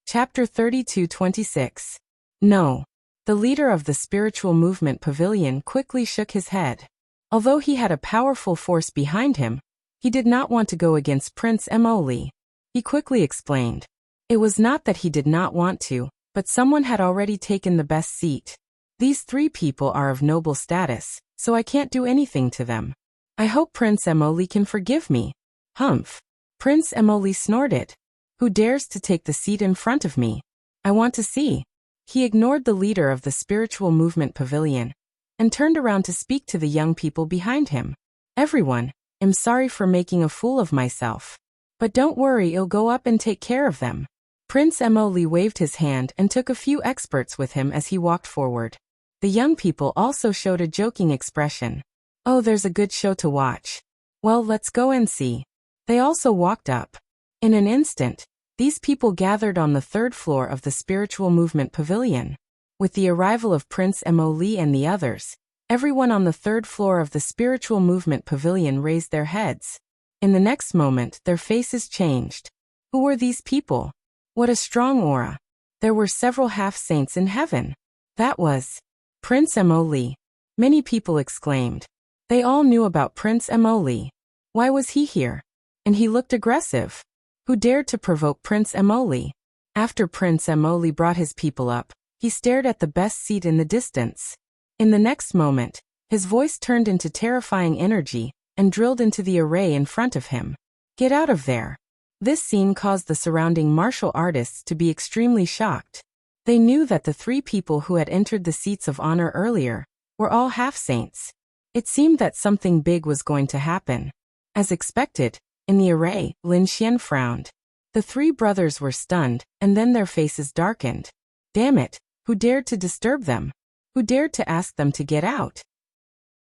Chapter 32-26. No. The leader of the Spiritual Movement Pavilion quickly shook his head. Although he had a powerful force behind him, he did not want to go against Prince Emoli. He quickly explained. It was not that he did not want to, but someone had already taken the best seat. These three people are of noble status, so I can't do anything to them. I hope Prince Emoli can forgive me. Humph. Prince Emoli snorted. Who dares to take the seat in front of me? I want to see. He ignored the leader of the Spiritual Movement Pavilion and turned around to speak to the young people behind him. Everyone, I'm sorry for making a fool of myself. But don't worry, I'll go up and take care of them. Prince Mo waved his hand and took a few experts with him as he walked forward. The young people also showed a joking expression. Oh, there's a good show to watch. Well, let's go and see. They also walked up. In an instant, these people gathered on the third floor of the Spiritual Movement Pavilion. With the arrival of Prince Mo and the others, everyone on the third floor of the Spiritual Movement Pavilion raised their heads. In the next moment, their faces changed. Who were these people? What a strong aura. There were several half-saints in heaven. That was Prince Mo. Many people exclaimed. They all knew about Prince Mo. Why was he here? And he looked aggressive. Who dared to provoke Prince Mo? After Prince Mo brought his people up, he stared at the best seat in the distance. In the next moment, his voice turned into terrifying energy and drilled into the array in front of him. Get out of there. This scene caused the surrounding martial artists to be extremely shocked. They knew that the three people who had entered the seats of honor earlier were all half-saints. It seemed that something big was going to happen. As expected, in the array, Lin Xian frowned. The three brothers were stunned, and then their faces darkened. Damn it, who dared to disturb them? Who dared to ask them to get out?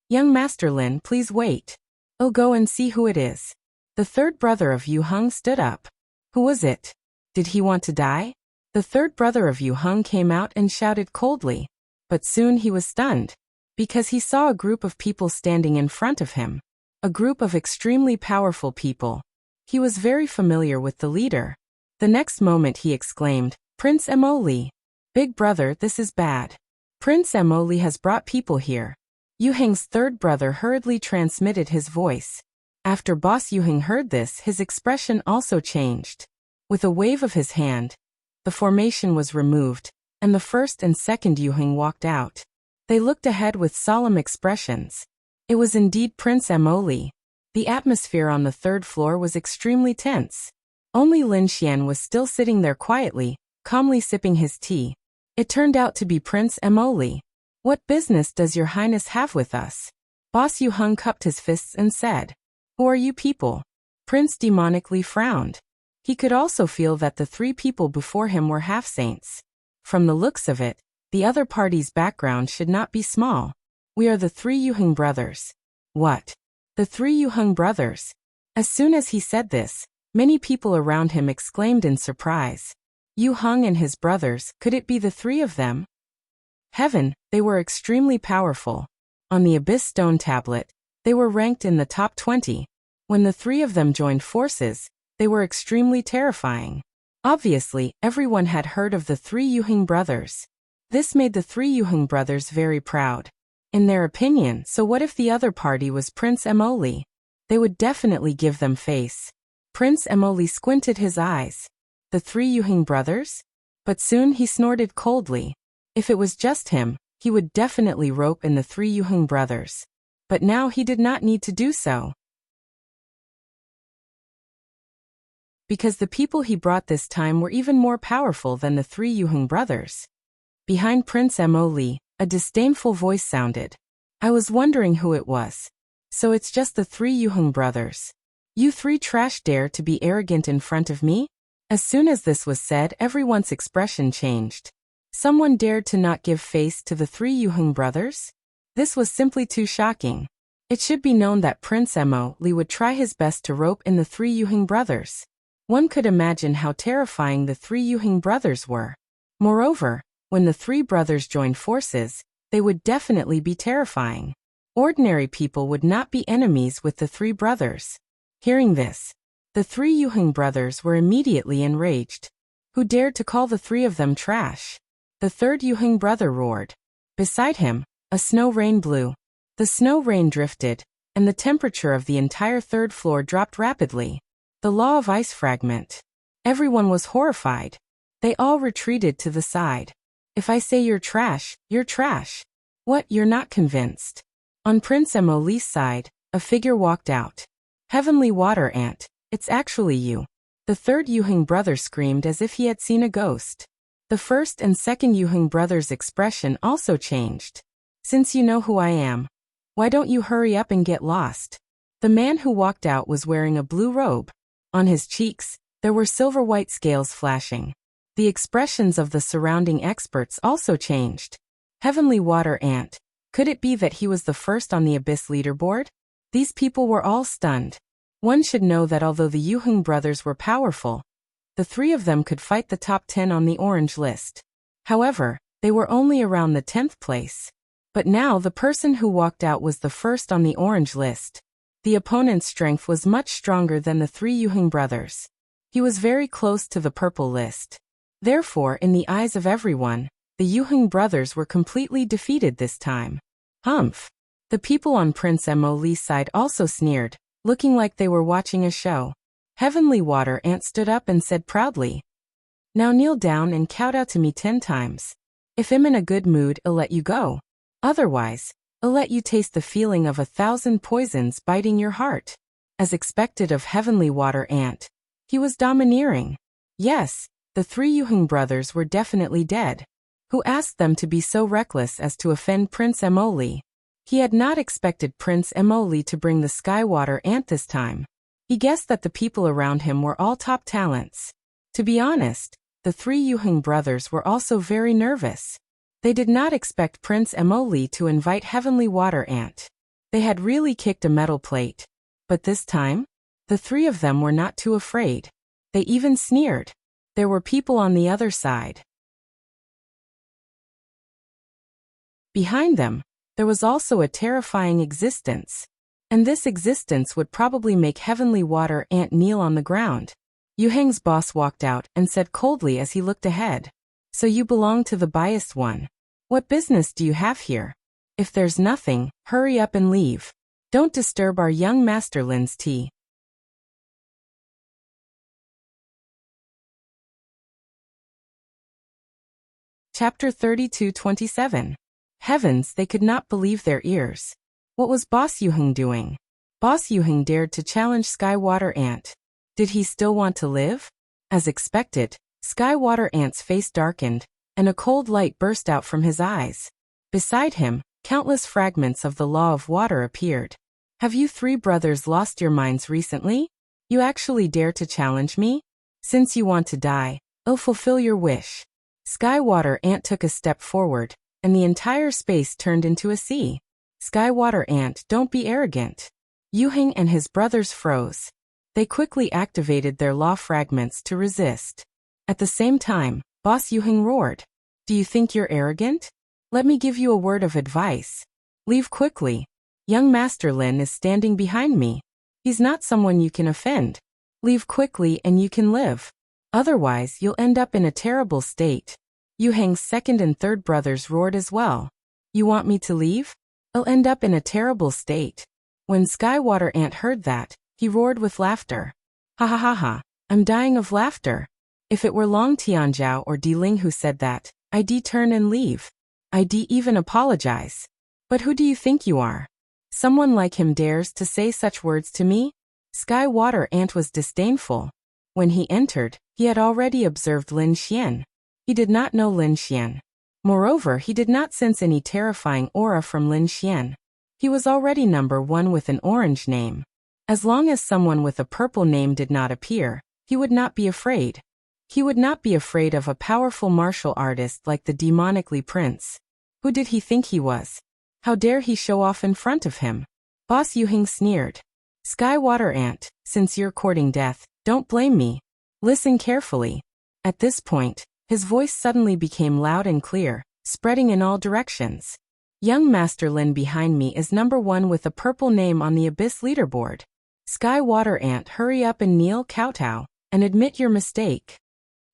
Young Master Lin, please wait. I'll go and see who it is. The third brother of Yu Heng stood up. Who was it? Did he want to die? The third brother of Yu Heng came out and shouted coldly. But soon he was stunned, because he saw a group of people standing in front of him. A group of extremely powerful people. He was very familiar with the leader. The next moment he exclaimed, Prince Mo. Big brother, this is bad. Prince Mo has brought people here. Yu Heng's third brother hurriedly transmitted his voice. After Boss Yu Heng heard this, his expression also changed. With a wave of his hand, the formation was removed, and the first and second Yu Heng walked out. They looked ahead with solemn expressions. It was indeed Prince Mo. The atmosphere on the third floor was extremely tense. Only Lin Xian was still sitting there quietly, calmly sipping his tea. It turned out to be Prince Mo. What business does your highness have with us? Boss Yu Heng cupped his fists and said. Who are you people? Prince demonically frowned. He could also feel that the three people before him were half-saints. From the looks of it, the other party's background should not be small. We are the three Yu Heng brothers. What? The three Yu Heng brothers? As soon as he said this, many people around him exclaimed in surprise. Yu Heng and his brothers, could it be the three of them? Heaven, they were extremely powerful. On the Abyss Stone tablet, they were ranked in the top 20. When the three of them joined forces, they were extremely terrifying. Obviously, everyone had heard of the three Yu Heng brothers. This made the three Yu Heng brothers very proud. In their opinion, so what if the other party was Prince Mo? They would definitely give them face. Prince Mo squinted his eyes. The three Yu Heng brothers? But soon he snorted coldly. If it was just him, he would definitely rope in the three Yu Heng brothers. But now he did not need to do so. Because the people he brought this time were even more powerful than the three Yu Heng brothers. Behind Prince Mo, a disdainful voice sounded. I was wondering who it was. So it's just the three Yu Heng brothers. You three trash dare to be arrogant in front of me? As soon as this was said, everyone's expression changed. Someone dared to not give face to the three Yu Heng brothers? This was simply too shocking. It should be known that Prince Mo would try his best to rope in the three Yu Heng brothers. One could imagine how terrifying the three Yu Heng brothers were. Moreover, when the three brothers joined forces, they would definitely be terrifying. Ordinary people would not be enemies with the three brothers. Hearing this, the three Yu Heng brothers were immediately enraged. Who dared to call the three of them trash? The third Yu Heng brother roared. Beside him, a snow rain blew. The snow rain drifted, and the temperature of the entire third floor dropped rapidly. The law of ice fragment. Everyone was horrified. They all retreated to the side. If I say you're trash, you're trash. What, you're not convinced? On Prince Mo's side, a figure walked out. Heavenly Water Ant, it's actually you. The third Yu Heng brother screamed as if he had seen a ghost. The first and second Yu Heng brother's expression also changed. Since you know who I am, why don't you hurry up and get lost? The man who walked out was wearing a blue robe. On his cheeks, there were silver-white scales flashing. The expressions of the surrounding experts also changed. Heavenly Water Ant. Could it be that he was the first on the Abyss leaderboard? These people were all stunned. One should know that although the Yuheng brothers were powerful, the three of them could fight the top 10 on the orange list. However, they were only around the 10th place. But now the person who walked out was the first on the orange list. The opponent's strength was much stronger than the three Yuheng brothers. He was very close to the purple list. Therefore, in the eyes of everyone, the Yuheng brothers were completely defeated this time. Humph! The people on Prince Mo Li's side also sneered, looking like they were watching a show. Heavenly Water Ant stood up and said proudly, "Now kneel down and kowtow to me 10 times. If I'm in a good mood, I'll let you go. Otherwise, I'll let you taste the feeling of 1,000 poisons biting your heart." As expected of Heavenly Water Ant, he was domineering. Yes, the three Yuheng brothers were definitely dead. Who asked them to be so reckless as to offend Prince Mo Li? He had not expected Prince Mo Li to bring the Sky Water Ant this time. He guessed that the people around him were all top talents. To be honest, the three Yuheng brothers were also very nervous. They did not expect Prince Mo Li to invite Heavenly Water Ant. They had really kicked a metal plate. But this time, the three of them were not too afraid. They even sneered. There were people on the other side. Behind them, there was also a terrifying existence. And this existence would probably make Heavenly Water Ant kneel on the ground. Yuheng's boss walked out and said coldly as he looked ahead, "So you belong to the biased one. What business do you have here? If there's nothing, hurry up and leave. Don't disturb our young Master Lin's tea." Chapter 32-27. Heavens, they could not believe their ears. What was Boss Yuheng doing? Boss Yuheng dared to challenge Sky Water Ant. Did he still want to live? As expected, Sky Water Ant's face darkened, and a cold light burst out from his eyes. Beside him, countless fragments of the Law of Water appeared. "Have you three brothers lost your minds recently? You actually dare to challenge me? Since you want to die, I'll fulfill your wish." Sky Water Ant took a step forward, and the entire space turned into a sea. "Sky Water Ant, don't be arrogant." Yuheng and his brothers froze. They quickly activated their law fragments to resist. At the same time, Boss Yuheng roared, "Do you think you're arrogant? Let me give you a word of advice. Leave quickly. Young Master Lin is standing behind me. He's not someone you can offend. Leave quickly and you can live. Otherwise, you'll end up in a terrible state." Yuheng's second and third brothers roared as well. "You want me to leave? I'll end up in a terrible state." When Sky Water Ant heard that, he roared with laughter. "Ha ha ha ha, I'm dying of laughter. If it were Long Tianzhao or Di Ling who said that, I'd turn and leave. I'd even apologize. But who do you think you are? Someone like him dares to say such words to me?" Sky Water Ant was disdainful. When he entered, he had already observed Lin Xian. He did not know Lin Xian. Moreover, he did not sense any terrifying aura from Lin Xian. He was already number 1 with an orange name. As long as someone with a purple name did not appear, he would not be afraid. He would not be afraid of a powerful martial artist like the demonically prince. Who did he think he was? How dare he show off in front of him? Boss Yuheng sneered. "Sky Water Ant, since you're courting death, don't blame me. Listen carefully." At this point, his voice suddenly became loud and clear, spreading in all directions. "Young Master Lin behind me is number 1 with a purple name on the Abyss leaderboard. Sky Water Ant, hurry up and kneel kowtow, and admit your mistake."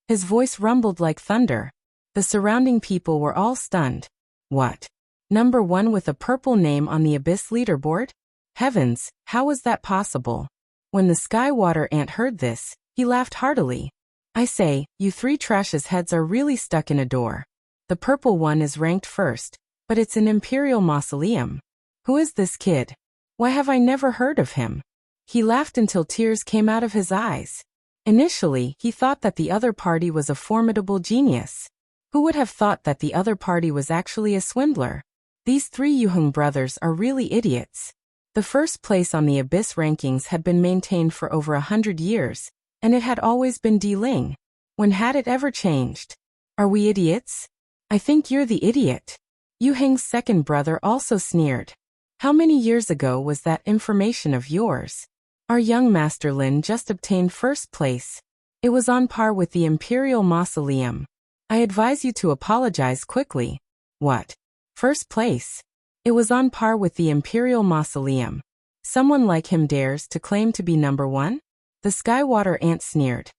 His voice rumbled like thunder. The surrounding people were all stunned. What? Number 1 with a purple name on the Abyss leaderboard? Heavens, how was that possible? When the Sky Water Ant heard this, he laughed heartily. "I say, you three trash's heads are really stuck in a door. The purple one is ranked first, but it's an imperial mausoleum. Who is this kid? Why have I never heard of him?" He laughed until tears came out of his eyes. Initially, he thought that the other party was a formidable genius. Who would have thought that the other party was actually a swindler? These three Yuheng brothers are really idiots. The first place on the Abyss rankings had been maintained for over 100 years, and it had always been Di Ling. When had it ever changed? Are we idiots? I think you're the idiot. Yu Heng's second brother also sneered. How many years ago was that information of yours? Our young Master Lin just obtained first place. It was on par with the Imperial Mausoleum. I advise you to apologize quickly. What? First place? It was on par with the Imperial Mausoleum. Someone like him dares to claim to be number one? The Skywater Ant sneered.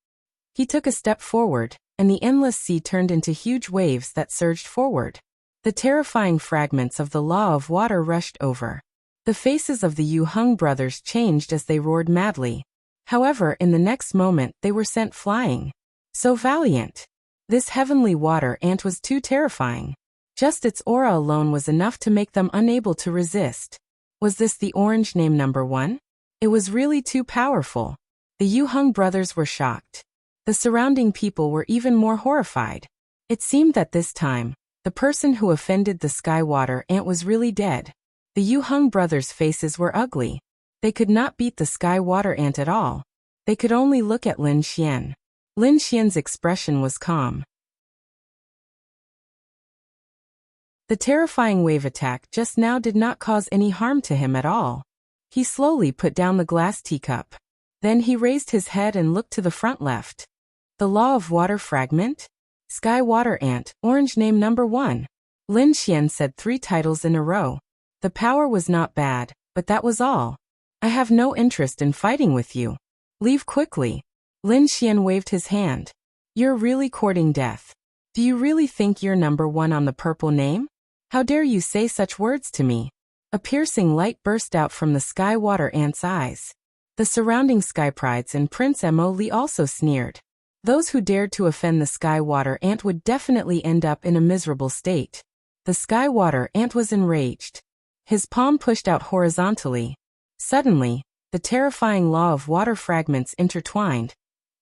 He took a step forward, and the endless sea turned into huge waves that surged forward. The terrifying fragments of the law of water rushed over. The faces of the Yu Heng brothers changed as they roared madly. However, in the next moment they were sent flying. So valiant! This heavenly water ant was too terrifying. Just its aura alone was enough to make them unable to resist. Was this the orange name number one? It was really too powerful. The Yu Heng brothers were shocked. The surrounding people were even more horrified. It seemed that this time, the person who offended the Skywater Ant was really dead. The Yu Heng brothers' faces were ugly. They could not beat the Skywater Ant at all. They could only look at Lin Xian. Lin Xian's expression was calm. The terrifying wave attack just now did not cause any harm to him at all. He slowly put down the glass teacup. Then he raised his head and looked to the front left. The Law of Water Fragment? Skywater Ant, orange name number one. Lin Xian said 3 titles in a row. The power was not bad, but that was all. I have no interest in fighting with you. Leave quickly. Lin Xian waved his hand. You're really courting death. Do you really think you're number one on the purple name? How dare you say such words to me? A piercing light burst out from the Skywater Ant's eyes. The surrounding Skyprides and Prince Mo Li also sneered. Those who dared to offend the Skywater Ant would definitely end up in a miserable state. The Skywater Ant was enraged. His palm pushed out horizontally. Suddenly, the terrifying law of water fragments intertwined,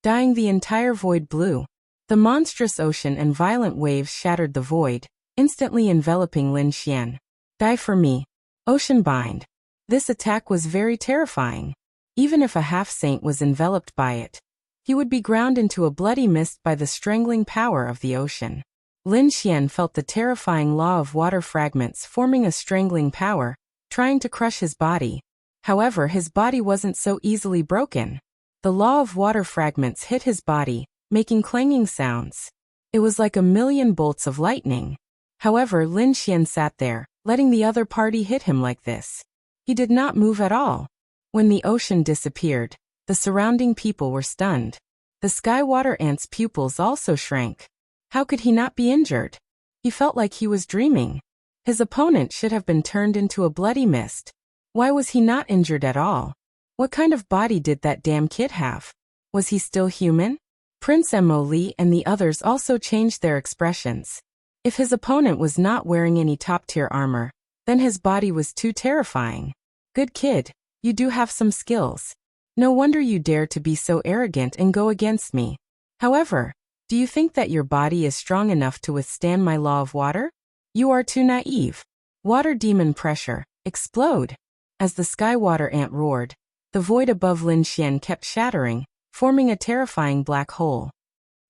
dyeing the entire void blue. The monstrous ocean and violent waves shattered the void, instantly enveloping Lin Xian. Die for me. Ocean bind. This attack was very terrifying. Even if a half-saint was enveloped by it, he would be ground into a bloody mist by the strangling power of the ocean. Lin Xian felt the terrifying law of water fragments forming a strangling power, trying to crush his body. However, his body wasn't so easily broken. The law of water fragments hit his body, making clanging sounds. It was like a million bolts of lightning. However, Lin Xian sat there, letting the other party hit him like this. He did not move at all. When the ocean disappeared, the surrounding people were stunned. The Skywater Ant's pupils also shrank. How could he not be injured? He felt like he was dreaming. His opponent should have been turned into a bloody mist. Why was he not injured at all? What kind of body did that damn kid have? Was he still human? Prince Mo Li and the others also changed their expressions. If his opponent was not wearing any top-tier armor, then his body was too terrifying. Good kid, you do have some skills. No wonder you dare to be so arrogant and go against me. However, do you think that your body is strong enough to withstand my law of water? You are too naive. Water demon pressure, explode. As the Skywater Ant roared, the void above Lin Xian kept shattering, forming a terrifying black hole.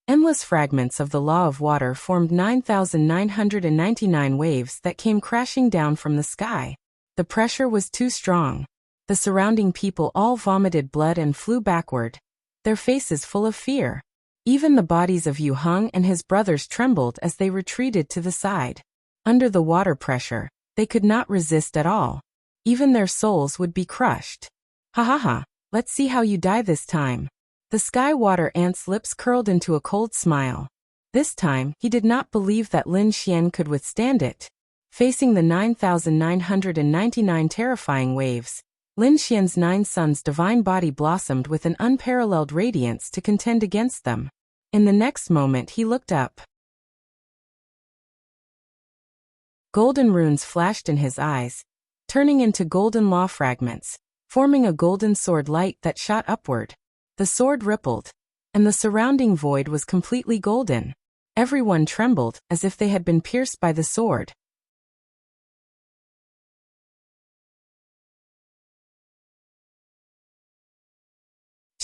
Endless fragments of the law of water formed 9,999 waves that came crashing down from the sky. The pressure was too strong. The surrounding people all vomited blood and flew backward, their faces full of fear. Even the bodies of Yu Heng and his brothers trembled as they retreated to the side. Under the water pressure, they could not resist at all. Even their souls would be crushed. Ha ha ha, let's see how you die this time. The Skywater Ant's lips curled into a cold smile. This time, he did not believe that Lin Xian could withstand it. Facing the 9,999 terrifying waves, Lin Xian's 9 sons' divine body blossomed with an unparalleled radiance to contend against them. In the next moment he looked up. Golden runes flashed in his eyes, turning into golden law fragments, forming a golden sword light that shot upward. The sword rippled, and the surrounding void was completely golden. Everyone trembled as if they had been pierced by the sword.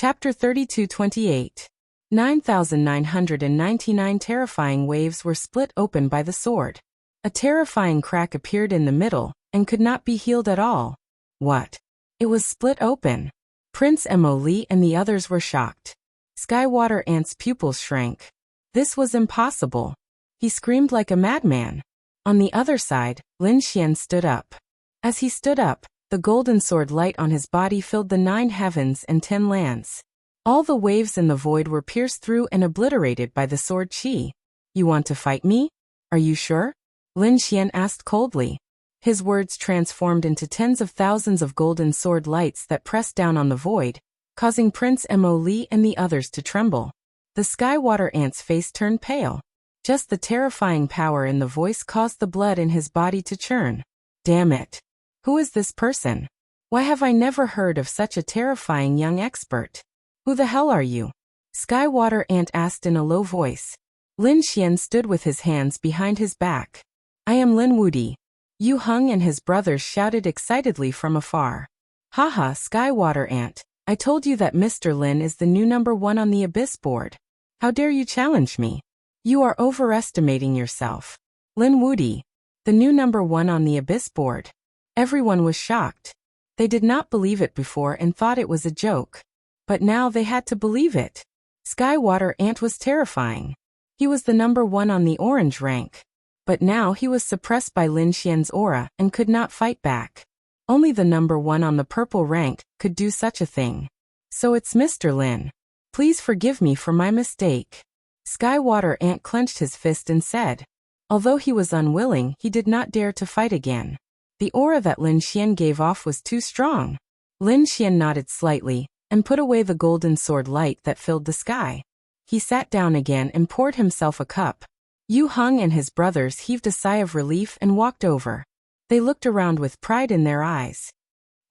Chapter 32-28. 9,999 terrifying waves were split open by the sword. A terrifying crack appeared in the middle, and could not be healed at all. What? It was split open. Prince Mo and the others were shocked. Skywater Ant's pupils shrank. This was impossible. He screamed like a madman. On the other side, Lin Xian stood up. As he stood up, the golden sword light on his body filled the 9 heavens and 10 lands. All the waves in the void were pierced through and obliterated by the sword chi. You want to fight me? Are you sure? Lin Xian asked coldly. His words transformed into tens of thousands of golden sword lights that pressed down on the void, causing Prince Mo and the others to tremble. The Skywater Ant's face turned pale. Just the terrifying power in the voice caused the blood in his body to churn. Damn it. Who is this person? Why have I never heard of such a terrifying young expert? Who the hell are you? Skywater Ant asked in a low voice. Lin Xian stood with his hands behind his back. I am Lin Wudi. Yu Heng and his brothers shouted excitedly from afar. Haha, Skywater Ant, I told you that Mr. Lin is the new number 1 on the Abyss board. How dare you challenge me? You are overestimating yourself. Lin Wudi, the new number 1 on the Abyss board. Everyone was shocked. They did not believe it before and thought it was a joke. But now they had to believe it. Skywater Ant was terrifying. He was the number 1 on the orange rank. But now he was suppressed by Lin Xian's aura and could not fight back. Only the number 1 on the purple rank could do such a thing. So it's Mr. Lin. Please forgive me for my mistake. Skywater Ant clenched his fist and said. Although he was unwilling, he did not dare to fight again. The aura that Lin Xian gave off was too strong. Lin Xian nodded slightly and put away the golden sword light that filled the sky. He sat down again and poured himself a cup. Yu Heng and his brothers heaved a sigh of relief and walked over. They looked around with pride in their eyes.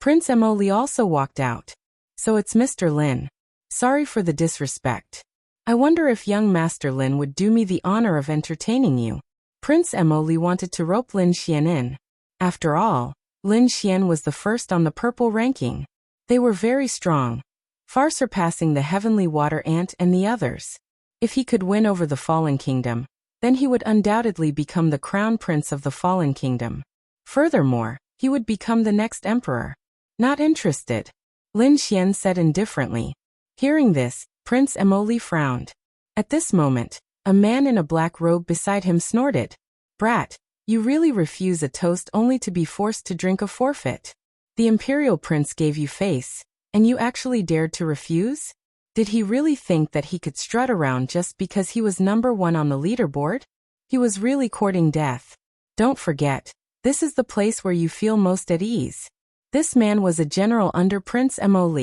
Prince Mo also walked out. So it's Mr. Lin. Sorry for the disrespect. I wonder if young Master Lin would do me the honor of entertaining you. Prince Mo wanted to rope Lin Xian in. After all, Lin Xian was the first on the purple ranking. They were very strong, far surpassing the Heavenly Water Ant and the others. If he could win over the Fallen Kingdom, then he would undoubtedly become the crown prince of the Fallen Kingdom. Furthermore, he would become the next emperor. Not interested, Lin Xian said indifferently. Hearing this, Prince Mo frowned. At this moment, a man in a black robe beside him snorted. Brat, you really refuse a toast only to be forced to drink a forfeit. The imperial prince gave you face, and you actually dared to refuse? Did he really think that he could strut around just because he was number 1 on the leaderboard? He was really courting death. Don't forget, this is the place where you feel most at ease. This man was a general under Prince Mo.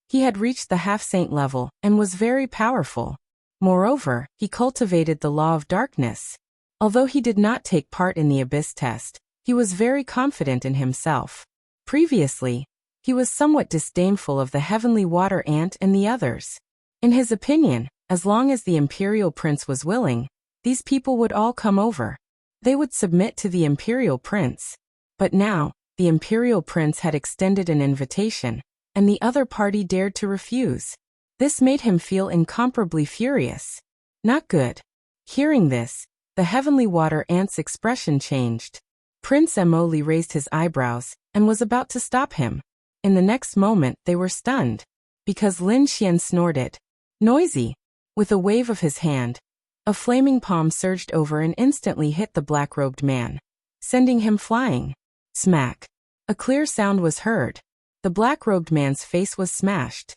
He had reached the half-saint level and was very powerful. Moreover, he cultivated the law of darkness. Although he did not take part in the Abyss test, he was very confident in himself. Previously, he was somewhat disdainful of the Heavenly Water Ant and the others. In his opinion, as long as the Imperial Prince was willing, these people would all come over. They would submit to the Imperial Prince. But now, the Imperial Prince had extended an invitation, and the other party dared to refuse. This made him feel incomparably furious. Not good. Hearing this, the Heavenly Water Ant's expression changed. Prince Mo raised his eyebrows and was about to stop him. In the next moment they were stunned, because Lin Xian snorted. Noisy. With a wave of his hand, a flaming palm surged over and instantly hit the black-robed man, sending him flying. Smack. A clear sound was heard. The black-robed man's face was smashed.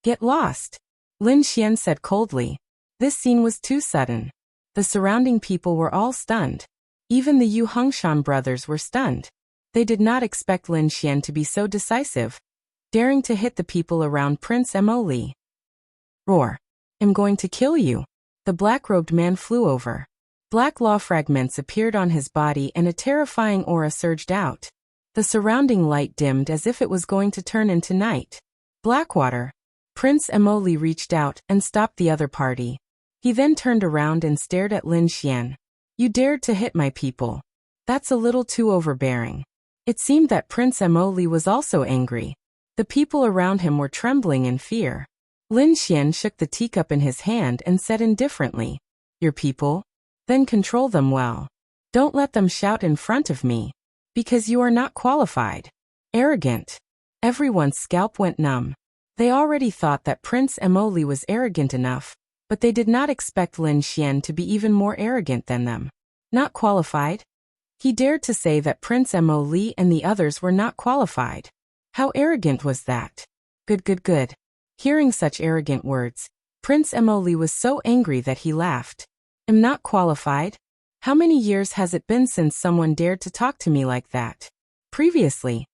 Get lost, Lin Xian said coldly. This scene was too sudden. The surrounding people were all stunned. Even the Yu Hengshan brothers were stunned. They did not expect Lin Xian to be so decisive, daring to hit the people around Prince Mo. Roar. I'm going to kill you. The black-robed man flew over. Black law fragments appeared on his body and a terrifying aura surged out. The surrounding light dimmed as if it was going to turn into night. Blackwater. Prince Mo reached out and stopped the other party. He then turned around and stared at Lin Xian. You dared to hit my people. That's a little too overbearing. It seemed that Prince Mo was also angry. The people around him were trembling in fear. Lin Xian shook the teacup in his hand and said indifferently, "Your people? Then control them well. Don't let them shout in front of me. Because you are not qualified. Arrogant." Everyone's scalp went numb. They already thought that Prince Emoli was arrogant enough, but they did not expect Lin Xian to be even more arrogant than them. Not qualified? He dared to say that Prince Emoli and the others were not qualified. How arrogant was that? Good. Hearing such arrogant words, Prince Emoli was so angry that he laughed. Am not qualified? How many years has it been since someone dared to talk to me like that? Previously,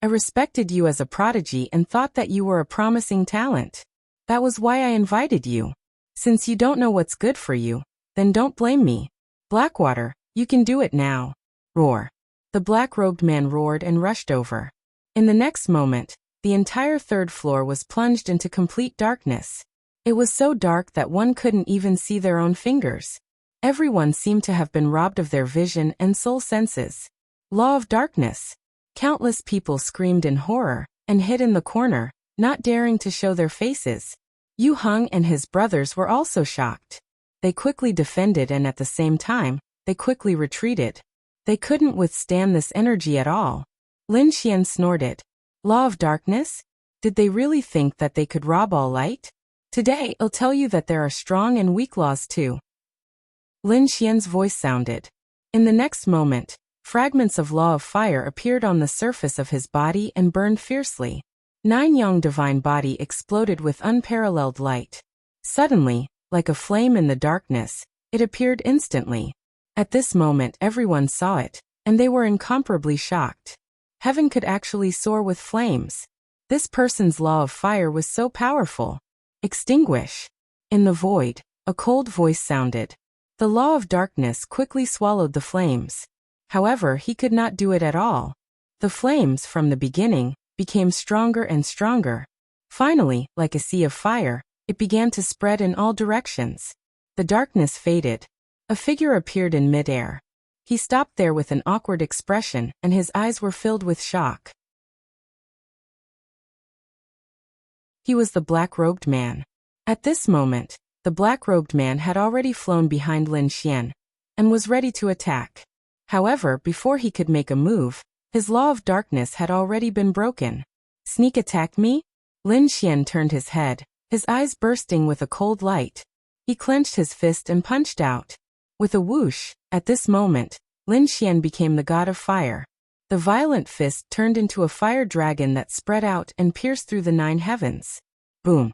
I respected you as a prodigy and thought that you were a promising talent. That was why I invited you. Since you don't know what's good for you, then don't blame me. Blackwater, you can do it now. Roar. The black-robed man roared and rushed over. In the next moment, the entire third floor was plunged into complete darkness. It was so dark that one couldn't even see their own fingers. Everyone seemed to have been robbed of their vision and soul senses. Law of darkness. Countless people screamed in horror and hid in the corner, not daring to show their faces. Yu Heng and his brothers were also shocked. They quickly defended and at the same time, they quickly retreated. They couldn't withstand this energy at all. Lin Xian snorted. Law of darkness? Did they really think that they could rob all light? Today, I'll tell you that there are strong and weak laws too. Lin Xian's voice sounded. In the next moment, fragments of law of fire appeared on the surface of his body and burned fiercely. Nine Yang divine body exploded with unparalleled light. Suddenly, like a flame in the darkness, it appeared instantly. At this moment everyone saw it, and they were incomparably shocked. Heaven could actually soar with flames. This person's law of fire was so powerful. Extinguish. In the void, a cold voice sounded. The law of darkness quickly swallowed the flames. However, he could not do it at all. The flames, from the beginning, became stronger and stronger. Finally, like a sea of fire, it began to spread in all directions. The darkness faded. A figure appeared in midair. He stopped there with an awkward expression, and his eyes were filled with shock. He was the black-robed man. At this moment, the black-robed man had already flown behind Lin Xian, and was ready to attack. However, before he could make a move, his law of darkness had already been broken. Sneak attack me? Lin Xian turned his head, his eyes bursting with a cold light. He clenched his fist and punched out. With a whoosh, at this moment, Lin Xian became the god of fire. The violent fist turned into a fire dragon that spread out and pierced through the 9 heavens. Boom.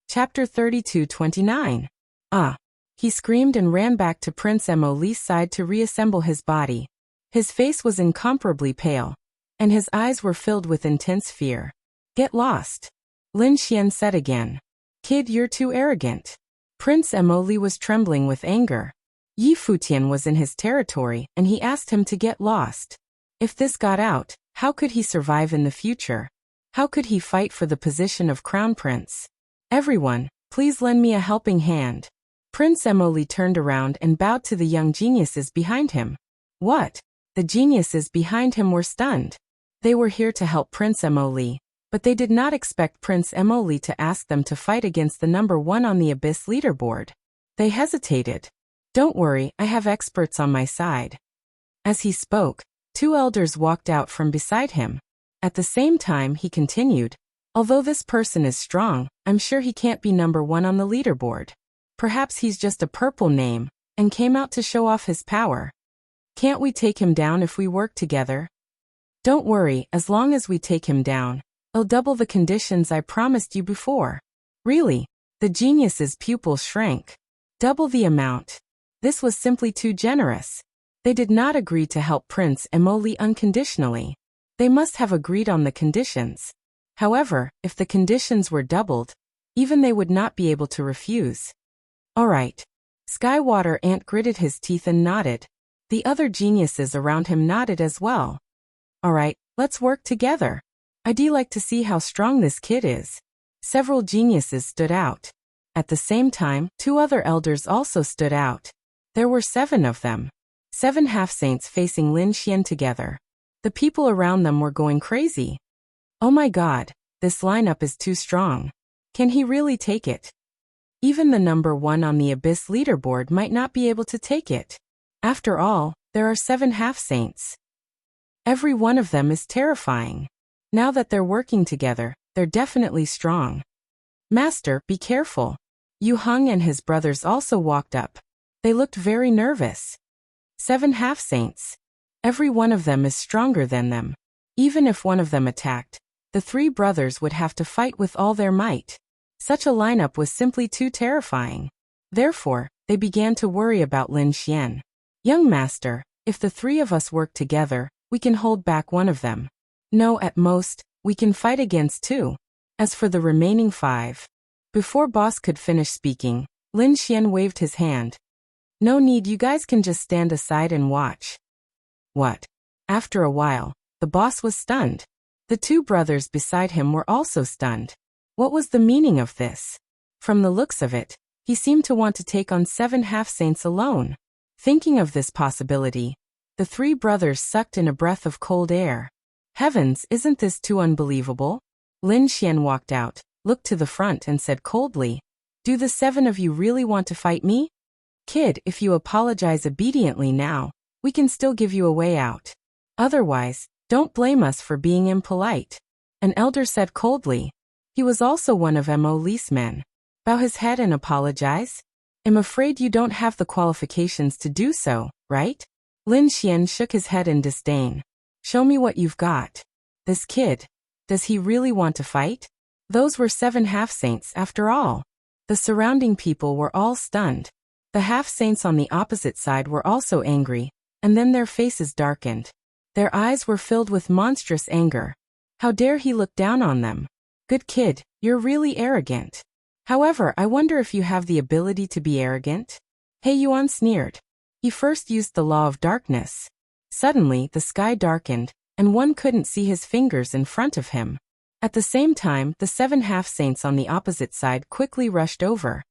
Chapter 32-29. Ah! He screamed and ran back to Prince Emoli's side to reassemble his body. His face was incomparably pale, and his eyes were filled with intense fear. Get lost. Lin Xian said again. Kid, you're too arrogant. Prince Emoli was trembling with anger. Yi Futian was in his territory, and he asked him to get lost. If this got out, how could he survive in the future? How could he fight for the position of crown prince? Everyone, please lend me a helping hand. Prince Emoli turned around and bowed to the young geniuses behind him. What? The geniuses behind him were stunned. They were here to help Prince Emoli, but they did not expect Prince Emoli to ask them to fight against the number 1 on the Abyss leaderboard. They hesitated. Don't worry, I have experts on my side. As he spoke, 2 elders walked out from beside him. At the same time, he continued, although this person is strong, I'm sure he can't be number 1 on the leaderboard. Perhaps he's just a purple name, and came out to show off his power. Can't we take him down if we work together? Don't worry, as long as we take him down, I'll double the conditions I promised you before. Really? The genius's pupils shrank. Double the amount. This was simply too generous. They did not agree to help Prince Emoli unconditionally. They must have agreed on the conditions. However, if the conditions were doubled, even they would not be able to refuse. Alright. Skywater Ant gritted his teeth and nodded. The other geniuses around him nodded as well. Alright, let's work together. I'd like to see how strong this kid is. Several geniuses stood out. At the same time, 2 other elders also stood out. There were 7 of them. 7 half-saints facing Lin Xian together. The people around them were going crazy. Oh my god, this lineup is too strong. Can he really take it? Even the number 1 on the Abyss leaderboard might not be able to take it. After all, there are 7 half-saints. Every one of them is terrifying. Now that they're working together, they're definitely strong. Master, be careful. Yu Heng and his brothers also walked up. They looked very nervous. 7 half-saints. Every one of them is stronger than them. Even if one of them attacked, the 3 brothers would have to fight with all their might. Such a lineup was simply too terrifying. Therefore, they began to worry about Lin Xian. Young master, if the 3 of us work together, we can hold back one of them. No, at most, we can fight against 2. As for the remaining 5. Before boss could finish speaking, Lin Xian waved his hand. No need, you guys can just stand aside and watch. What? After a while, the boss was stunned. The 2 brothers beside him were also stunned. What was the meaning of this? From the looks of it, he seemed to want to take on 7 half-saints alone. Thinking of this possibility, the 3 brothers sucked in a breath of cold air. Heavens, isn't this too unbelievable? Lin Xian walked out, looked to the front and said coldly, do the 7 of you really want to fight me? Kid, if you apologize obediently now, we can still give you a way out. Otherwise, don't blame us for being impolite. An elder said coldly. He was also one of Mo Li's men. Bow his head and apologize? I'm afraid you don't have the qualifications to do so, right? Lin Xian shook his head in disdain. Show me what you've got. This kid, does he really want to fight? Those were 7 half-saints after all. The surrounding people were all stunned. The half-saints on the opposite side were also angry, and then their faces darkened. Their eyes were filled with monstrous anger. How dare he look down on them? Good kid, you're really arrogant. However, I wonder if you have the ability to be arrogant? He Yuan sneered. He first used the law of darkness. Suddenly, the sky darkened, and one couldn't see his fingers in front of him. At the same time, the 7 half-saints on the opposite side quickly rushed over.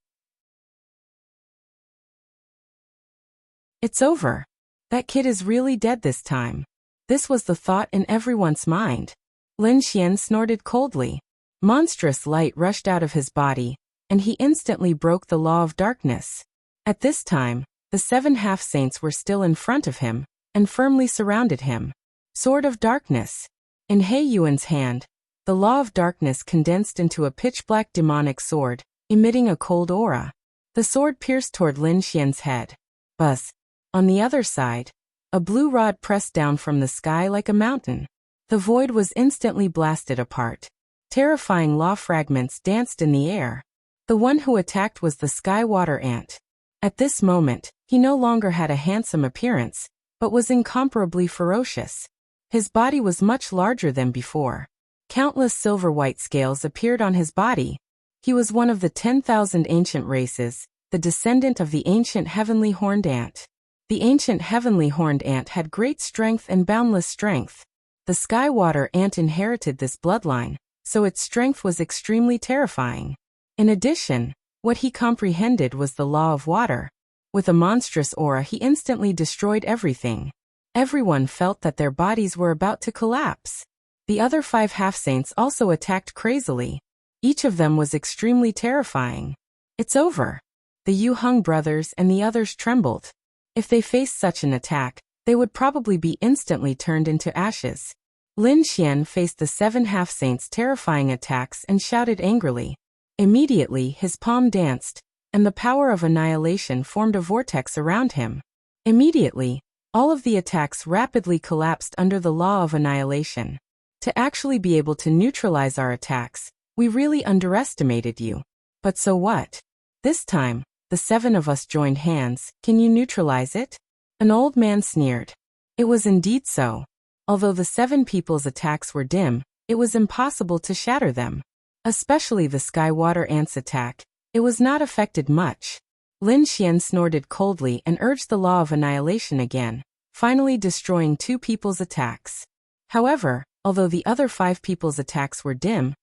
It's over. That kid is really dead this time. This was the thought in everyone's mind. Lin Xian snorted coldly. Monstrous light rushed out of his body, and he instantly broke the law of darkness. At this time, the 7 half-saints were still in front of him, and firmly surrounded him. Sword of Darkness. In He Yuan's hand, the law of darkness condensed into a pitch-black demonic sword, emitting a cold aura. The sword pierced toward Lin Xian's head. Buzz. On the other side, a blue rod pressed down from the sky like a mountain. The void was instantly blasted apart. Terrifying law fragments danced in the air. The one who attacked was the sky water ant. At this moment, he no longer had a handsome appearance, but was incomparably ferocious. His body was much larger than before. Countless silver-white scales appeared on his body. He was one of the 10,000 ancient races, the descendant of the ancient heavenly horned ant. The ancient heavenly horned ant had great strength and boundless strength. The sky water ant inherited this bloodline, so its strength was extremely terrifying. In addition, what he comprehended was the law of water. With a monstrous aura, he instantly destroyed everything. Everyone felt that their bodies were about to collapse. The other 5 half-saints also attacked crazily. Each of them was extremely terrifying. It's over. The Yu Heng brothers and the others trembled. If they faced such an attack, they would probably be instantly turned into ashes. Lin Xian faced the 7 half-saints' terrifying attacks and shouted angrily. Immediately, his palm danced, and the power of annihilation formed a vortex around him. Immediately, all of the attacks rapidly collapsed under the law of annihilation. To actually be able to neutralize our attacks, we really underestimated you. But so what? This time, the 7 of us joined hands. Can you neutralize it? An old man sneered. It was indeed so. Although the 7 people's attacks were dim, it was impossible to shatter them. Especially the sky water ant's attack, it was not affected much. Lin Xian snorted coldly and urged the law of annihilation again, finally destroying 2 people's attacks. However, although the other 5 people's attacks were dim,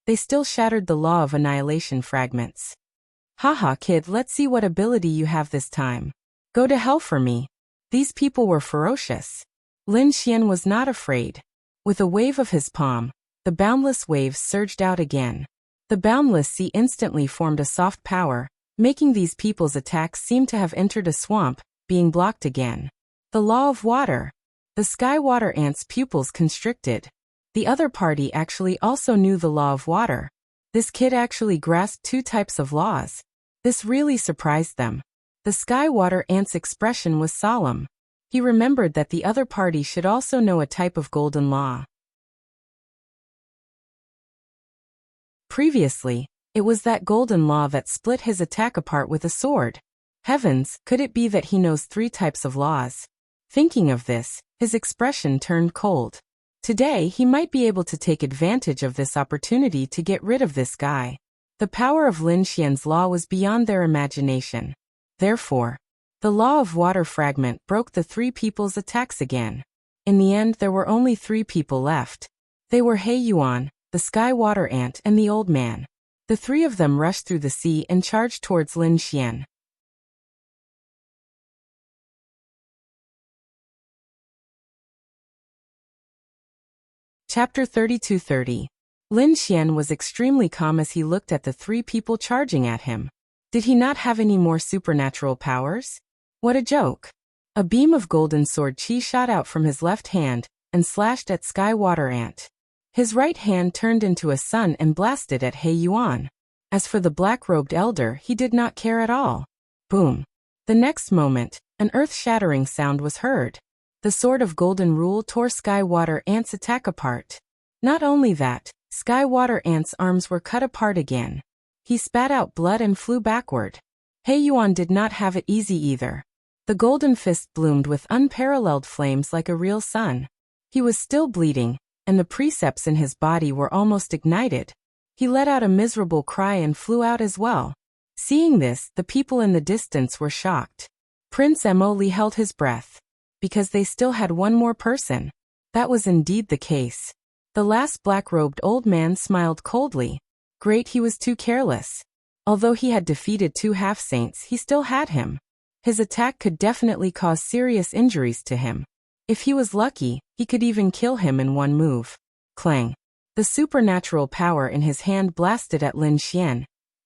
they still shattered the law of annihilation fragments. Haha kid, let's see what ability you have this time. Go to hell for me. These people were ferocious. Lin Xian was not afraid. With a wave of his palm, the boundless waves surged out again. The boundless sea instantly formed a soft power, making these people's attacks seem to have entered a swamp, being blocked again. The law of water. The sky water ant's pupils constricted. The other party actually also knew the law of water. This kid actually grasped two types of laws. This really surprised them. The sky water ant's expression was solemn. He remembered that the other party should also know a type of golden law. Previously, it was that golden law that split his attack apart with a sword. Heavens, could it be that he knows three types of laws? Thinking of this, his expression turned cold. Today he might be able to take advantage of this opportunity to get rid of this guy. The power of Lin Xian's law was beyond their imagination. Therefore, the law of water fragment broke the three people's attacks again. In the end there were only three people left. They were He Yuan, the sky water ant and the old man. The three of them rushed through the sea and charged towards Lin Xian. Chapter 32:30. Lin Xian was extremely calm as he looked at the three people charging at him. Did he not have any more supernatural powers? What a joke! A beam of golden sword chi shot out from his left hand and slashed at Sky Water Ant. His right hand turned into a sun and blasted at He Yuan. As for the black-robed elder, he did not care at all. Boom! The next moment, an earth-shattering sound was heard. The sword of golden rule tore Sky Water Ant's attack apart. Not only that, Sky Water Ant's arms were cut apart again. He spat out blood and flew backward. He Yuan did not have it easy either. The golden fist bloomed with unparalleled flames like a real sun. He was still bleeding, and the precepts in his body were almost ignited. He let out a miserable cry and flew out as well. Seeing this, the people in the distance were shocked. Prince Emoli held his breath. Because they still had one more person. That was indeed the case. The last black-robed old man smiled coldly. Great, he was too careless. Although he had defeated two half-saints, he still had him. His attack could definitely cause serious injuries to him. If he was lucky, he could even kill him in one move. Clang! The supernatural power in his hand blasted at Lin Xian,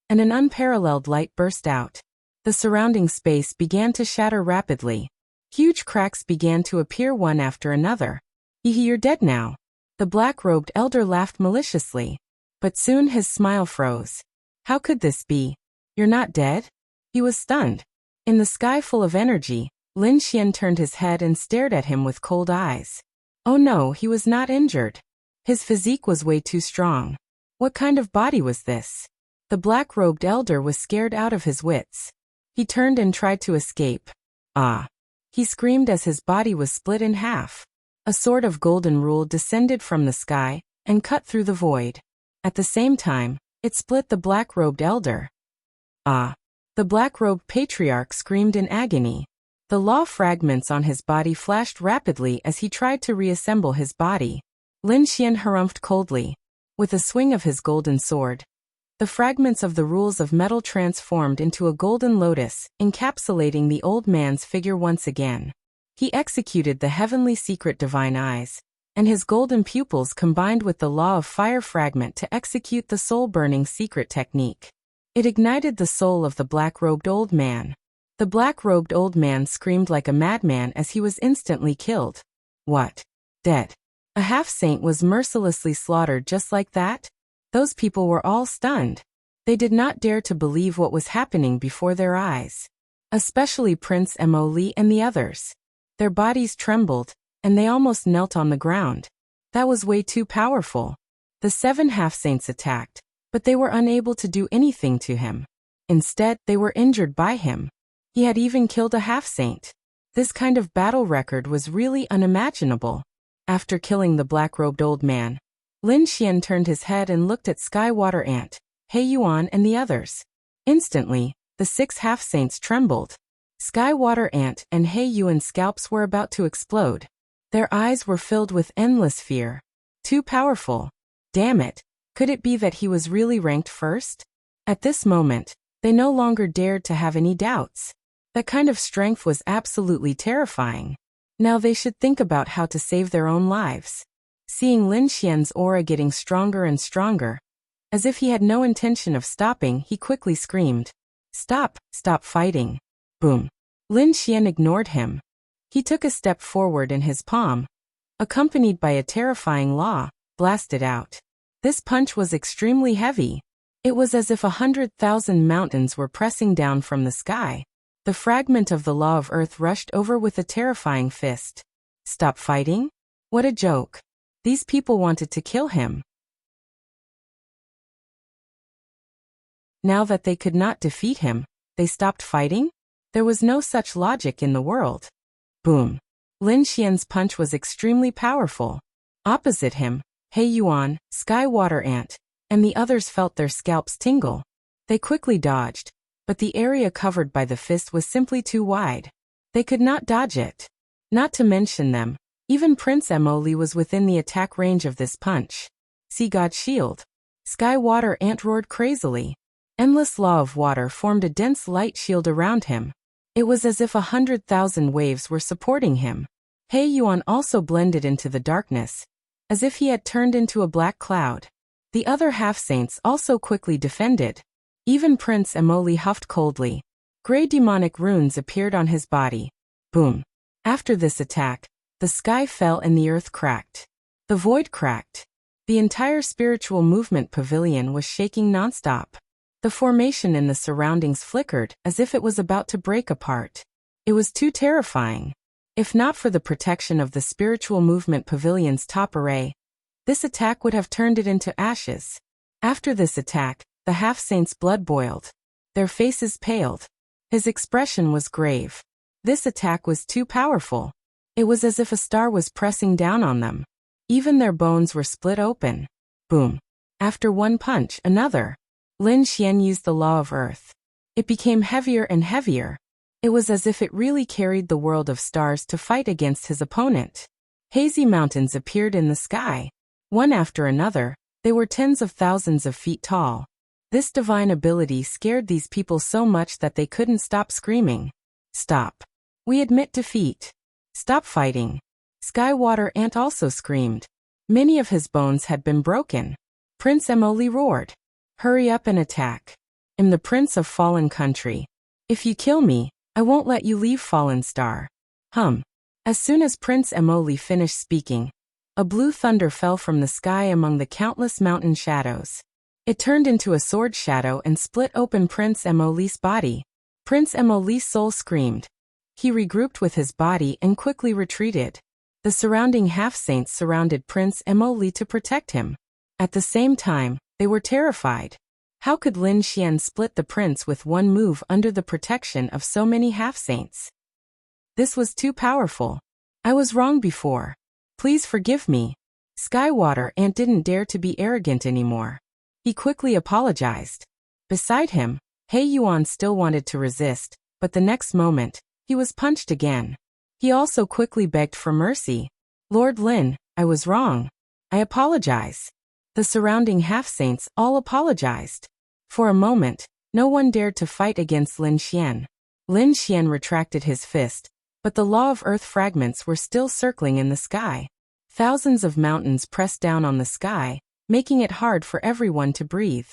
and an unparalleled light burst out. The surrounding space began to shatter rapidly. Huge cracks began to appear one after another. You're dead now. The black-robed elder laughed maliciously. But soon his smile froze. How could this be? You're not dead? He was stunned. In the sky full of energy, Lin Xian turned his head and stared at him with cold eyes. Oh no, he was not injured. His physique was way too strong. What kind of body was this? The black-robed elder was scared out of his wits. He turned and tried to escape. Ah! He screamed as his body was split in half. A sword of golden rule descended from the sky and cut through the void. At the same time, it split the black-robed elder. Ah! The black-robed patriarch screamed in agony. The law fragments on his body flashed rapidly as he tried to reassemble his body. Lin Xian harumphed coldly. With a swing of his golden sword, the fragments of the rules of metal transformed into a golden lotus, encapsulating the old man's figure once again. He executed the heavenly secret divine eyes, and his golden pupils combined with the law of fire fragment to execute the soul-burning secret technique. It ignited the soul of the black-robed old man. The black-robed old man screamed like a madman as he was instantly killed. What? Dead? A half-saint was mercilessly slaughtered just like that? Those people were all stunned. They did not dare to believe what was happening before their eyes. Especially Prince Emoli and the others. Their bodies trembled, and they almost knelt on the ground. That was way too powerful. The 7 half-saints attacked, but they were unable to do anything to him. Instead, they were injured by him. He had even killed a half-saint. This kind of battle record was really unimaginable. After killing the black-robed old man, Lin Xian turned his head and looked at Sky Water Ant, He Yuan and the others. Instantly, the 6 half-saints trembled. Sky Water Ant and He Yuan's scalps were about to explode. Their eyes were filled with endless fear. Too powerful. Damn it, could it be that he was really ranked first? At this moment, they no longer dared to have any doubts. That kind of strength was absolutely terrifying. Now they should think about how to save their own lives. Seeing Lin Xian's aura getting stronger and stronger, as if he had no intention of stopping, he quickly screamed, "Stop, stop fighting." Boom. Lin Xian ignored him. He took a step forward in his palm, accompanied by a terrifying law, blasted out. This punch was extremely heavy. It was as if 100,000 mountains were pressing down from the sky. The fragment of the law of earth rushed over with a terrifying fist. Stop fighting? What a joke. These people wanted to kill him. Now that they could not defeat him, they stopped fighting? There was no such logic in the world. Boom. Lin Xian's punch was extremely powerful. Opposite him, He Yuan, Sky Water Ant, and the others felt their scalps tingle. They quickly dodged, but the area covered by the fist was simply too wide. They could not dodge it. Not to mention them, even Prince Emoli was within the attack range of this punch. Sea God Shield. Sky Water Ant roared crazily. Endless law of water formed a dense light shield around him. It was as if 100,000 waves were supporting him. He Yuan also blended into the darkness, as if he had turned into a black cloud. The other half-saints also quickly defended. Even Prince Emoli huffed coldly. Gray demonic runes appeared on his body. Boom. After this attack, the sky fell and the earth cracked. The void cracked. The entire spiritual movement pavilion was shaking nonstop. The formation in the surroundings flickered as if it was about to break apart. It was too terrifying. If not for the protection of the spiritual movement pavilion's top array, this attack would have turned it into ashes. After this attack, the half-saints' blood boiled. Their faces paled. His expression was grave. This attack was too powerful. It was as if a star was pressing down on them. Even their bones were split open. Boom. After one punch, another. Lin Xian used the law of earth. It became heavier and heavier. It was as if it really carried the world of stars to fight against his opponent. Hazy mountains appeared in the sky. One after another, they were tens of thousands of feet tall. This divine ability scared these people so much that they couldn't stop screaming. Stop. We admit defeat. Stop fighting. Sky Water Ant also screamed. Many of his bones had been broken. Prince Emoli roared. Hurry up and attack. I'm the Prince of Fallen Country. If you kill me, I won't let you leave Fallen Star. As soon as Prince Emoli finished speaking, a blue thunder fell from the sky among the countless mountain shadows. It turned into a sword shadow and split open Prince Emoli's body. Prince Emoli's soul screamed. He regrouped with his body and quickly retreated. The surrounding half-saints surrounded Prince Emoli to protect him. At the same time, they were terrified. How could Lin Xian split the prince with one move under the protection of so many half-saints? This was too powerful. I was wrong before. Please forgive me. Sky Water Ant didn't dare to be arrogant anymore. He quickly apologized. Beside him, He Yuan still wanted to resist, but the next moment, he was punched again. He also quickly begged for mercy. Lord Lin, I was wrong. I apologize. The surrounding half-saints all apologized. For a moment, no one dared to fight against Lin Xian. Lin Xian retracted his fist, but the law of earth fragments were still circling in the sky. Thousands of mountains pressed down on the sky, making it hard for everyone to breathe.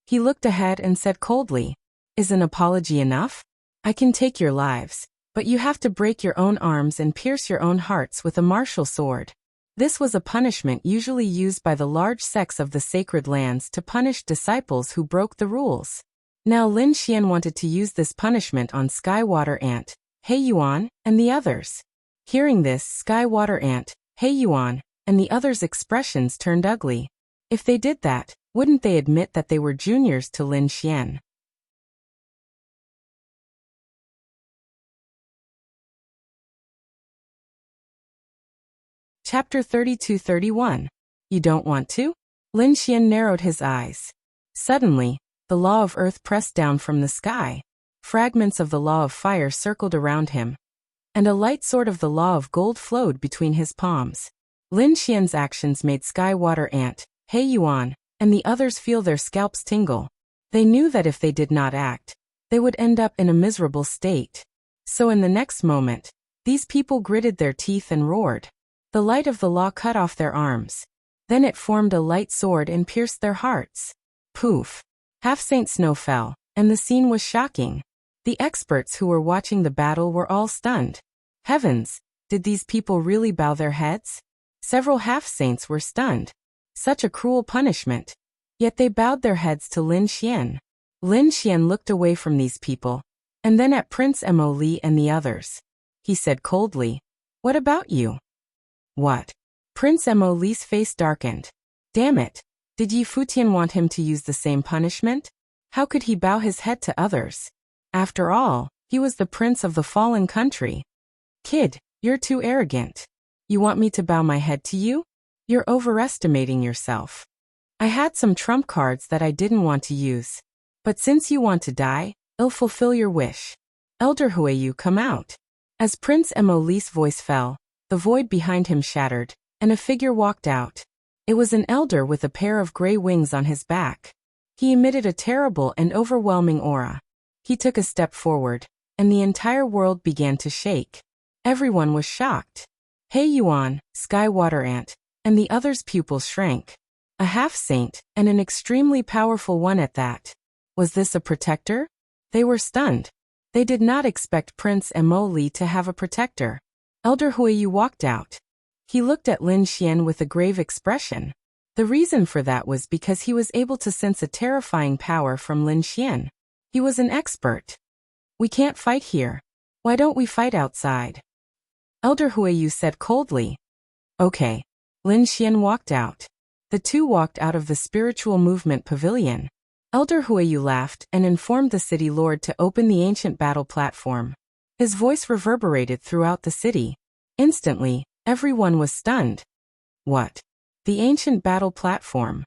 He looked ahead and said coldly, "Is an apology enough? I can take your lives, but you have to break your own arms and pierce your own hearts with a martial sword." This was a punishment usually used by the large sects of the sacred lands to punish disciples who broke the rules. Now Lin Xian wanted to use this punishment on Sky Water Ant, He Yuan, and the others. Hearing this, Sky Water Ant, He Yuan, and the others' expressions turned ugly. If they did that, wouldn't they admit that they were juniors to Lin Xian? Chapter 32-31. You don't want to? Lin Xian narrowed his eyes. Suddenly, the law of earth pressed down from the sky. Fragments of the law of fire circled around him, and a light sword of the law of gold flowed between his palms. Lin Xian's actions made Sky Water Ant, He Yuan, and the others feel their scalps tingle. They knew that if they did not act, they would end up in a miserable state. So in the next moment, these people gritted their teeth and roared. The light of the law cut off their arms. Then it formed a light sword and pierced their hearts. Poof! Half-Saint Snow fell, and the scene was shocking. The experts who were watching the battle were all stunned. Heavens! Did these people really bow their heads? Several half-saints were stunned. Such a cruel punishment. Yet they bowed their heads to Lin Xian. Lin Xian looked away from these people, and then at Prince Mo Li and the others. He said coldly, "What about you?" "What?" Prince Mo Li's face darkened. Damn it! Did Yi Futian want him to use the same punishment? How could he bow his head to others? After all, he was the prince of the fallen country. Kid, you're too arrogant. You want me to bow my head to you? You're overestimating yourself. I had some trump cards that I didn't want to use. But since you want to die, I'll fulfill your wish. Elder Huiyu, come out. As Prince Mo Li's voice fell, the void behind him shattered, and a figure walked out. It was an elder with a pair of gray wings on his back. He emitted a terrible and overwhelming aura. He took a step forward, and the entire world began to shake. Everyone was shocked. Hei Yuan, Sky Water Ant, and the others' pupils shrank. A half-saint, and an extremely powerful one at that. Was this a protector? They were stunned. They did not expect Prince Mo Li to have a protector. Elder Huiyu walked out. He looked at Lin Xian with a grave expression. The reason for that was because he was able to sense a terrifying power from Lin Xian. He was an expert. "We can't fight here. Why don't we fight outside?" Elder Huiyu said coldly. "Okay." Lin Xian walked out. The two walked out of the spiritual movement pavilion. Elder Huiyu laughed and informed the city lord to open the ancient battle platform. His voice reverberated throughout the city. Instantly, everyone was stunned. What? The ancient battle platform?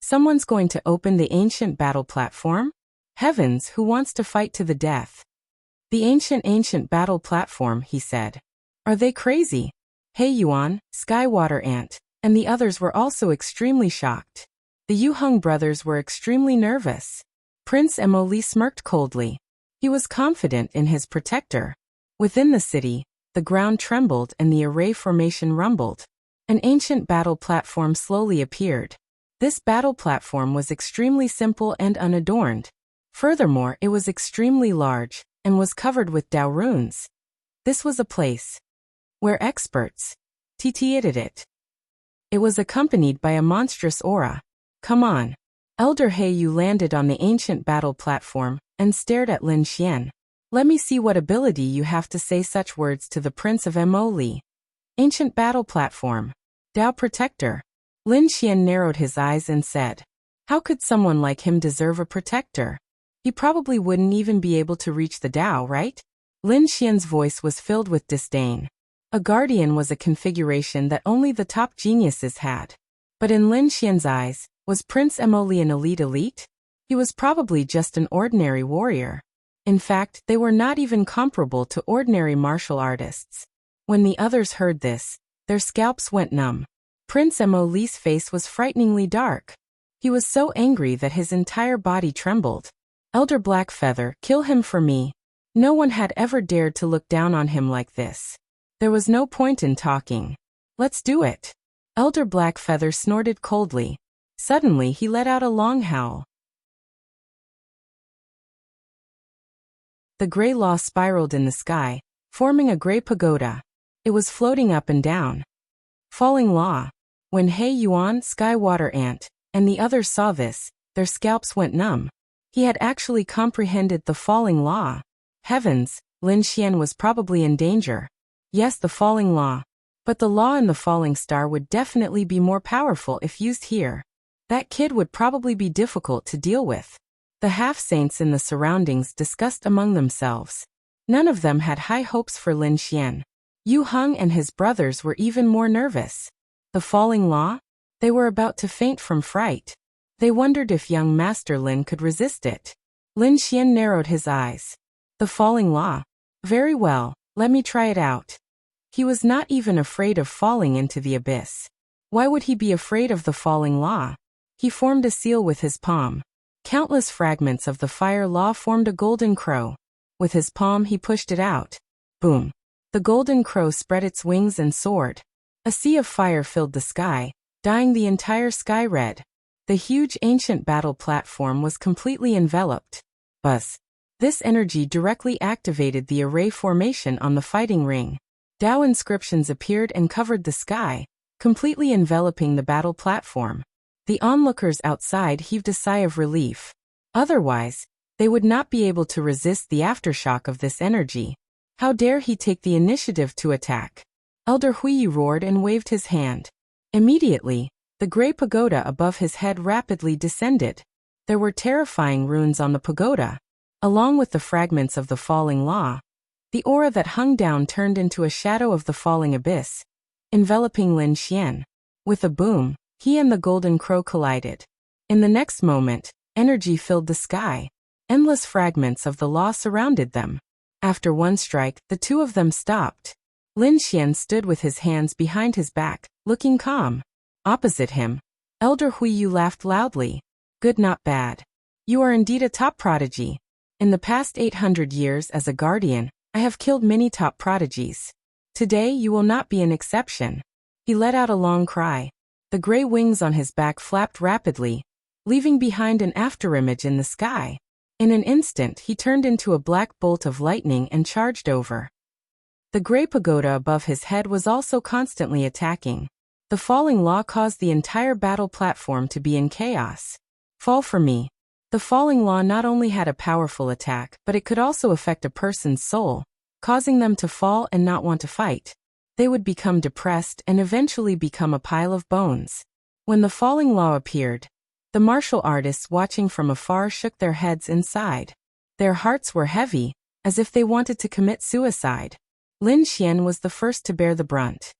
Someone's going to open the ancient battle platform? Heavens, who wants to fight to the death? The ancient battle platform, he said. Are they crazy? Hei Yuan, Sky Water Ant, and the others were also extremely shocked. The Yu Heng brothers were extremely nervous. Prince Mo Li smirked coldly. He was confident in his protector. Within the city, the ground trembled and the array formation rumbled. An ancient battle platform slowly appeared. This battle platform was extremely simple and unadorned. Furthermore, it was extremely large, and was covered with Dao runes. This was a place where experts TT'd it. It was accompanied by a monstrous aura. Come on. Elder Heiyu landed on the ancient battle platform, and stared at Lin Xian. Let me see what ability you have to say such words to the Prince of Mo Li. Ancient battle platform. Dao protector. Lin Xian narrowed his eyes and said, how could someone like him deserve a protector? He probably wouldn't even be able to reach the Dao, right? Lin Xian's voice was filled with disdain. A guardian was a configuration that only the top geniuses had. But in Lin Xian's eyes, was Prince Mo Li an elite? He was probably just an ordinary warrior. In fact, they were not even comparable to ordinary martial artists. When the others heard this, their scalps went numb. Prince Mo Li's face was frighteningly dark. He was so angry that his entire body trembled. Elder Blackfeather, kill him for me. No one had ever dared to look down on him like this. There was no point in talking. Let's do it. Elder Blackfeather snorted coldly. Suddenly he let out a long howl. The gray law spiraled in the sky, forming a gray pagoda. It was floating up and down. Falling law. When Hei Yuan, Sky Water Ant, and the others saw this, their scalps went numb. He had actually comprehended the falling law. Heavens, Lin Xian was probably in danger. Yes, the falling law. But the law in the falling star would definitely be more powerful if used here. That kid would probably be difficult to deal with. The half-saints in the surroundings discussed among themselves. None of them had high hopes for Lin Xian. Yu Heng and his brothers were even more nervous. The falling law? They were about to faint from fright. They wondered if young Master Lin could resist it. Lin Xian narrowed his eyes. The falling law? Very well, let me try it out. He was not even afraid of falling into the abyss. Why would he be afraid of the falling law? He formed a seal with his palm. Countless fragments of the fire law formed a golden crow. With his palm he pushed it out. Boom! The golden crow spread its wings and soared. A sea of fire filled the sky, dyeing the entire sky red. The huge ancient battle platform was completely enveloped. Buzz! This energy directly activated the array formation on the fighting ring. Dao inscriptions appeared and covered the sky, completely enveloping the battle platform. The onlookers outside heaved a sigh of relief. Otherwise, they would not be able to resist the aftershock of this energy. How dare he take the initiative to attack? Elder Hui roared and waved his hand. Immediately, the gray pagoda above his head rapidly descended. There were terrifying runes on the pagoda, along with the fragments of the falling law. The aura that hung down turned into a shadow of the falling abyss, enveloping Lin Xian. With a boom, he and the golden crow collided. In the next moment, energy filled the sky. Endless fragments of the law surrounded them. After one strike, the two of them stopped. Lin Xian stood with his hands behind his back, looking calm. Opposite him, Elder Huiyu laughed loudly. Good, not bad. You are indeed a top prodigy. In the past 800 years as a guardian, I have killed many top prodigies. Today you will not be an exception. He let out a long cry. The gray wings on his back flapped rapidly, leaving behind an afterimage in the sky. In an instant he turned into a black bolt of lightning and charged over. The gray pagoda above his head was also constantly attacking. The falling law caused the entire battle platform to be in chaos. Fall for me. The falling law not only had a powerful attack, but it could also affect a person's soul, causing them to fall and not want to fight. They would become depressed and eventually become a pile of bones. When the falling law appeared, the martial artists watching from afar shook their heads inside. Their hearts were heavy, as if they wanted to commit suicide. Lin Xian was the first to bear the brunt.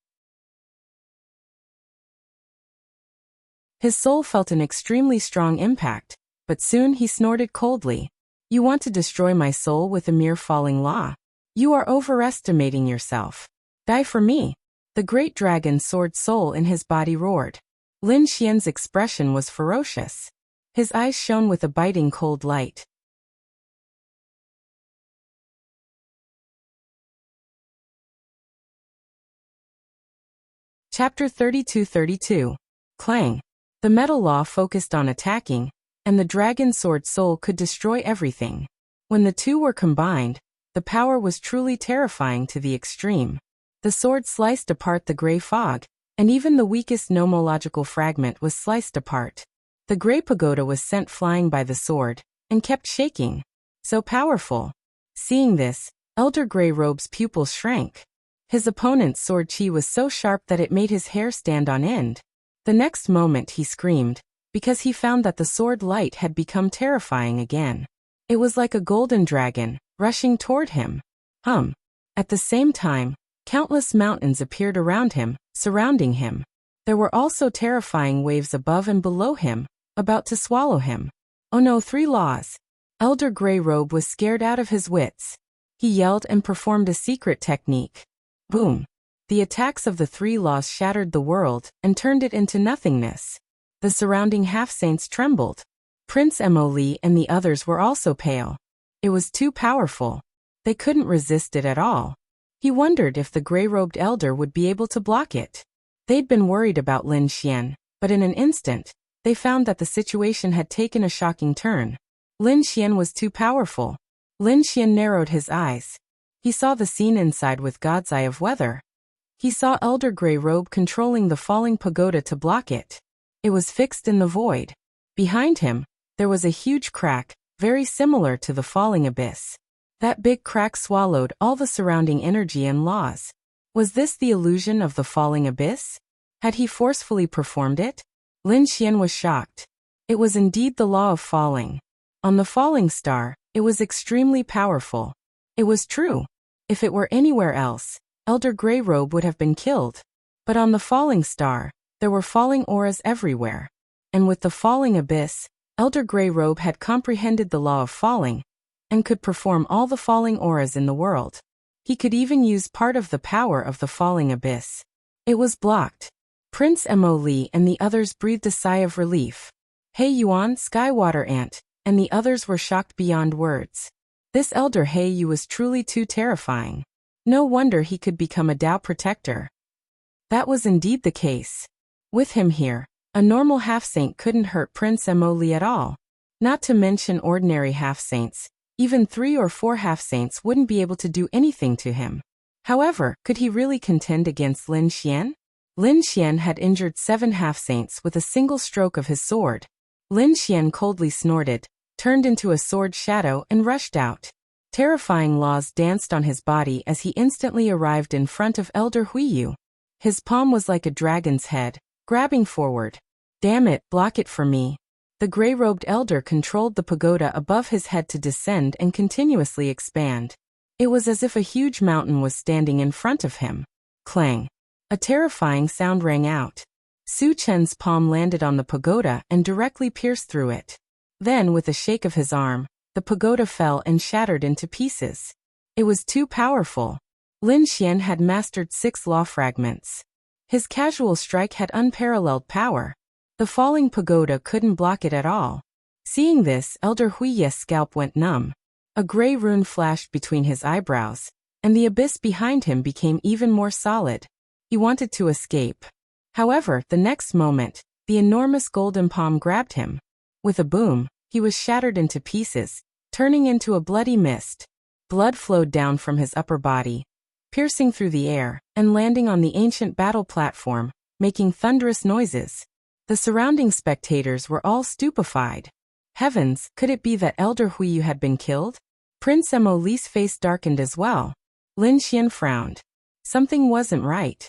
His soul felt an extremely strong impact, but soon he snorted coldly. You want to destroy my soul with a mere falling law? You are overestimating yourself. Die for me. The great dragon sword soul in his body roared. Lin Xian's expression was ferocious. His eyes shone with a biting cold light. Chapter 32-32. Clang. The metal law focused on attacking, and the dragon sword soul could destroy everything. When the two were combined, the power was truly terrifying to the extreme. The sword sliced apart the gray fog, and even the weakest nomological fragment was sliced apart. The gray pagoda was sent flying by the sword, and kept shaking. So powerful. Seeing this, Elder Grey Robe's pupils shrank. His opponent's sword chi was so sharp that it made his hair stand on end. The next moment he screamed, because he found that the sword light had become terrifying again. It was like a golden dragon, rushing toward him. At the same time, countless mountains appeared around him, surrounding him. There were also terrifying waves above and below him, about to swallow him. Oh no, 3 laws. Elder Grey Robe was scared out of his wits. He yelled and performed a secret technique. Boom! The attacks of the 3 laws shattered the world and turned it into nothingness. The surrounding half-saints trembled. Prince Mo Li and the others were also pale. It was too powerful. They couldn't resist it at all. He wondered if the gray-robed elder would be able to block it. They'd been worried about Lin Xian, but in an instant, they found that the situation had taken a shocking turn. Lin Xian was too powerful. Lin Xian narrowed his eyes. He saw the scene inside with God's eye of weather. He saw Elder Grey Robe controlling the falling pagoda to block it. It was fixed in the void. Behind him, there was a huge crack, very similar to the falling abyss. That big crack swallowed all the surrounding energy and laws. Was this the illusion of the falling abyss? Had he forcefully performed it? Lin Xian was shocked. It was indeed the law of falling. On the falling star, it was extremely powerful. It was true. If it were anywhere else, Elder Grey Robe would have been killed. But on the falling star, there were falling auras everywhere. And with the falling abyss, Elder Grey Robe had comprehended the law of falling, and could perform all the falling auras in the world. He could even use part of the power of the falling abyss. It was blocked. Prince Mo Li and the others breathed a sigh of relief. Hey Yuan, Skywater Ant, and the others were shocked beyond words. This elder Heiyu was truly too terrifying. No wonder he could become a Tao protector. That was indeed the case. With him here, a normal half-saint couldn't hurt Prince Mo Li at all. Not to mention ordinary half-saints, even 3 or 4 half-saints wouldn't be able to do anything to him. However, could he really contend against Lin Xian? Lin Xian had injured 7 half-saints with a single stroke of his sword. Lin Xian coldly snorted, turned into a sword shadow and rushed out. Terrifying laws danced on his body as he instantly arrived in front of Elder Huiyu. His palm was like a dragon's head, grabbing forward. Damn it, block it for me. The gray-robed elder controlled the pagoda above his head to descend and continuously expand. It was as if a huge mountain was standing in front of him. Clang. A terrifying sound rang out. Su Chen's palm landed on the pagoda and directly pierced through it. Then, with a shake of his arm, the pagoda fell and shattered into pieces. It was too powerful. Lin Xian had mastered 6 law fragments. His casual strike had unparalleled power. The falling pagoda couldn't block it at all. Seeing this, Elder Huiyu's scalp went numb. A gray rune flashed between his eyebrows, and the abyss behind him became even more solid. He wanted to escape. However, the next moment, the enormous golden palm grabbed him. With a boom, he was shattered into pieces, turning into a bloody mist. Blood flowed down from his upper body, piercing through the air, and landing on the ancient battle platform, making thunderous noises. The surrounding spectators were all stupefied. Heavens, could it be that Elder Huiyu had been killed? Prince Mo Li's face darkened as well. Lin Xian frowned. Something wasn't right.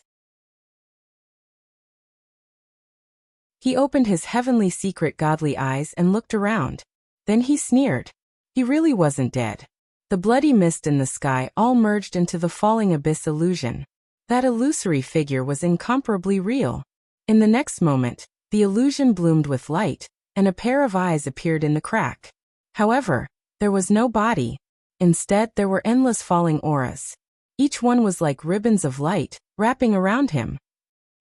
He opened his heavenly secret godly eyes and looked around. Then he sneered. He really wasn't dead. The bloody mist in the sky all merged into the falling abyss illusion. That illusory figure was incomparably real. In the next moment, the illusion bloomed with light, and a pair of eyes appeared in the crack. However, there was no body. Instead, there were endless falling auras. Each one was like ribbons of light, wrapping around him.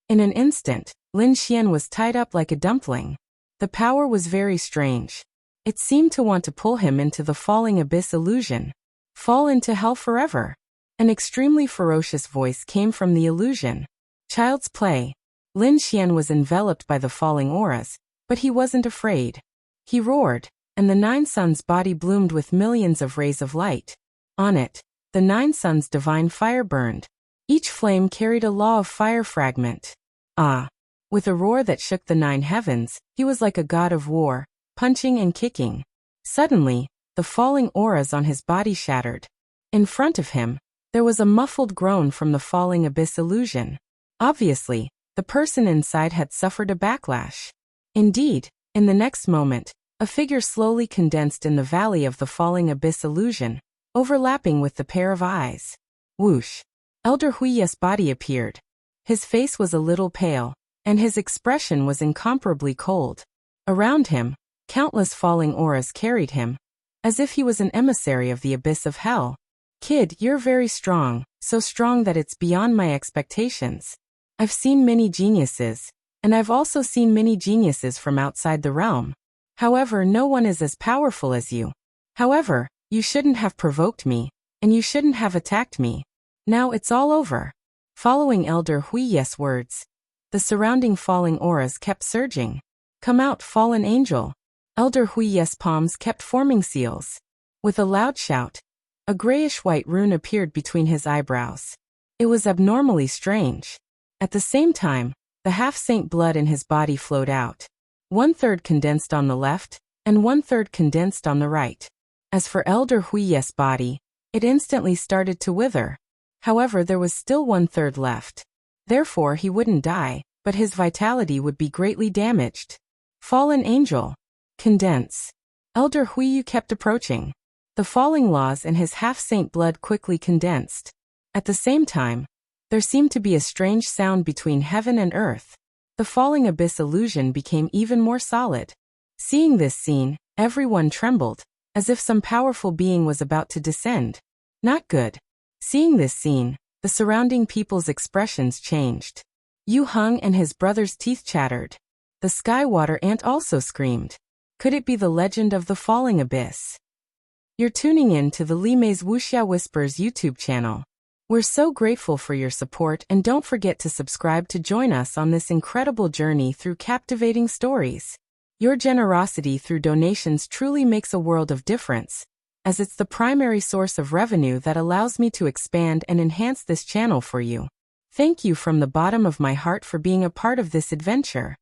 In an instant, Lin Xian was tied up like a dumpling. The power was very strange. It seemed to want to pull him into the falling abyss illusion. Fall into hell forever. An extremely ferocious voice came from the illusion. Child's play. Lin Xian was enveloped by the falling auras, but he wasn't afraid. He roared, and the 9 suns' body bloomed with millions of rays of light. On it, the 9 suns' divine fire burned. Each flame carried a law of fire fragment. Ah! With a roar that shook the 9 heavens, he was like a god of war, punching and kicking. Suddenly, the falling auras on his body shattered. In front of him, there was a muffled groan from the falling abyss illusion. Obviously, the person inside had suffered a backlash. Indeed, in the next moment, a figure slowly condensed in the valley of the falling abyss illusion, overlapping with the pair of eyes. Whoosh! Elder Huiyu's body appeared. His face was a little pale, and his expression was incomparably cold. Around him, countless falling auras carried him, as if he was an emissary of the abyss of hell. Kid, you're very strong, so strong that it's beyond my expectations. I've seen many geniuses, and I've also seen many geniuses from outside the realm. However, no one is as powerful as you. However, you shouldn't have provoked me, and you shouldn't have attacked me. Now it's all over. Following Elder Huiyu's words, the surrounding falling auras kept surging. Come out, fallen angel. Elder Huiyu's palms kept forming seals. With a loud shout, a grayish-white rune appeared between his eyebrows. It was abnormally strange. At the same time, the half-saint blood in his body flowed out. 1/3 condensed on the left, and 1/3 condensed on the right. As for Elder Huiyu's body, it instantly started to wither. However, there was still 1/3 left. Therefore, he wouldn't die, but his vitality would be greatly damaged. Fallen angel. Condense. Elder Huiyu kept approaching. The falling laws in his half-saint blood quickly condensed. At the same time, there seemed to be a strange sound between heaven and earth. The falling abyss illusion became even more solid. Seeing this scene, everyone trembled, as if some powerful being was about to descend. Not good. Seeing this scene, the surrounding people's expressions changed. Yu Heng and his brother's teeth chattered. The sky water ant also screamed. Could it be the legend of the falling abyss? You're tuning in to the Limei's Wuxia Whispers YouTube channel. We're so grateful for your support, and don't forget to subscribe to join us on this incredible journey through captivating stories. Your generosity through donations truly makes a world of difference, as it's the primary source of revenue that allows me to expand and enhance this channel for you. Thank you from the bottom of my heart for being a part of this adventure.